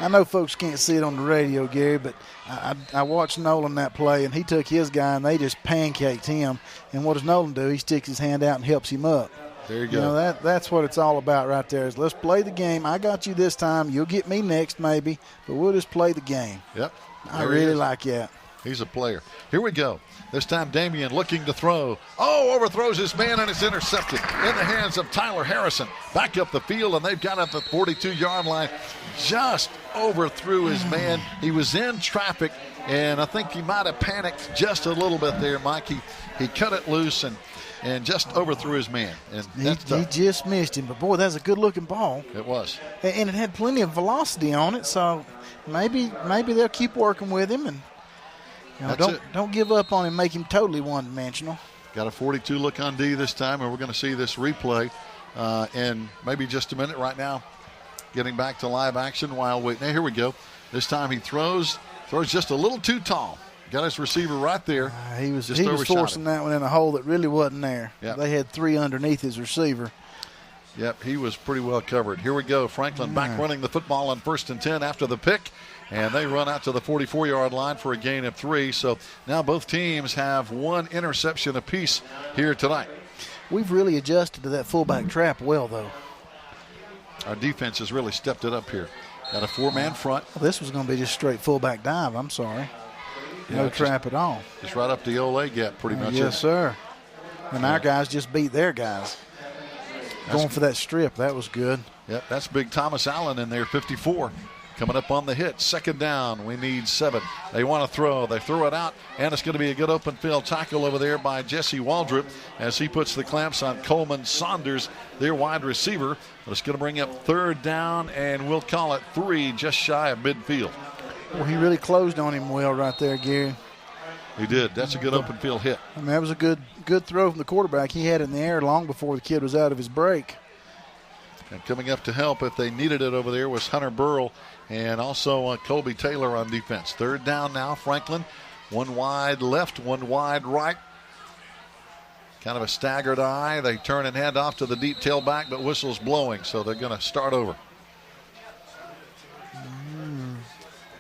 I know folks can't see it on the radio, Gary, but I watched Nolan that play, and he took his guy, and they just pancaked him. And what does Nolan do? He sticks his hand out and helps him up. There you go. That's what it's all about right there is let's play the game. I got you this time. You'll get me next maybe, but we'll just play the game. Yep. I really like that. He's a player. Here we go. This time Damien looking to throw. Oh, overthrows his man, and it's intercepted in the hands of Tyler Harrison. Back up the field, and they've got up the 42-yard line. Just overthrew his man. He was in traffic, and I think he might have panicked just a little bit there, Mike. He cut it loose and just overthrew his man. And he just missed him. But, boy, that's a good-looking ball. It was. And it had plenty of velocity on it, so maybe they'll keep working with him and don't give up on him, make him totally one-dimensional. Got a 42 look on D this time, and we're going to see this replay in maybe just a minute right now. Getting back to live action while waiting. Now, here we go. This time he throws just a little too tall. Got his receiver right there. He was forcing that one in a hole that really wasn't there. Yep. They had 3 underneath his receiver. Yep, he was pretty well covered. Here we go. Franklin back running the football on 1st and 10 after the pick. And they run out to the 44-yard line for a gain of 3. So now both teams have 1 interception apiece here tonight. We've really adjusted to that fullback trap well, though. Our defense has really stepped it up here. Got a 4-man front. Well, this was going to be just straight fullback dive. I'm sorry. No trap at all. Just right up the old A gap pretty much. Yes, sir. And our guys just beat their guys. Going for that strip. That was good. Yep, that's big Thomas Allen in there, 54. Coming up on the hit. 2nd down. We need 7. They want to throw. They throw it out, and it's going to be a good open field tackle over there by Jesse Waldrop as he puts the clamps on Coleman Saunders, their wide receiver. But it's going to bring up 3rd down, and we'll call it 3, just shy of midfield. Well, he really closed on him well right there, Gary. He did. That's a good open field hit. I mean, that was a good throw from the quarterback. He had it in the air long before the kid was out of his break. And coming up to help if they needed it over there was Hunter Burrell and also Colby Taylor on defense. 3rd down now, Franklin. 1 wide left, 1 wide right. Kind of a staggered eye. They turn and hand off to the deep tailback, but whistle's blowing, so they're going to start over.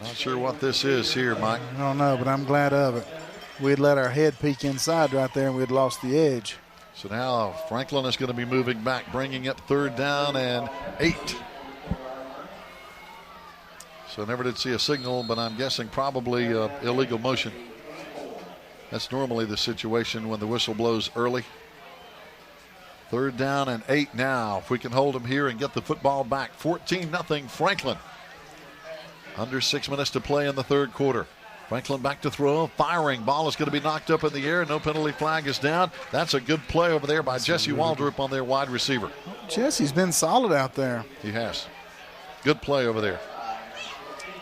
Not sure what this is here, Mike. I don't know, but I'm glad of it. We'd let our head peek inside right there, and we'd lost the edge. So now Franklin is going to be moving back, bringing up 3rd down and 8. So never did see a signal, but I'm guessing probably illegal motion. That's normally the situation when the whistle blows early. 3rd down and 8 now. If we can hold them here and get the football back. 14-0 Franklin. Under 6 minutes to play in the 3rd quarter. Franklin back to throw, firing. Ball is going to be knocked up in the air. No penalty flag is down. That's a good play over there by Jesse Waldrop on their wide receiver. Jesse's been solid out there. He has. Good play over there.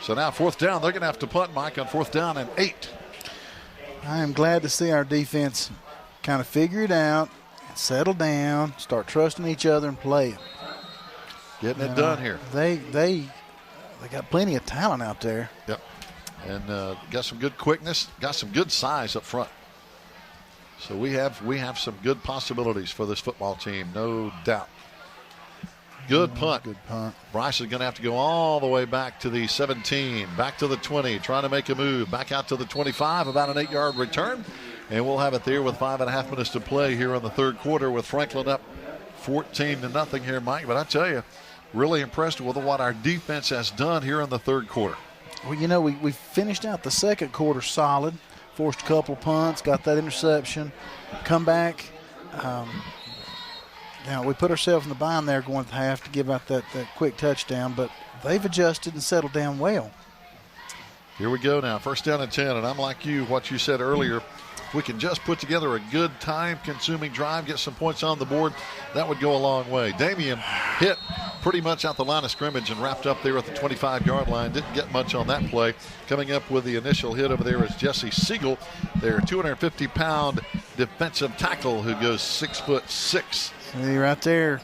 So now 4th down. They're going to have to punt, Mike, on 4th down and 8. I am glad to see our defense kind of figure it out, settle down, start trusting each other and play. Getting it done here. They got plenty of talent out there. Yep. And got some good quickness, got some good size up front. So we have some good possibilities for this football team, no doubt. Good punt. Good punt. Bryce is going to have to go all the way back to the 17, back to the 20, trying to make a move, back out to the 25, about an 8-yard return. And we'll have it there with 5.5 minutes to play here in the third quarter with Franklin up 14-0 here, Mike. But I tell you, really impressed with what our defense has done here in the third quarter. Well, you know, we finished out the second quarter solid, forced a couple punts, got that interception, come back. Now, we put ourselves in the bind there going to half to give out that quick touchdown, but they've adjusted and settled down well. Here we go now, 1st down and 10, and I'm like you, what you said earlier, if we can just put together a good time-consuming drive, get some points on the board, that would go a long way. Damian hit pretty much out the line of scrimmage and wrapped up there at the 25-yard line. Didn't get much on that play. Coming up with the initial hit over there is Jesse Siegel, their 250-pound defensive tackle who goes 6'6". See, right there,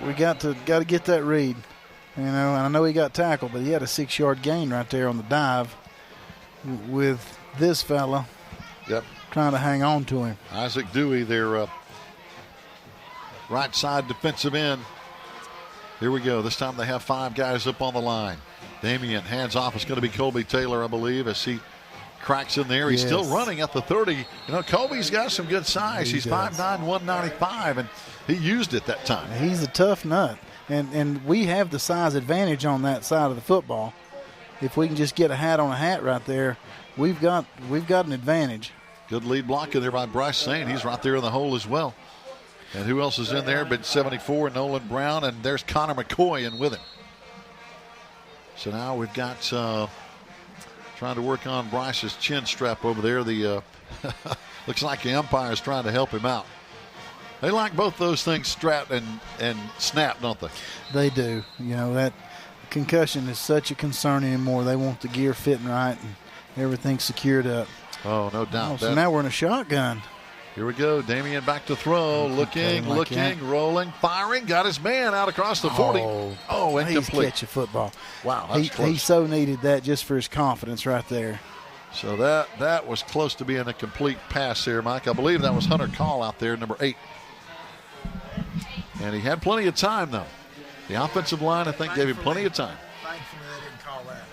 we got to get that read. You know, and I know he got tackled, but he had a 6-yard gain right there on the dive with this fella. Yep. Trying to hang on to him. Isaac Dewey, their right side defensive end. Here we go. This time they have 5 guys up on the line. Damian hands off. It's going to be Colby Taylor, I believe, as he cracks in there. He's still running at the 30. You know, Colby's got some good size. He's 5'9", 195, and he used it that time. He's a tough nut. And we have the size advantage on that side of the football. If we can just get a hat on a hat right there, we've got an advantage. Good lead block in there by Bryce Saint. He's right there in the hole as well. And who else is in there? But 74, Nolan Brown, and there's Connor McCoy in with him. So now we've got trying to work on Bryce's chin strap over there. The looks like the umpire is trying to help him out. They like both those things strapped and snapped, don't they? They do. You know, that concussion is such a concern anymore. They want the gear fitting right and everything secured up. Oh, no doubt. So now we're in a shotgun. Here we go. Damian back to throw. Looking, rolling, firing. Got his man out across the 40. Oh, incomplete. He's catch a football. Wow, that's close. He so needed that just for his confidence right there. So that was close to being a complete pass there, Mike. I believe that was Hunter Call out there, number 8. And he had plenty of time, though. The offensive line, I think, gave him plenty of time. Thankfully, they didn't call that.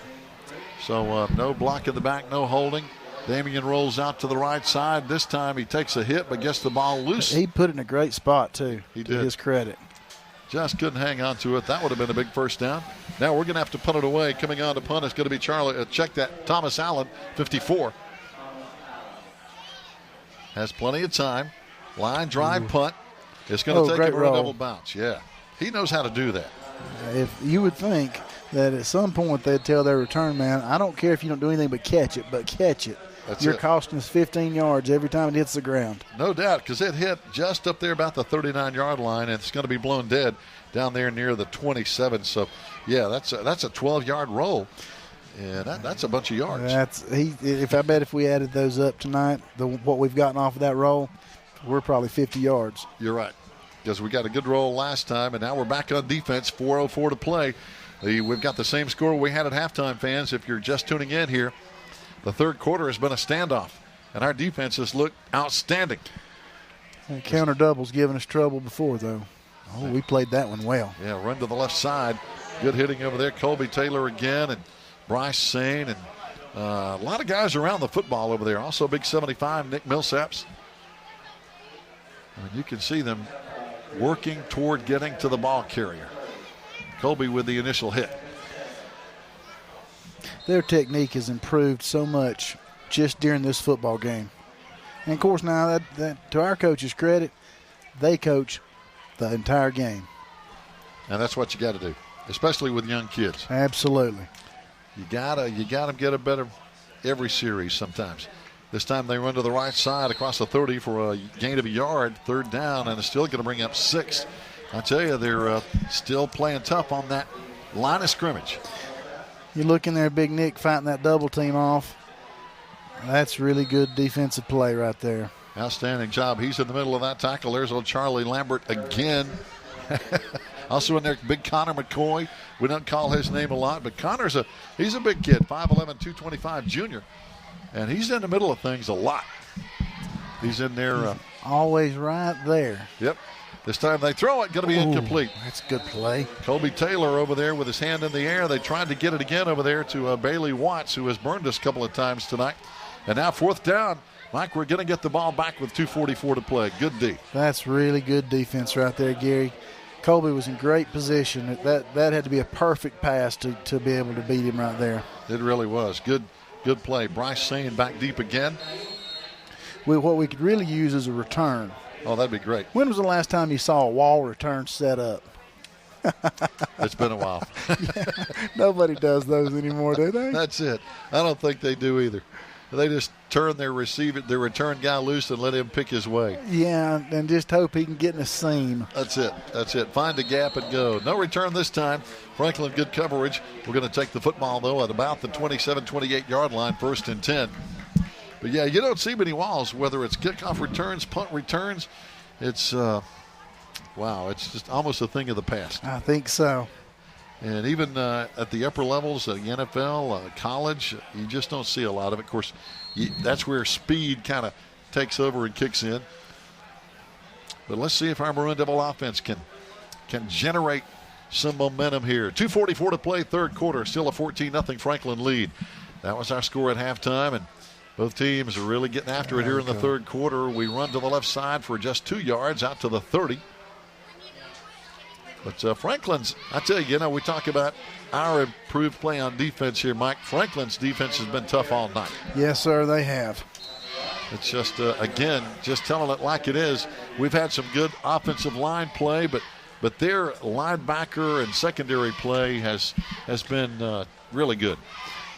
So no block in the back, no holding. Damian rolls out to the right side. This time he takes a hit but gets the ball loose. He put it in a great spot, too, to his credit. Just couldn't hang on to it. That would have been a big first down. Now we're going to have to punt it away. Coming on to punt is going to be check that, Thomas Allen, 54. Has plenty of time. Line drive punt. It's going to take a double bounce. Yeah. He knows how to do that. If you would think that at some point they'd tell their return man, I don't care if you don't do anything but catch it. You're costing us 15 yards every time it hits the ground. No doubt, because it hit just up there about the 39-yard line, and it's going to be blown dead down there near the 27. So, yeah, that's a 12-yard roll. Yeah, that's a bunch of yards. If we added those up tonight, what we've gotten off of that roll, we're probably 50 yards. You're right, because we got a good roll last time, and now we're back on defense, 4:04 to play. We've got the same score we had at halftime, fans. If you're just tuning in here, the third quarter has been a standoff, and our defense has looked outstanding. And counter doubles giving us trouble before, though. Oh, we played that one well. Yeah, run to the left side. Good hitting over there. Colby Taylor again, and Bryce Saint, and a lot of guys around the football over there. Also big 75, Nick Millsaps. And you can see them working toward getting to the ball carrier. Colby with the initial hit. Their technique has improved so much just during this football game. And, of course, now that to our coach's credit, they coach the entire game. And that's what you got to do, especially with young kids. Absolutely. You gotta get a better every series sometimes. This time they run to the right side across the 30 for a gain of a yard, 3rd down, and it's still going to bring up 6. I tell you, they're still playing tough on that line of scrimmage. You look in there, Big Nick fighting that double team off. That's really good defensive play right there. Outstanding job. He's in the middle of that tackle. There's old Charlie Lambert again. Also in there, big Connor McCoy. We don't call his name a lot, but he's a big kid, 5'11", 225 junior. And he's in the middle of things a lot. He's in there. Always right there. Yep. This time they throw it, going to be incomplete. That's a good play. Colby Taylor over there with his hand in the air. They tried to get it again over there to Bailey Watts, who has burned us a couple of times tonight. And now 4th down. Mike, we're going to get the ball back with 2:44 to play. Good D. That's really good defense right there, Gary. Colby was in great position. That had to be a perfect pass to be able to beat him right there. It really was. Good play. Bryce Sane back deep again. What we could really use is a return. Oh, that'd be great. When was the last time you saw a wall return set up? It's been a while. Yeah, nobody does those anymore, do they? That's it. I don't think they do either. They just turn their return guy loose and let him pick his way. Yeah, and just hope he can get in a seam. That's it. Find a gap and go. No return this time. Franklin, good coverage. We're going to take the football, though, at about the 27, 28-yard line, 1st and 10. But, yeah, you don't see many walls, whether it's kickoff returns, punt returns. It's, it's just almost a thing of the past. I think so. And even at the upper levels, the NFL, college, you just don't see a lot of it. Of course, that's where speed kind of takes over and kicks in. But let's see if our Maroon Devil offense can generate some momentum here. 2:44 to play, 3rd quarter. Still a 14-0 Franklin lead. That was our score at halftime, and both teams are really getting after it here in the 3rd quarter. We run to the left side for just 2 yards out to the 30. But Franklin's, I tell you, we talk about our improved play on defense here, Mike. Franklin's defense has been tough all night. Yes, sir, they have. It's just, again, just telling it like it is. We've had some good offensive line play, but their linebacker and secondary play has been really good.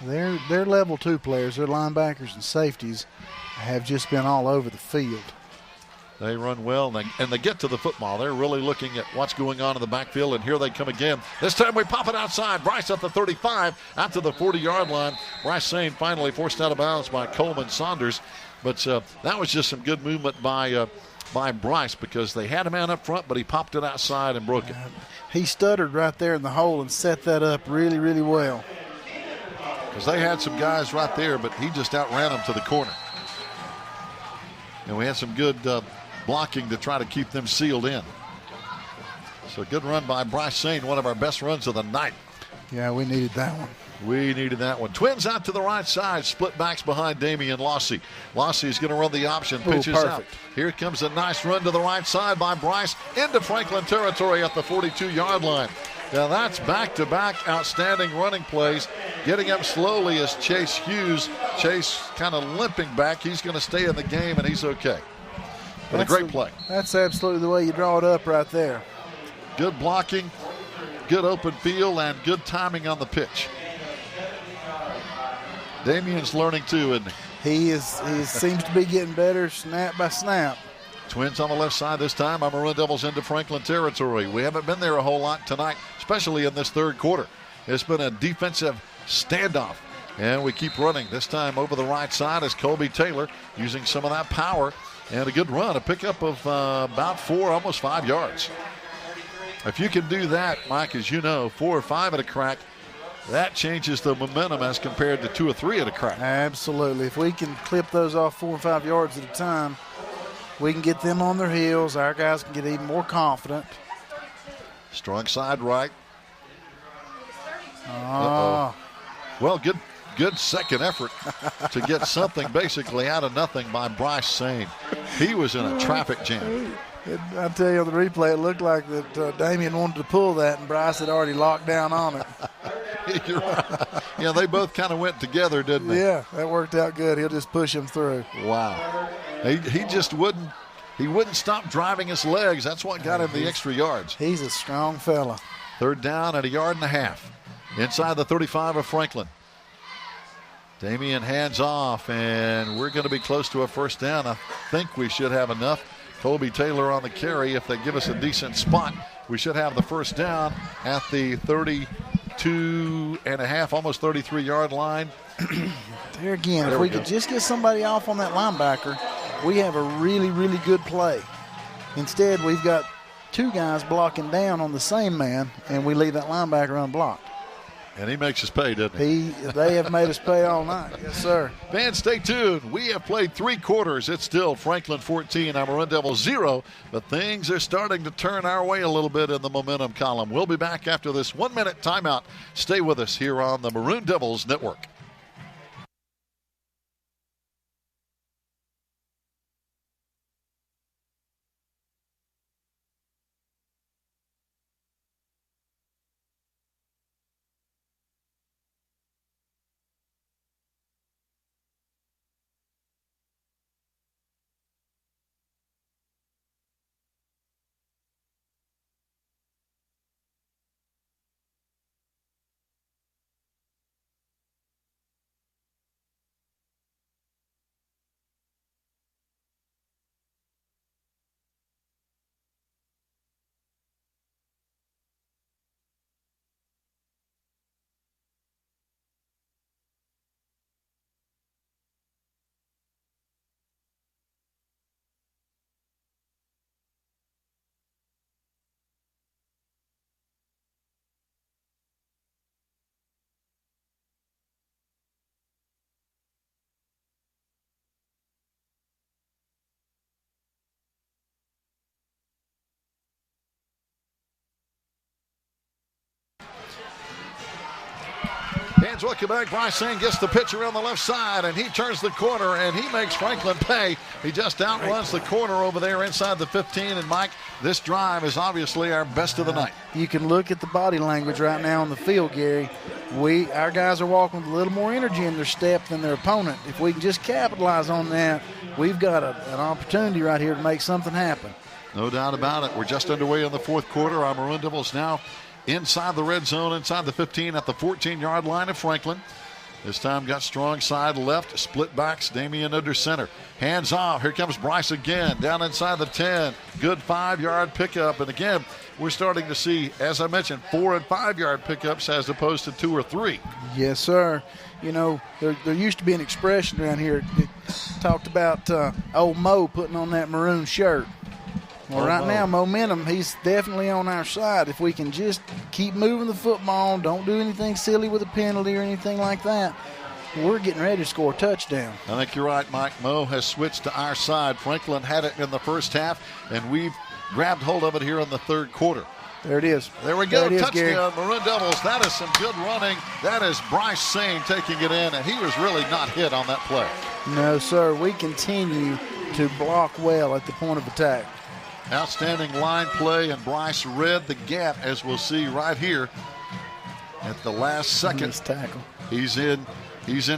Their level 2 players, their linebackers and safeties, have just been all over the field. They run well, and they get to the football. They're really looking at what's going on in the backfield, and here they come again. This time we pop it outside. Bryce at the 35, out to the 40-yard line. Bryce Sane finally forced out of bounds by Coleman Saunders. But that was just some good movement by Bryce, because they had a man up front, but he popped it outside and broke it. He stuttered right there in the hole and set that up really, really well. Because they had some guys right there, but he just outran them to the corner. And we had some good blocking to try to keep them sealed in. So good run by Bryce Sane, one of our best runs of the night. Yeah, we needed that one. We needed that one. Twins out to the right side, split backs behind Damian Lossy. Lossy is going to run the option, pitches out. Here comes a nice run to the right side by Bryce into Franklin territory at the 42-yard line. Now that's back-to-back outstanding running plays. Getting up slowly is Chase Hughes. Chase kind of limping back. He's going to stay in the game, and he's okay. But a great play. That's absolutely the way you draw it up right there. Good blocking, good open field, and good timing on the pitch. Damian's learning too, isn't he? He seems to be getting better snap by snap. Twins on the left side this time. Our Maroon Devils into Franklin territory. We haven't been there a whole lot tonight, especially in this 3rd quarter. It's been a defensive standoff, and we keep running. This time over the right side is Colby Taylor using some of that power, and a good run, a pickup of about 4, almost 5 yards. If you can do that, Mike, as you know, 4 or 5 at a crack, that changes the momentum as compared to 2 or 3 at a crack. Absolutely. If we can clip those off 4 or 5 yards at a time, we can get them on their heels. Our guys can get even more confident. Strong side right. Uh-oh. Well, good second effort to get something basically out of nothing by Bryce Sane. He was in a traffic jam. I tell you, on the replay, it looked like that Damian wanted to pull that, and Bryce had already locked down on it. You're right. Yeah, they both kind of went together, didn't they? Yeah, that worked out good. He'll just push him through. Wow. He just wouldn't stop driving his legs. That's what got him the extra yards. He's a strong fella. 3rd down at 1.5 yards inside the 35 of Franklin. Damian hands off, and we're going to be close to a first down. I think we should have enough. Kobe Taylor on the carry. If they give us a decent spot, we should have the first down at the 32.5, almost 33-yard line. There again, if we could just get somebody off on that linebacker, we have a really, really good play. Instead, we've got two guys blocking down on the same man, and we leave that linebacker unblocked. And he makes us pay, doesn't he? They have made us pay all night. Yes, sir. Fans, stay tuned. We have played 3 quarters. It's still Franklin 14, our Maroon Devils 0, but things are starting to turn our way a little bit in the momentum column. We'll be back after this 1-minute timeout. Stay with us here on the Maroon Devils Network. Fans, welcome back. Bryson gets the pitch around the left side, and he turns the corner, and he makes Franklin pay. He just outruns the corner over there inside the 15. And, Mike, this drive is obviously our best of the night. You can look at the body language right now on the field, Gary. Our guys are walking with a little more energy in their step than their opponent. If we can just capitalize on that, we've got an opportunity right here to make something happen. No doubt about it. We're just underway in the fourth quarter. Our Maroon Devils now inside the red zone, inside the 15 at the 14-yard line of Franklin. This time got strong side left, split backs, Damian under center. Hands off, here comes Bryce again, down inside the 10. Good 5-yard pickup, and again, we're starting to see, as I mentioned, 4- and 5-yard pickups as opposed to 2 or 3. Yes, sir. You know, there used to be an expression around here that talked about old Mo putting on that maroon shirt. Well, right now, momentum, he's definitely on our side. If we can just keep moving the football, don't do anything silly with a penalty or anything like that, we're getting ready to score a touchdown. I think you're right, Mike. Mo has switched to our side. Franklin had it in the first half, and we've grabbed hold of it here in the third quarter. There it is. There we go. There Touchdown, Maroon Devils. That is some good running. That is Bryce Sane taking it in, and he was really not hit on that play. No, sir. We continue to block well at the point of attack. Outstanding line play, and Bryce read the gap, as we'll see right here at the last second. Nice tackle. He's in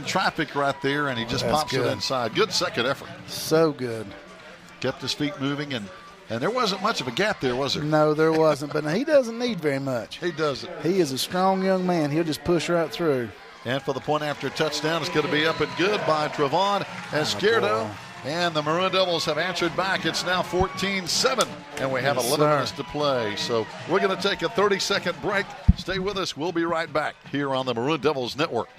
traffic right there, and he just pops it inside. Good second effort. So good. Kept his feet moving, and there wasn't much of a gap there, was there? No, there wasn't, but he doesn't need very much. He doesn't. He is a strong young man. He'll just push right through. And for the point after touchdown, it's going to be up and good by Trevon Esquerdo. And the Maroon Devils have answered back. It's now 14-7, and we have 11 minutes to play. So we're going to take a 30-second break. Stay with us. We'll be right back here on the Maroon Devils Network.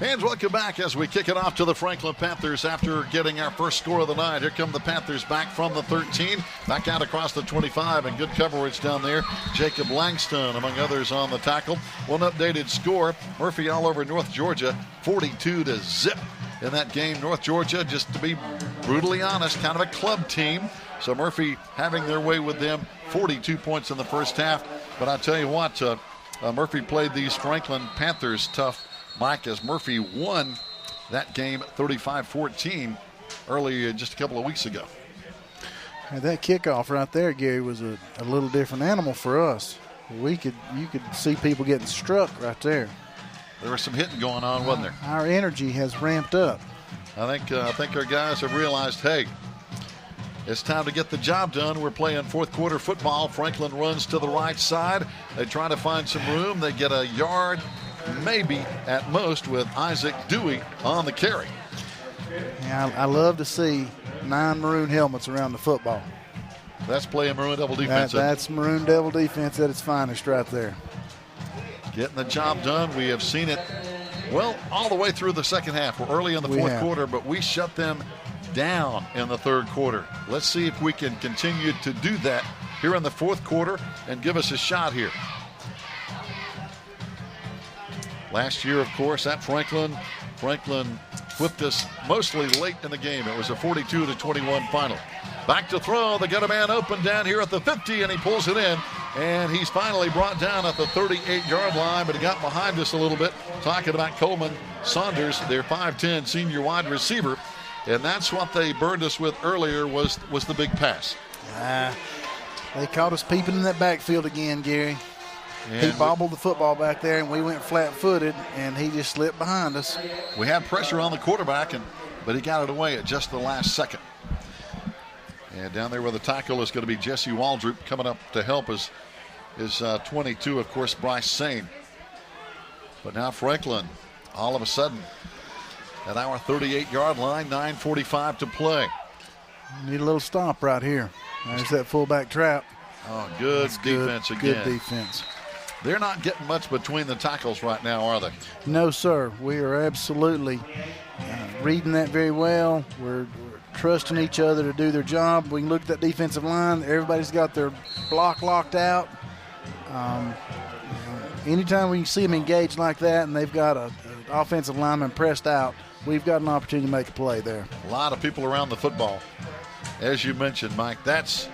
Fans, welcome back as we kick it off to the Franklin Panthers after getting our first score of the night. Here come the Panthers back from the 13, back out across the 25, and good coverage down there. Jacob Langston, among others, on the tackle. One updated score, Murphy all over North Georgia, 42-0 in that game. North Georgia, just to be brutally honest, kind of a club team. So Murphy having their way with them, 42 points in the first half. But I tell you what, Murphy played these Franklin Panthers tough, Mike, as Murphy won that game 35-14 early just a couple of weeks ago. And that kickoff right there, Gary, was a little different animal for us. You could see people getting struck right there. There was some hitting going on, wasn't there? Our energy has ramped up. I think our guys have realized, hey, it's time to get the job done. We're playing fourth quarter football. Franklin runs to the right side. They try to find some room. They get a yard, maybe at most, with Isaac Dewey on the carry. Yeah, I love to see 9 maroon helmets around the football. That's playing Maroon Devil defense. That's Maroon Devil defense at its finest right there. Getting the job done. We have seen it, well, all the way through the second half. We're early in the fourth quarter, but we shut them down in the third quarter. Let's see if we can continue to do that here in the fourth quarter and give us a shot here. Last year, of course, at Franklin whipped us mostly late in the game. It was a 42-21 final. Back to throw. They got a man open down here at the 50, and he pulls it in. And he's finally brought down at the 38-yard line, but he got behind us a little bit. Talking about Coleman Saunders, their 5'10 senior wide receiver. And that's what they burned us with earlier was the big pass. They caught us peeping in that backfield again, Gary. And he bobbled the football back there, and we went flat-footed, and he just slipped behind us. We had pressure on the quarterback, but he got it away at just the last second. And down there where the tackle is going to be Jesse Waldrop. Coming up to help is 22, of course, Bryce Sane. But now Franklin, all of a sudden, at our 38-yard line, 9:45 to play. Need a little stop right here. There's that fullback trap. Oh, good defense again. Good defense. They're not getting much between the tackles right now, are they? No, sir. We are absolutely reading that very well. We're trusting each other to do their job. We can look at that defensive line. Everybody's got their block locked out. Anytime we see them engaged like that and they've got an offensive lineman pressed out, we've got an opportunity to make a play there. A lot of people around the football. As you mentioned, Mike, that's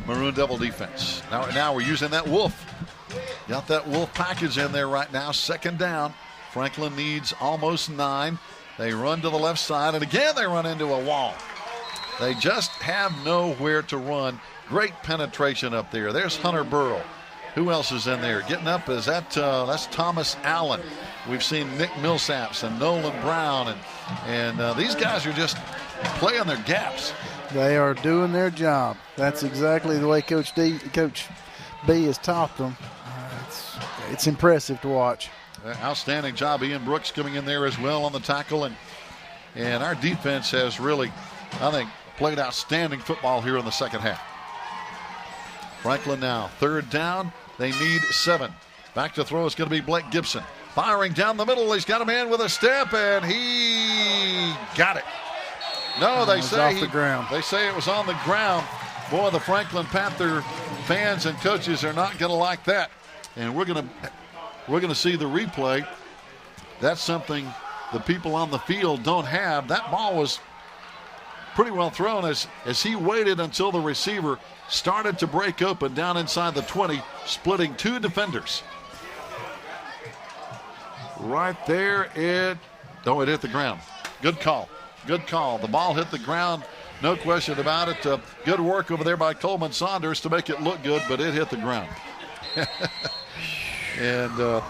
Maroon Devil defense. Now we're using that wolf. Got that wolf package in there right now. Second down. Franklin needs almost 9. They run to the left side, and again they run into a wall. They just have nowhere to run. Great penetration up there. There's Hunter Burrell. Who else is in there? Getting up is that's Thomas Allen. We've seen Nick Millsaps and Nolan Brown, and these guys are just playing their gaps. They are doing their job. That's exactly the way Coach B has taught them. It's impressive to watch. Outstanding job. Ian Brooks coming in there as well on the tackle, and our defense has really, I think, played outstanding football here in the second half. Franklin now, third down. They need 7. Back to throw is going to be Blake Gibson. Firing down the middle. He's got a man with a step, and he got it. No, they say off the ground. They say it was on the ground. Boy, the Franklin Panther fans and coaches are not going to like that. And we're going to see the replay. That's something the people on the field don't have. That ball was pretty well thrown as he waited until the receiver started to break open down inside the 20, splitting 2 defenders. Right there, it hit the ground. Good call. Good call. The ball hit the ground, no question about it. Good work over there by Coleman Saunders to make it look good, but it hit the ground. And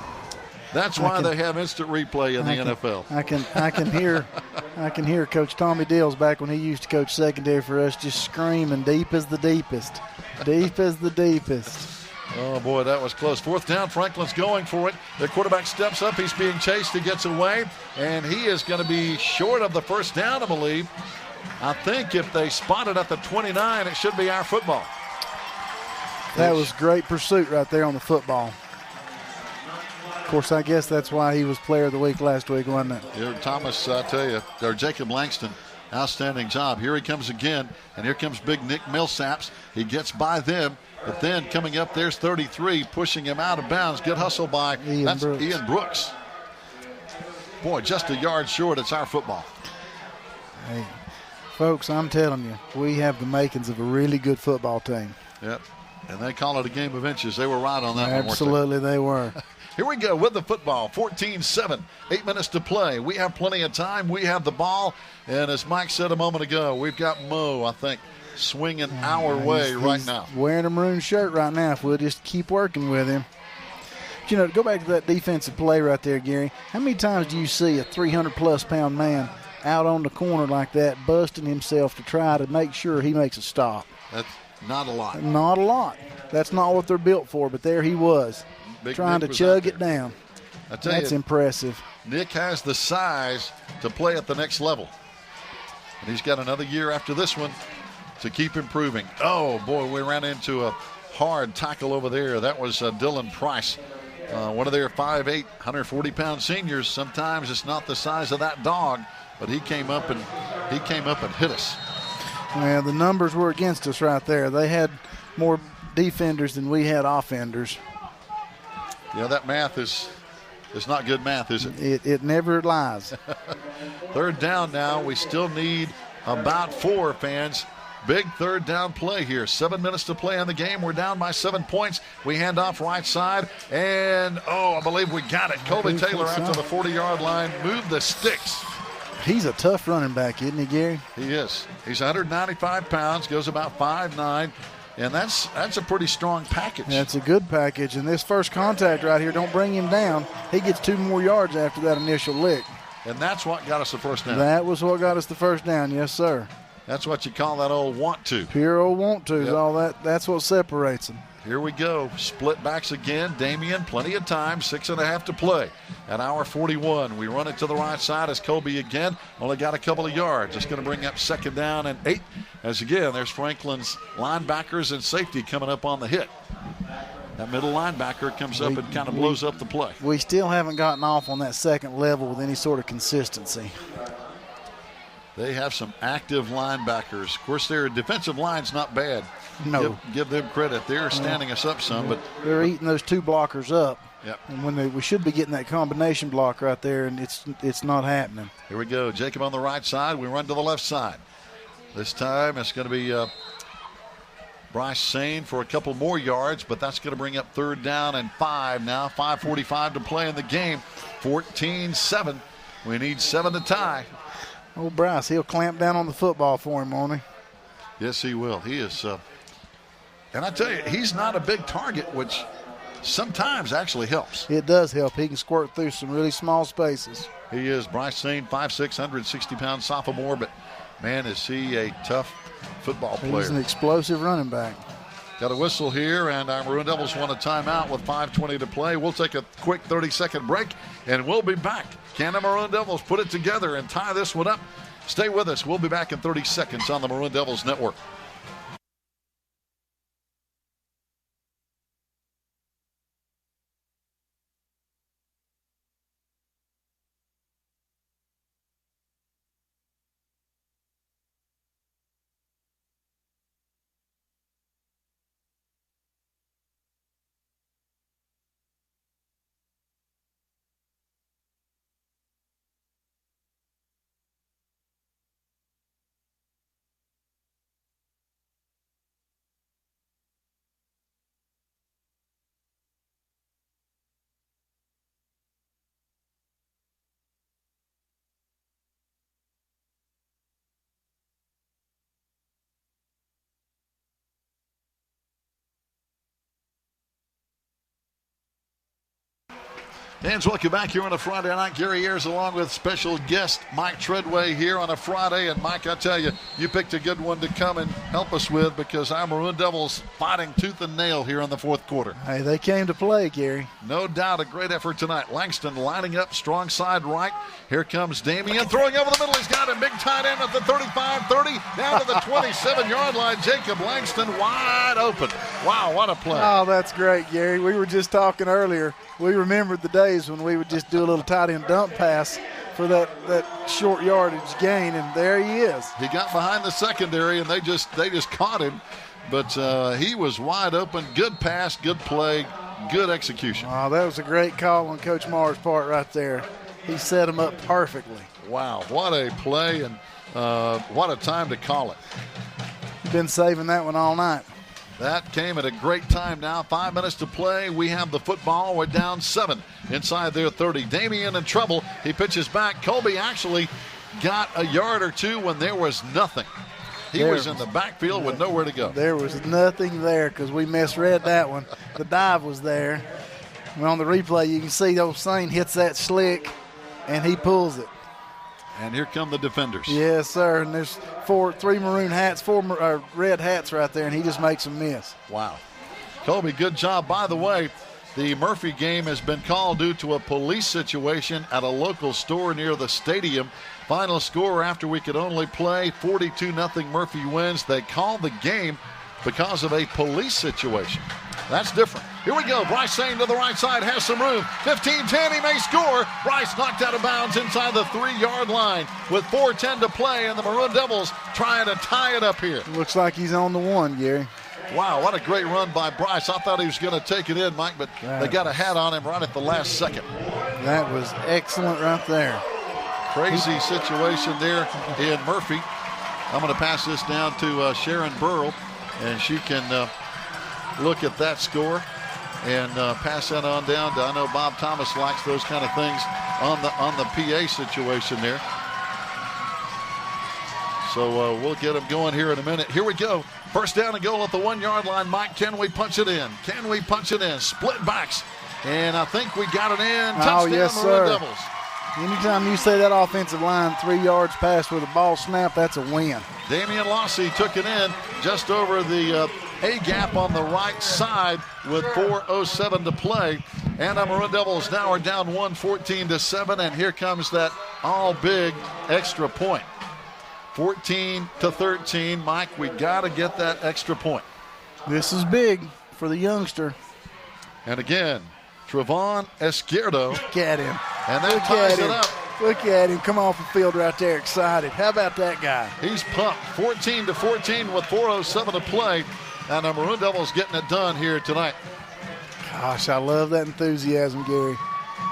that's why they have instant replay in the NFL. I can hear Coach Tommy Dills back when he used to coach secondary for us, just screaming, "Deep is the deepest, deep is the deepest." Oh boy, that was close. Fourth down, Franklin's going for it. The quarterback steps up, he's being chased, he gets away, and he is going to be short of the first down, I believe. I think if they spot it at the 29, it should be our football. That was great pursuit right there on the football. Of course, I guess that's why he was player of the week last week, wasn't it? Here, Thomas, I tell you, or Jacob Langston, outstanding job. Here he comes again, and here comes big Nick Millsaps. He gets by them, but then coming up, there's 33, pushing him out of bounds. Good hustle by Ian Brooks. Boy, just a yard short. It's our football. Hey, folks, I'm telling you, we have the makings of a really good football team. Yep, and they call it a game of inches. They were right on that one. Absolutely, they were. Here we go with the football. 14-7, 8 minutes to play. We have plenty of time. We have the ball. And as Mike said a moment ago, we've got Mo, I think, swinging our way right now. Wearing a maroon shirt right now if we'll just keep working with him. But, you know, to go back to that defensive play right there, Gary, how many times do you see a 300-plus pound man out on the corner like that, busting himself to try to make sure he makes a stop? That's not a lot. Not a lot. That's not what they're built for, but there he was. Trying to chug it down. That's impressive. Nick has the size to play at the next level. And he's got another year after this one to keep improving. Oh, boy, we ran into a hard tackle over there. That was Dylan Price, one of their 5'8", 140-pound seniors. Sometimes it's not the size of that dog, but he came up and hit us. Well, the numbers were against us right there. They had more defenders than we had offenders. Yeah, that math is not good math, is it? It never lies. Third down now. We still need about 4, fans. Big third down play here. 7 minutes to play in the game. We're down by 7 points. We hand off right side. And, I believe we got it. Colby Taylor out to the 40-yard line. Move the sticks. He's a tough running back, isn't he, Gary? He is. He's 195 pounds, goes about 5'9". And that's a pretty strong package. That's a good package. And this first contact right here, don't bring him down. He gets 2 more yards after that initial lick. And that's what got us the first down. That was what got us the first down, yes, sir. That's what you call that old want to. Pure old want to. Yep. That's what separates them. Here we go. Split backs again. Damian, plenty of time. 6.5 to play. At hour 41, we run it to the right side as Colby again. Only got a couple of yards. It's going to bring up 2nd down and 8. As again, there's Franklin's linebackers and safety coming up on the hit. That middle linebacker comes up and kind of blows up the play. We still haven't gotten off on that second level with any sort of consistency. They have some active linebackers. Of course, their defensive line's not bad. No. Give them credit. They're standing us up some, but they're eating those 2 blockers up. Yep. And when we should be getting that combination block right there, and it's not happening. Here we go. Jacob on the right side. We run to the left side. This time it's going to be Bryce Sane for a couple more yards, but that's going to bring up 3rd down and 5 now. 5:45 to play in the game. 14-7. We need 7 to tie. Oh, Bryce, he'll clamp down on the football for him, won't he? Yes, he will. He is. And I tell you, he's not a big target, which sometimes actually helps. It does help. He can squirt through some really small spaces. He is. Bryce Sane, 5'6", 160-pound sophomore, but, man, is he a tough football player. He's an explosive running back. Got a whistle here, and our Maroon Devils want a timeout with 5:20 to play. We'll take a quick 30-second break, and we'll be back. Can the Maroon Devils put it together and tie this one up? Stay with us. We'll be back in 30 seconds on the Maroon Devils Network. And welcome back here on a Friday night. Gary Ayers along with special guest Mike Treadway here on a Friday. And Mike, I tell you, you picked a good one to come and help us with because our Maroon Devils fighting tooth and nail here in the 4th quarter. Hey, they came to play, Gary. No doubt, a great effort tonight. Langston lining up, strong side right. Here comes Damian throwing over the middle. He's got a big tight end at the 35-30, down to the 27-yard line. Jacob Langston wide open. Wow, what a play. Oh, that's great, Gary. We were just talking earlier. We remembered the days when we would just do a little tight end dump pass for that short yardage gain, and there he is. He got behind the secondary, and they just caught him. But he was wide open. Good pass, good play, good execution. Oh, that was a great call on Coach Marr's part right there. He set him up perfectly. Wow, what a play, and what a time to call it. You've been saving that one all night. That came at a great time now. 5 minutes to play. We have the football. We're down 7 inside their 30. Damian in trouble. He pitches back. Colby actually got a yard or two when there was nothing. He was in the backfield with nowhere to go. There was nothing there because we misread that one. The dive was there. And on the replay, you can see old Sane hits that slick, and he pulls it. And here come the defenders. Yes, sir. And there's three maroon hats, four red hats right there, and he just makes them miss. Wow. Colby, good job. By the way, the Murphy game has been called due to a police situation at a local store near the stadium. Final score after we could only play 42-0 Murphy wins. They called the game because of a police situation. That's different. Here we go. Bryce Sane to the right side, has some room. 15-10, he may score. Bryce knocked out of bounds inside the 3-yard line with 4:10 to play, and the Maroon Devils trying to tie it up here. Looks like he's on the one, Gary. Wow, what a great run by Bryce. I thought he was going to take it in, Mike, but they got a hat on him right at the last second. That was excellent right there. Crazy situation there in Murphy. I'm going to pass this down to Sharon Burrell, and she can look at that score and pass that on down to, I know Bob Thomas likes those kind of things on the PA situation there. So we'll get them going here in a minute. Here we go. First down and goal at the 1-yard line. Mike, can we punch it in? Can we punch it in? Split backs. And I think we got it in. Touchdown, yes, Maroon sir. Devils. Anytime you say that offensive line 3 yards past with a ball snap, that's a win. Damian Lossy took it in just over the A-gap on the right side with 4:07 to play. And the Maroon Devils now are down 14-7, and here comes that all-big extra point. 14-13. Mike, we got to get that extra point. This is big for the youngster. And again, Trevon Esquerdo. Look at him. And that ties it up. Look at him come off the field right there, excited. How about that guy? He's pumped. 14-14 with 4:07 to play. And the Maroon Devils getting it done here tonight. Gosh, I love that enthusiasm, Gary.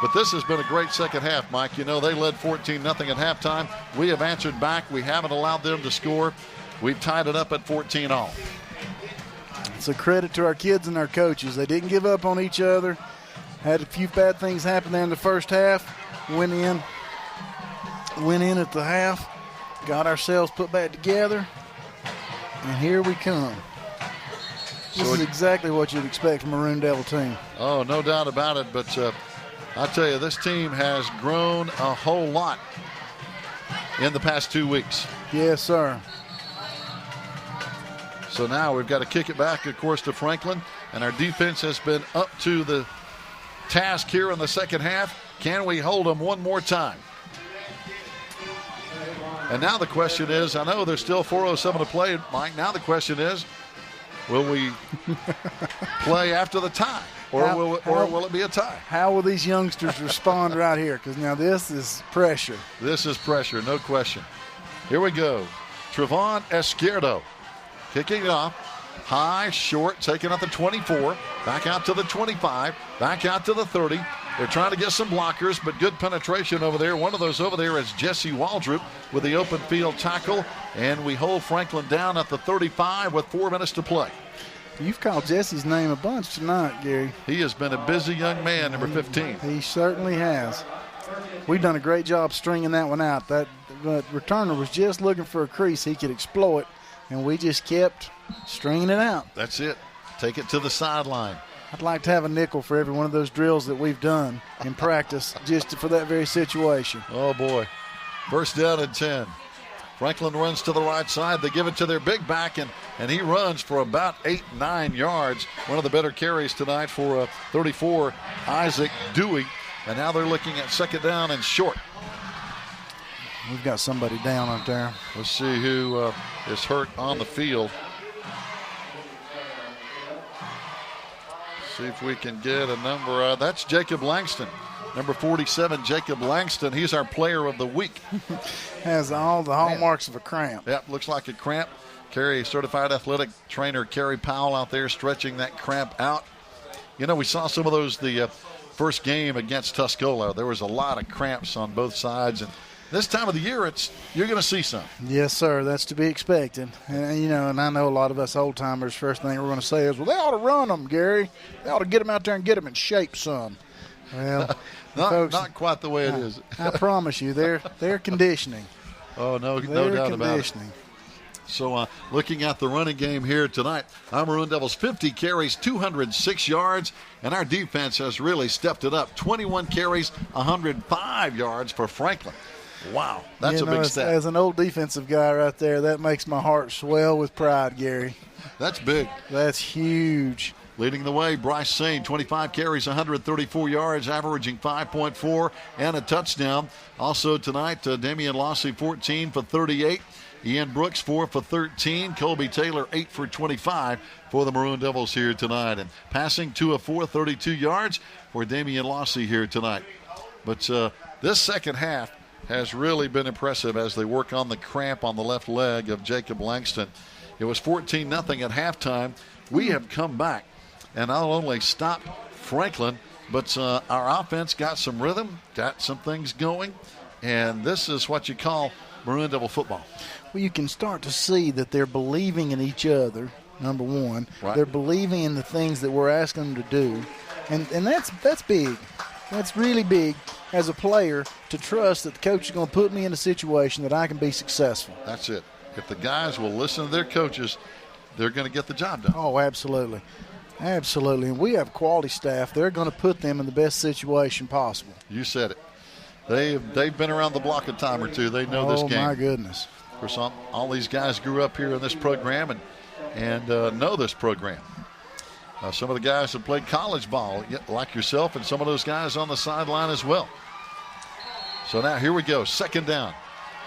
But this has been a great second half, Mike. You know, they led 14-0 at halftime. We have answered back. We haven't allowed them to score. We've tied it up at 14-all. It's a credit to our kids and our coaches. They didn't give up on each other. Had a few bad things happen there in the first half. Went in at the half. Got ourselves put back together. And here we come. This is exactly what you'd expect from a Maroon Devil team. Oh, no doubt about it. But I tell you, this team has grown a whole lot in the past 2 weeks. Yes, sir. So now we've got to kick it back, of course, to Franklin. And our defense has been up to the task here in the second half. Can we hold them one more time? And now the question is, I know there's still 4:07 to play, Mike. Now the question is, will we play after the tie? Or will it be a tie? How will these youngsters respond right here? Because now this is pressure. This is pressure, no question. Here we go. Trevon Esquerdo kicking it off. High, short, taking out the 24. Back out to the 25. Back out to the 30. They're trying to get some blockers, but good penetration over there. One of those over there is Jesse Waldrop with the open field tackle. And we hold Franklin down at the 35 with 4 minutes to play. You've called Jesse's name a bunch tonight, Gary. He has been a busy young man, number 15. He certainly has. We've done a great job stringing that one out. That returner was just looking for a crease he could exploit, and we just kept stringing it out. That's it. Take it to the sideline. I'd like to have a nickel for every one of those drills that we've done in practice just for that very situation. Oh, boy. First down and 10. Franklin runs to the right side. They give it to their big back, and he runs for about 8-9 yards. One of the better carries tonight for 34, Isaac Dewey. And now they're looking at second down and short. We've got somebody down up there. Let's see who is hurt on the field. See if we can get a number. That's Jacob Langston. Number 47, Jacob Langston. He's our player of the week. Has all the hallmarks of a cramp. Yep, looks like a cramp. Certified athletic trainer Kerry Powell out there stretching that cramp out. You know, we saw some of those the first game against Tuscola. There was a lot of cramps on both sides, and this time of the year, you're going to see some. Yes, sir. That's to be expected. And, you know, and I know a lot of us old-timers, first thing we're going to say is, well, they ought to run them, Gary. They ought to get them out there and get them in shape some. Well, folks, not quite the way it is. I promise you, they're conditioning. Oh, no doubt about it. So looking at the running game here tonight, our Maroon Devils 50 carries, 206 yards, and our defense has really stepped it up. 21 carries, 105 yards for Franklin. Wow, that's a big stat. As an old defensive guy right there, that makes my heart swell with pride, Gary. That's big. That's huge. Leading the way, Bryce Sane, 25 carries, 134 yards, averaging 5.4 and a touchdown. Also tonight, Damian Lossey, 14 for 38. Ian Brooks, 4 for 13. Colby Taylor, 8 for 25 for the Maroon Devils here tonight. And passing 2 of 4, 32 yards for Damian Lossey here tonight. But this second half has really been impressive as they work on the cramp on the left leg of Jacob Langston. It was 14-0 at halftime. We have come back and not only stopped Franklin, but our offense got some rhythm, got some things going, and this is what you call Maroon Devil football. Well, you can start to see that they're believing in each other, number one. Right. They're believing in the things that we're asking them to do, and that's big. That's really big as a player to trust that the coach is going to put me in a situation that I can be successful. That's it. If the guys will listen to their coaches, they're going to get the job done. Oh, absolutely. Absolutely. And we have quality staff. They're going to put them in the best situation possible. You said it. They've been around the block a time or two. They know this game. Oh, my goodness. Of course, all these guys grew up here in this program and know this program. Some of the guys have played college ball, like yourself, and some of those guys on the sideline as well. So now here we go, second down.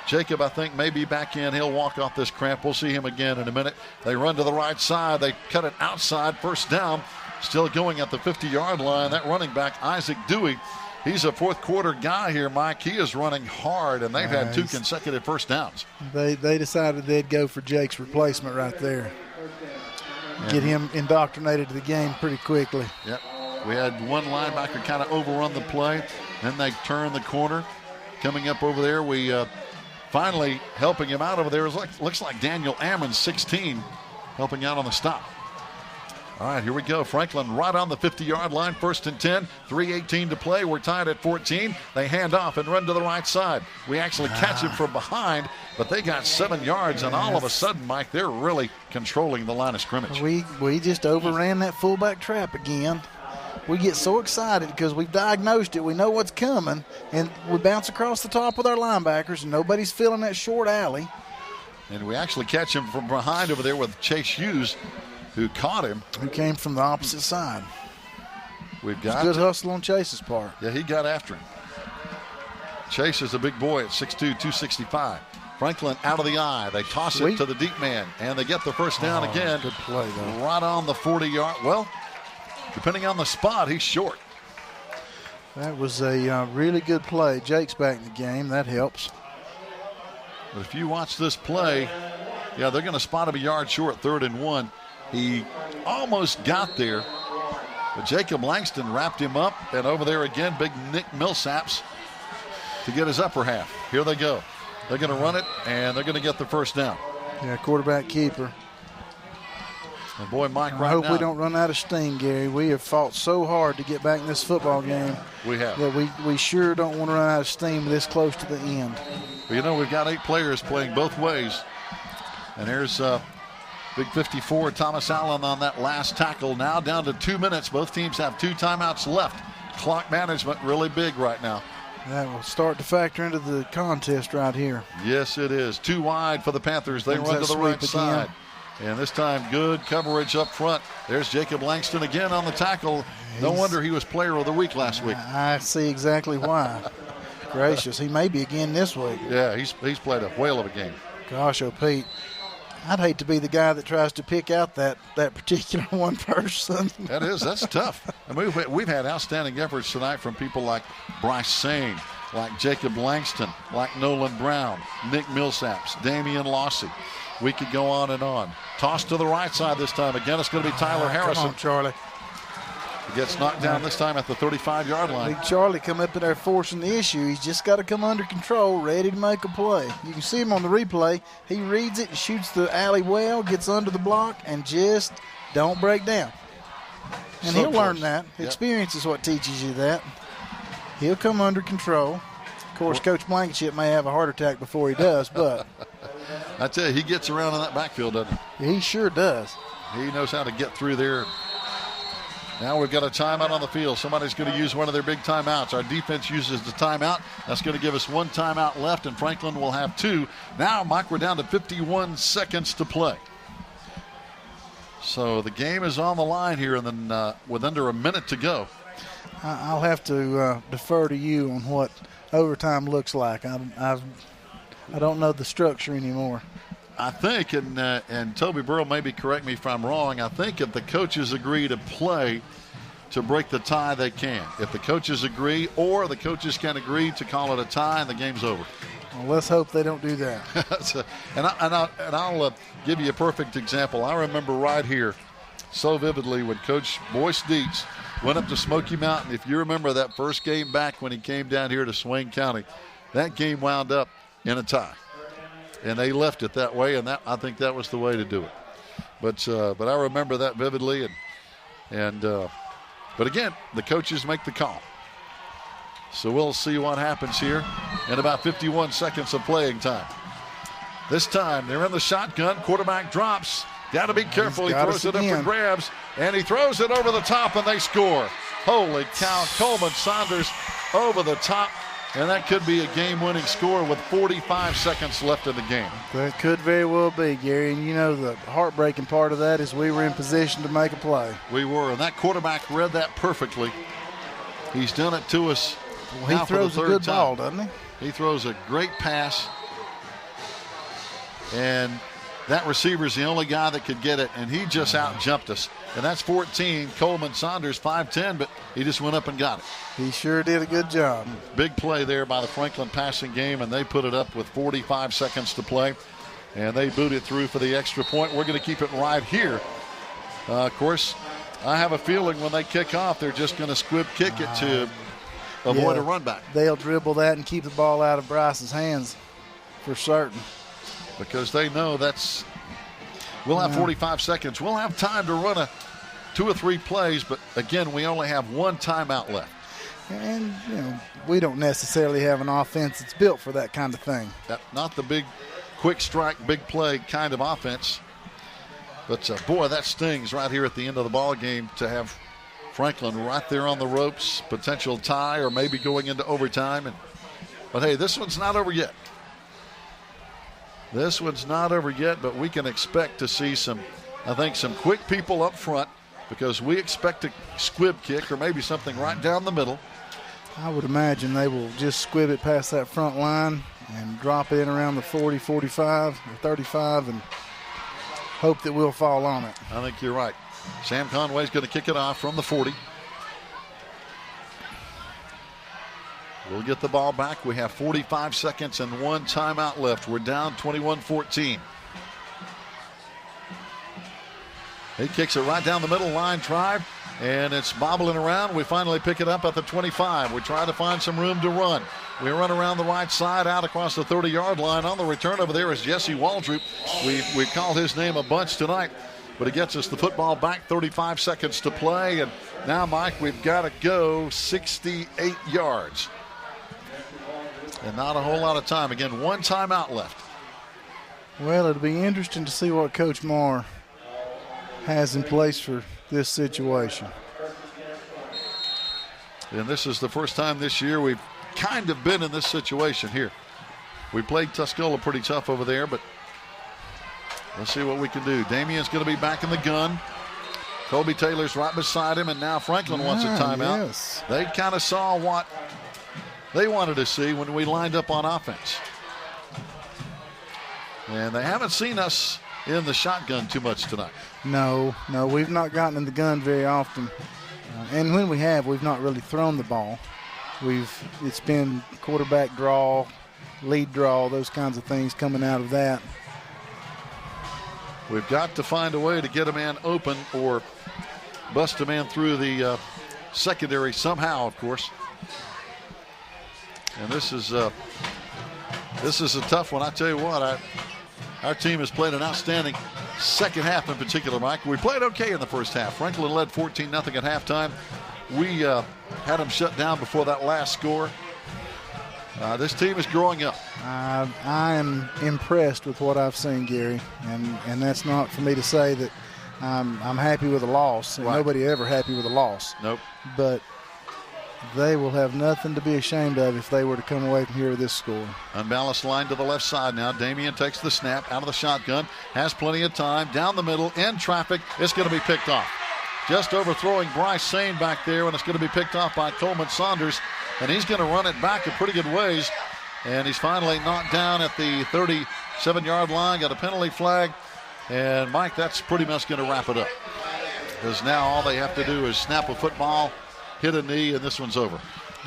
Jacob, I think, may be back in. He'll walk off this cramp. We'll see him again in a minute. They run to the right side. They cut it outside. First down. Still going at the 50-yard line. That running back, Isaac Dewey, he's a fourth-quarter guy here, Mike. He is running hard, and they've had 2 consecutive first downs. They decided they'd go for Jake's replacement right there. Get him indoctrinated to the game pretty quickly. Yep. We had one linebacker kind of overrun the play. Then they turned the corner. Coming up over there, we finally helping him out over there. Looks like Daniel Ammon, 16, helping out on the stop. All right, here we go. Franklin right on the 50-yard line, 1st and 10, 3:18 to play. We're tied at 14. They hand off and run to the right side. We actually catch him from behind, but they got 7 yards, and all of a sudden, Mike, they're really controlling the line of scrimmage. We just overran that fullback trap again. We get so excited because we've diagnosed it. We know what's coming, and we bounce across the top with our linebackers, and nobody's filling that short alley. And we actually catch him from behind over there with Chase Hughes, who caught him. Who came from the opposite side. We've got good hustle on Chase's part. Yeah, he got after him. Chase is a big boy at 6'2", 265. Franklin out of the eye. They toss it to the deep man, and they get the first down again. Good play, though. Right on the 40-yard. Well, depending on the spot, he's short. That was a really good play. Jake's back in the game. That helps. But if you watch this play, yeah, they're going to spot him a yard short, 3rd and 1. He almost got there, but Jacob Langston wrapped him up, and over there again, big Nick Millsaps to get his upper half. Here they go. They're going to run it, and they're going to get the first down. Yeah, quarterback keeper. And boy, Mike, I hope we don't run out of steam, Gary. We have fought so hard to get back in this football game. We have. That we sure don't want to run out of steam this close to the end. Well, you know, we've got 8 players playing both ways. And here's big 54, Thomas Allen on that last tackle. Now down to 2 minutes. Both teams have 2 timeouts left. Clock management really big right now. That will start to factor into the contest right here. Yes, it is. 2 wide for the Panthers. They run to the right side. And this time, good coverage up front. There's Jacob Langston again on the tackle. No wonder he was player of the week last week. I see exactly why. Gracious. He may be again this week. Yeah, he's played a whale of a game. Gosh, oh, Pete. I'd hate to be the guy that tries to pick out that particular one person. That's tough. I mean, we've had outstanding efforts tonight from people like Bryce Sane, like Jacob Langston, like Nolan Brown, Nick Millsaps, Damian Lossy. We could go on and on. Toss to the right side this time. Again, it's going to be Tyler Harrison. Come on, Charlie. He gets knocked down this time at the 35-yard line. Big Charlie come up in there forcing the issue. He's just got to come under control, ready to make a play. You can see him on the replay. He reads it, shoots the alley well, gets under the block, and just don't break down. And So he'll close. learn that. Yep. Experience is what teaches you that. He'll come under control. Of course, Coach Blankenship may have a heart attack before he does, but I tell you, he gets around in that backfield, doesn't he? he sure does. He knows how to get through there. Now we've got a timeout on the field. Somebody's going to use one of their big timeouts. Our defense uses the timeout. That's going to give us one timeout left, and Franklin will have two. Now, Mike, we're down to 51 seconds to play. So the game is on the line here, and then with under a minute to go. I'll have to defer to you on what overtime looks like. I don't know the structure anymore. I think, and Toby Burrell maybe correct me if I'm wrong, I think if the coaches agree to play to break the tie, they can. If the coaches agree, or the coaches can agree to call it a tie and the game's over. Well, let's hope they don't do that. So, I'll give you a perfect example. I remember right here so vividly when Coach Boyce Dietz went up to Smoky Mountain. If you remember that first game back when he came down here to Swain County, that game wound up in a tie. And they left it that way, and I think that was the way to do it. But I remember that vividly, but again, the coaches make the call. So we'll see what happens here in about 51 seconds of playing time. This time they're in the shotgun. Quarterback drops. Got to be careful. He throws it up for grabs, and he throws it over the top, and they score. Holy cow! Coleman Saunders over the top. And that could be a game-winning score with 45 seconds left in the game. That could very well be, Gary. And you know the heartbreaking part of that is we were in position to make a play. We were, and that quarterback read that perfectly. He's done it to us. Well, he throws a good ball, doesn't he? He throws a great pass. And that receiver's the only guy that could get it, and he just out-jumped us. And that's 14. Coleman Saunders, 5'10", but he just went up and got it. He sure did a good job. Big play there by the Franklin passing game, and they put it up with 45 seconds to play. And they boot it through for the extra point. We're going to keep it right here. Of course, I have a feeling when they kick off, they're just going to squib kick it to avoid a run back. They'll dribble that and keep the ball out of Bryce's hands for certain. Because they know we'll have 45 seconds. We'll have time to run 2 or 3 plays, but again, we only have one timeout left. And, we don't necessarily have an offense that's built for that kind of thing. Not the big, quick strike, big play kind of offense. But, boy, that stings right here at the end of the ball game to have Franklin right there on the ropes, potential tie or maybe going into overtime. But, hey, this one's not over yet. This one's not over yet, but we can expect to see some quick people up front because we expect a squib kick or maybe something right down the middle. I would imagine they will just squib it past that front line and drop it in around the 40, 45, or 35 and hope that we'll fall on it. I think you're right. Sam Conway's going to kick it off from the 40. We'll get the ball back. We have 45 seconds and one timeout left. We're down 21-14. He kicks it right down the middle line drive, and it's bobbling around. We finally pick it up at the 25. We try to find some room to run. We run around the right side out across the 30-yard line. On the return over there is Jesse Waldrop. We've called his name a bunch tonight, but he gets us the football back. 35 seconds to play, and now, Mike, we've got to go 68 yards. And not a whole lot of time. Again, one timeout left. Well, it'll be interesting to see what Coach Marr has in place for this situation. And this is the first time this year we've kind of been in this situation here. We played Tuscola pretty tough over there, but let's see what we can do. Damian's going to be back in the gun. Kobe Taylor's right beside him, and now Franklin wants a timeout. Yes. They kind of saw what they wanted to see when we lined up on offense. And they haven't seen us in the shotgun too much tonight. No, we've not gotten in the gun very often. And when we have, we've not really thrown the ball. It's been quarterback draw, lead draw, those kinds of things coming out of that. We've got to find a way to get a man open or bust a man through the secondary somehow, of course. And this is a tough one. I tell you what, our team has played an outstanding second half in particular, Mike. We played okay in the first half. Franklin led 14-0 at halftime. We had them shut down before that last score. This team is growing up. I am impressed with what I've seen, Gary, and that's not for me to say that I'm happy with a loss. Right. Nobody ever happy with a loss. Nope. But they will have nothing to be ashamed of if they were to come away from here with this score. Unbalanced line to the left side now. Damian takes the snap out of the shotgun, has plenty of time, down the middle, in traffic. It's going to be picked off. Just overthrowing Bryce Sane back there, and it's going to be picked off by Coleman Saunders, and he's going to run it back a pretty good ways, and he's finally knocked down at the 37-yard line, got a penalty flag, and Mike, that's pretty much going to wrap it up, because now all they have to do is snap a football, hit a knee, and this one's over.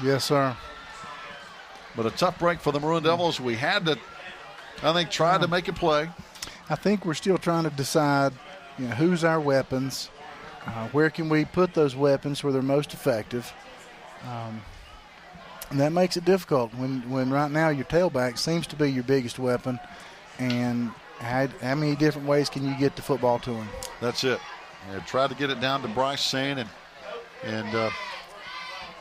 Yes, sir. But a tough break for the Maroon Devils. We had to, I think, try to make a play. I think we're still trying to decide, who's our weapons, where can we put those weapons where they're most effective. And that makes it difficult when right now your tailback seems to be your biggest weapon, and how many different ways can you get the football to him? That's it. They tried to get it down to Bryce Sane, and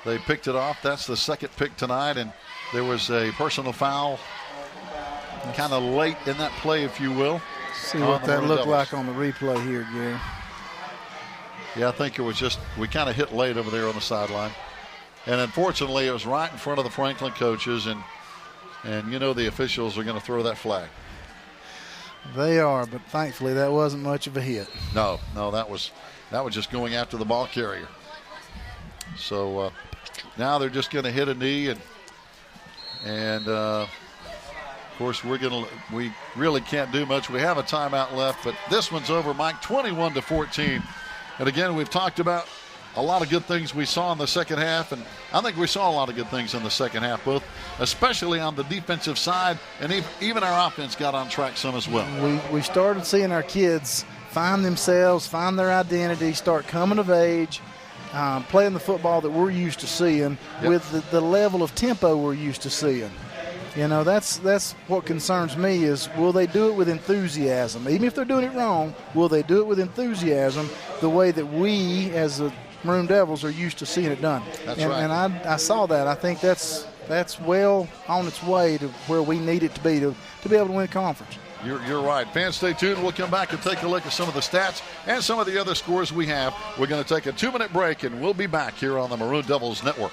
they picked it off. That's the second pick tonight, and there was a personal foul kind of late in that play, if you will. See what that looked like on the replay here, Gary. Yeah, I think it was just, we kind of hit late over there on the sideline. And unfortunately, it was right in front of the Franklin coaches, and the officials are going to throw that flag. They are, but thankfully that wasn't much of a hit. No, that was just going after the ball carrier. So now they're just going to hit a knee, and of course we really can't do much. We have a timeout left, but this one's over, Mike, 21-14. And again, we've talked about a lot of good things we saw in the second half, and I think we saw a lot of good things in the second half, both especially on the defensive side, and even our offense got on track some as well. We started seeing our kids find themselves, find their identity, start coming of age, playing the football that we're used to seeing with the level of tempo we're used to seeing. That's what concerns me is, will they do it with enthusiasm? Even if they're doing it wrong, will they do it with enthusiasm the way that we as the Maroon Devils are used to seeing it done? That's right. And I saw that. I think that's well on its way to where we need it to be able to win a conference. You're right. Fans, stay tuned. We'll come back and take a look at some of the stats and some of the other scores we have. We're going to take a 2-minute break, and we'll be back here on the Maroon Devils Network.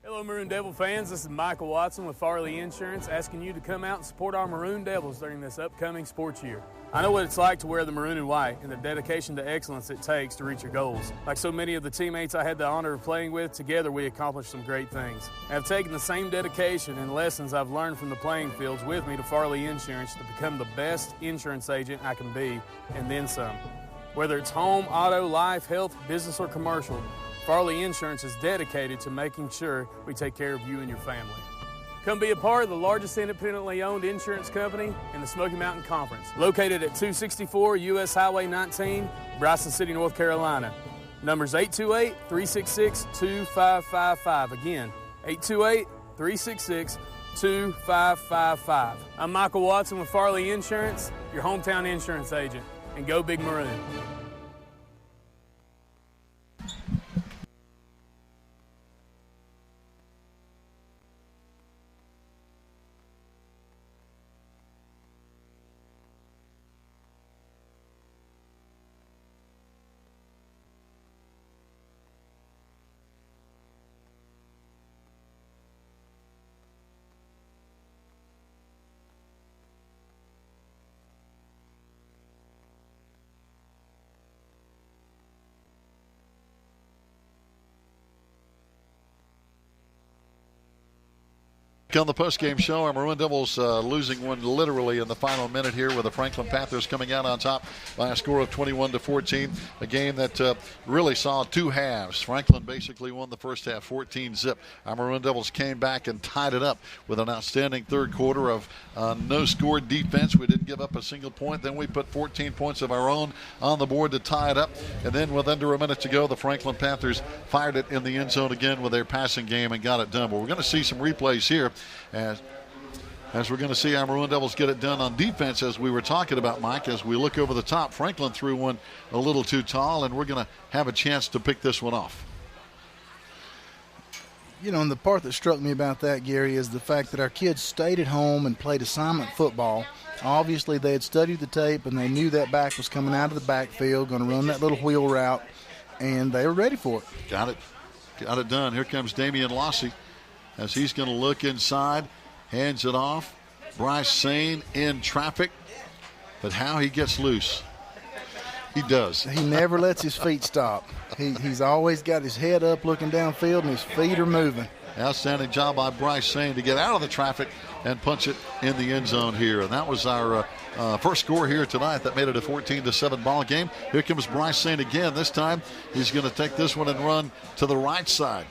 Hello, Maroon Devil fans. This is Michael Watson with FARLEY Insurance, asking you to come out and support our Maroon Devils during this upcoming sports year. I know what it's like to wear the maroon and white and the dedication to excellence it takes to reach your goals. Like so many of the teammates I had the honor of playing with, together we accomplished some great things. I have taken the same dedication and lessons I've learned from the playing fields with me to FARLEY Insurance to become the best insurance agent I can be, and then some. Whether it's home, auto, life, health, business, or commercial, FARLEY Insurance is dedicated to making sure we take care of you and your family. Come be a part of the largest independently owned insurance company in the Smoky Mountain Conference, located at 264 US Highway 19, Bryson City, North Carolina. Numbers 828-366-2555. Again, 828-366-2555. I'm Michael Watson with FARLEY Insurance, your hometown insurance agent. And go Big Maroon. On the postgame show, our Maroon Devils losing one literally in the final minute here, with the Franklin Panthers coming out on top by a score of 21-14. A game that really saw two halves. Franklin basically won the first half 14-0. Our Maroon Devils came back and tied it up with an outstanding third quarter of no-score defense. We didn't give up a single point. Then we put 14 points of our own on the board to tie it up. And then with under a minute to go, the Franklin Panthers fired it in the end zone again with their passing game and got it done. But we're going to see some replays here. As we're going to see our Maroon Devils get it done on defense, as we were talking about, Mike, as we look over the top. Franklin threw one a little too tall, and we're going to have a chance to pick this one off. You know, and the part that struck me about that, Gary, is the fact that our kids stayed at home and played assignment football. Obviously, they had studied the tape, and they knew that back was coming out of the backfield, going to run that little wheel route, and they were ready for it. Got it done. Here comes Damian Lossy, as he's going to look inside, hands it off. Bryce Sane in traffic, but how he gets loose. He does. He never lets his feet stop. He's always got his head up looking downfield, and his feet are moving. Outstanding job by Bryce Sane to get out of the traffic and punch it in the end zone here. And that was our first score here tonight. That made it a 14-7 ball game. Here comes Bryce Sane again. This time he's going to take this one and run to the right side.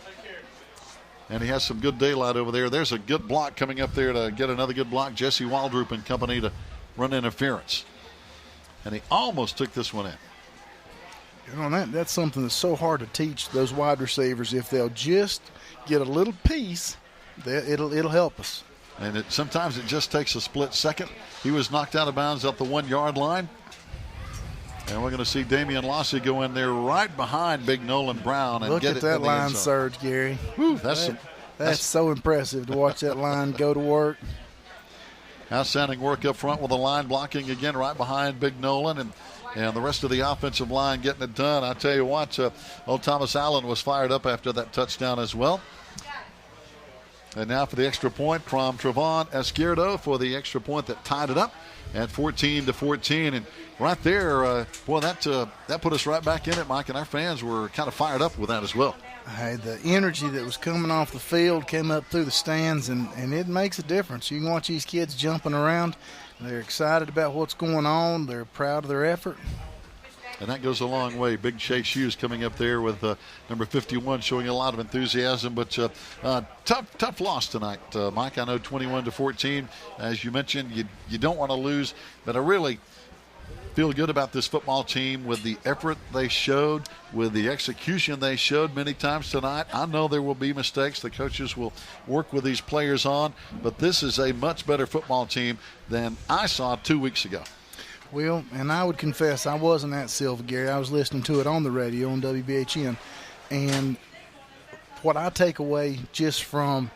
And he has some good daylight over there. There's a good block coming up there to get another good block. Jesse Waldrop and company to run interference. And he almost took this one in. You know, that's something that's so hard to teach those wide receivers. If they'll just get a little piece, it'll help us. And sometimes it just takes a split second. He was knocked out of bounds at the 1-yard line. And we're going to see Damian Lossy go in there right behind Big Nolan Brown and get it in the end zone. Look at that line surge, Gary. Whew, that's so impressive to watch that line go to work. Outstanding work up front with the line blocking again right behind Big Nolan, and the rest of the offensive line getting it done. I tell you what, old Thomas Allen was fired up after that touchdown as well. And now for the extra point from Trevon Esquerdo for the extra point that tied it up at 14-14. And right there, that put us right back in it, Mike, and our fans were kind of fired up with that as well. Hey, the energy that was coming off the field came up through the stands, and it makes a difference. You can watch these kids jumping around. They're excited about what's going on. They're proud of their effort. And that goes a long way. Big Chase Hughes coming up there with number 51 showing a lot of enthusiasm. But tough loss tonight, Mike. I know 21-14. As you mentioned, you don't want to lose. But I really feel good about this football team with the effort they showed, with the execution they showed many times tonight. I know there will be mistakes. The coaches will work with these players on. But this is a much better football team than I saw 2 weeks ago. Well, and I would confess I wasn't at Silva, Gary. I was listening to it on the radio on WBHN. And what I take away just from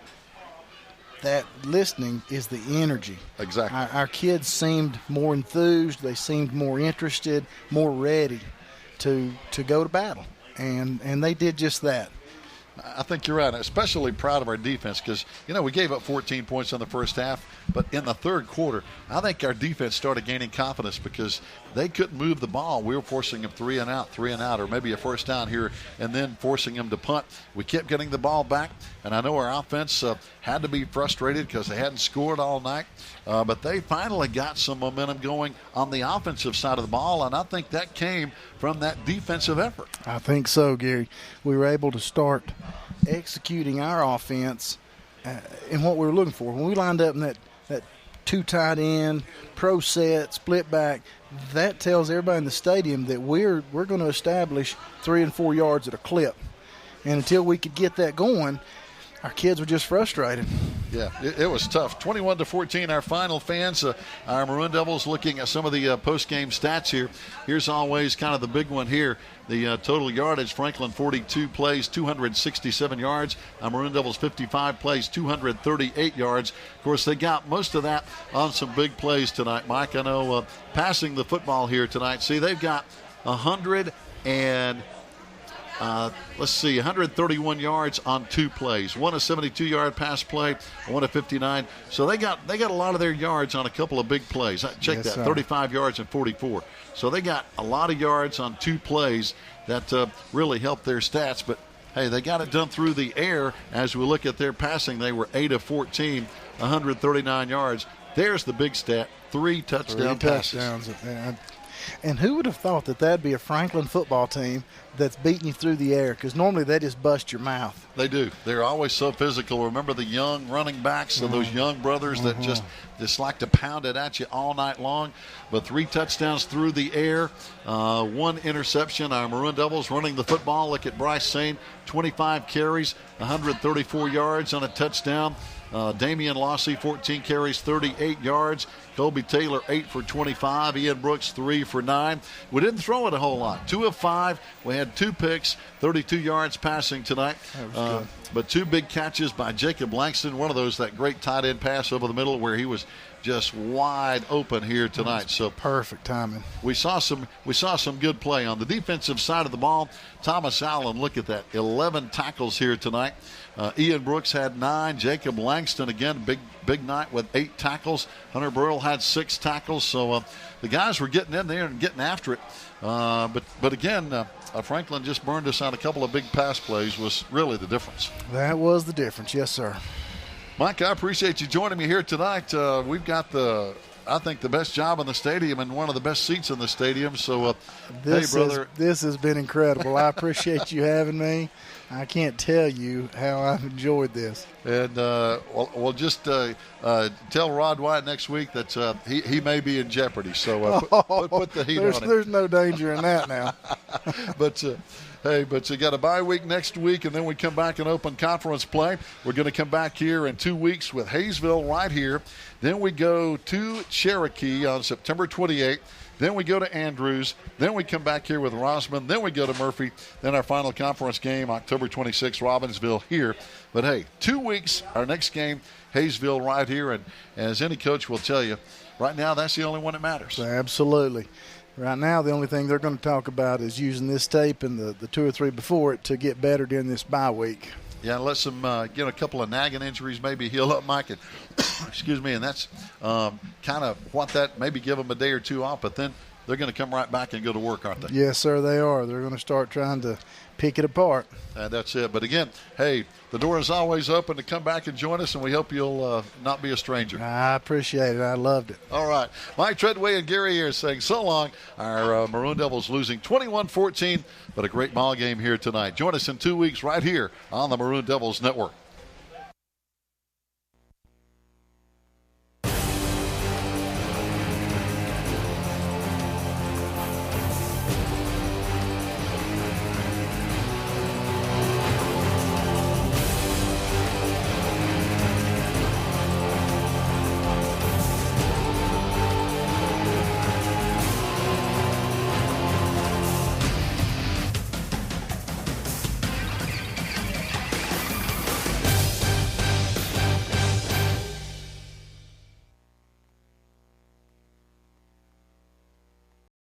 that listening is the energy. Exactly. Our kids seemed more enthused. They seemed more interested, more ready to go to battle. And they did just that. I think you're right. I'm especially proud of our defense because, we gave up 14 points in the first half, but in the third quarter, I think our defense started gaining confidence because they couldn't move the ball. We were forcing them 3 and out, or maybe a first down here, and then forcing them to punt. We kept getting the ball back, and I know our offense had to be frustrated because they hadn't scored all night, but they finally got some momentum going on the offensive side of the ball, and I think that came from that defensive effort. I think so, Gary. We were able to start executing our offense and what we were looking for. When we lined up in that 2 tight end, pro set, split back, that tells everybody in the stadium that we're going to establish 3 and 4 yards at a clip. And until we could get that going, our kids were just frustrated. Yeah, it was tough. 21-14, our final. Fans. Our Maroon Devils looking at some of the post-game stats here. Here's always kind of the big one here. The total yardage, Franklin 42 plays, 267 yards. Maroon Devils 55 plays, 238 yards. Of course, they got most of that on some big plays tonight, Mike. I know passing the football here tonight. See, they've got 131 yards on 2 plays. One a 72-yard pass play, one a 59. So they got a lot of their yards on a couple of big plays. Check yes, that, sir. 35 yards and 44. So they got a lot of yards on 2 plays that really helped their stats. But, hey, they got it done through the air. As we look at their passing, they were 8 of 14, 139 yards. There's the big stat, 3 touchdown passes. And who would have thought that that'd be a Franklin football team that's beating you through the air? Because normally they just bust your mouth. They do. They're always so physical. Remember the young running backs of those young brothers that just like to pound it at you all night long. But 3 touchdowns through the air, 1 interception. Our Maroon Devils running the football. Look at Bryce Sane, 25 carries, 134 yards on a touchdown. Damian Lossey, 14 carries, 38 yards. Colby Taylor, 8 for 25. Ian Brooks, 3 for 9. We didn't throw it a whole lot. 2 of 5. We had 2 picks, 32 yards passing tonight. But 2 big catches by Jacob Langston. One of those, that great tight end pass over the middle where he was just wide open here tonight. So perfect timing. We saw some good play on the defensive side of the ball. Thomas Allen, look at that, 11 tackles here tonight. Ian Brooks had 9. Jacob Langston, again, big night with 8 tackles. Hunter Burrell had 6 tackles. So the guys were getting in there and getting after it. But again, Franklin just burned us on a couple of big pass plays was really the difference. That was the difference, yes, sir. Mike, I appreciate you joining me here tonight. We've got I think the best job in the stadium and one of the best seats in the stadium. So, hey, brother. This has been incredible. I appreciate you having me. I can't tell you how I've enjoyed this. And we'll just tell Rod White next week that he may be in jeopardy. So put the heat on him. There's no danger in that now. But you got a bye week next week, and then we come back and open conference play. We're going to come back here in 2 weeks with Hayesville right here. Then we go to Cherokee on September 28th. Then we go to Andrews. Then we come back here with Rosman. Then we go to Murphy. Then our final conference game, October 26th, Robbinsville here. But, hey, 2 weeks, our next game, Hayesville right here. And as any coach will tell you, right now that's the only one that matters. Absolutely. Right now, the only thing they're going to talk about is using this tape and the 2 or 3 before it to get better during this bye week. Yeah, let some get a couple of nagging injuries maybe heal up, Mike. And, excuse me, and that's kind of what that maybe give them a day or 2 off, but then they're going to come right back and go to work, aren't they? Yes, sir, they are. They're going to start trying to pick it apart. That's it. But, again, hey, the door is always open to come back and join us, and we hope you'll not be a stranger. I appreciate it. I loved it. All right. Mike Treadway and Gary Ayers saying so long. Our Maroon Devils losing 21-14, but a great ball game here tonight. Join us in 2 weeks right here on the Maroon Devils Network.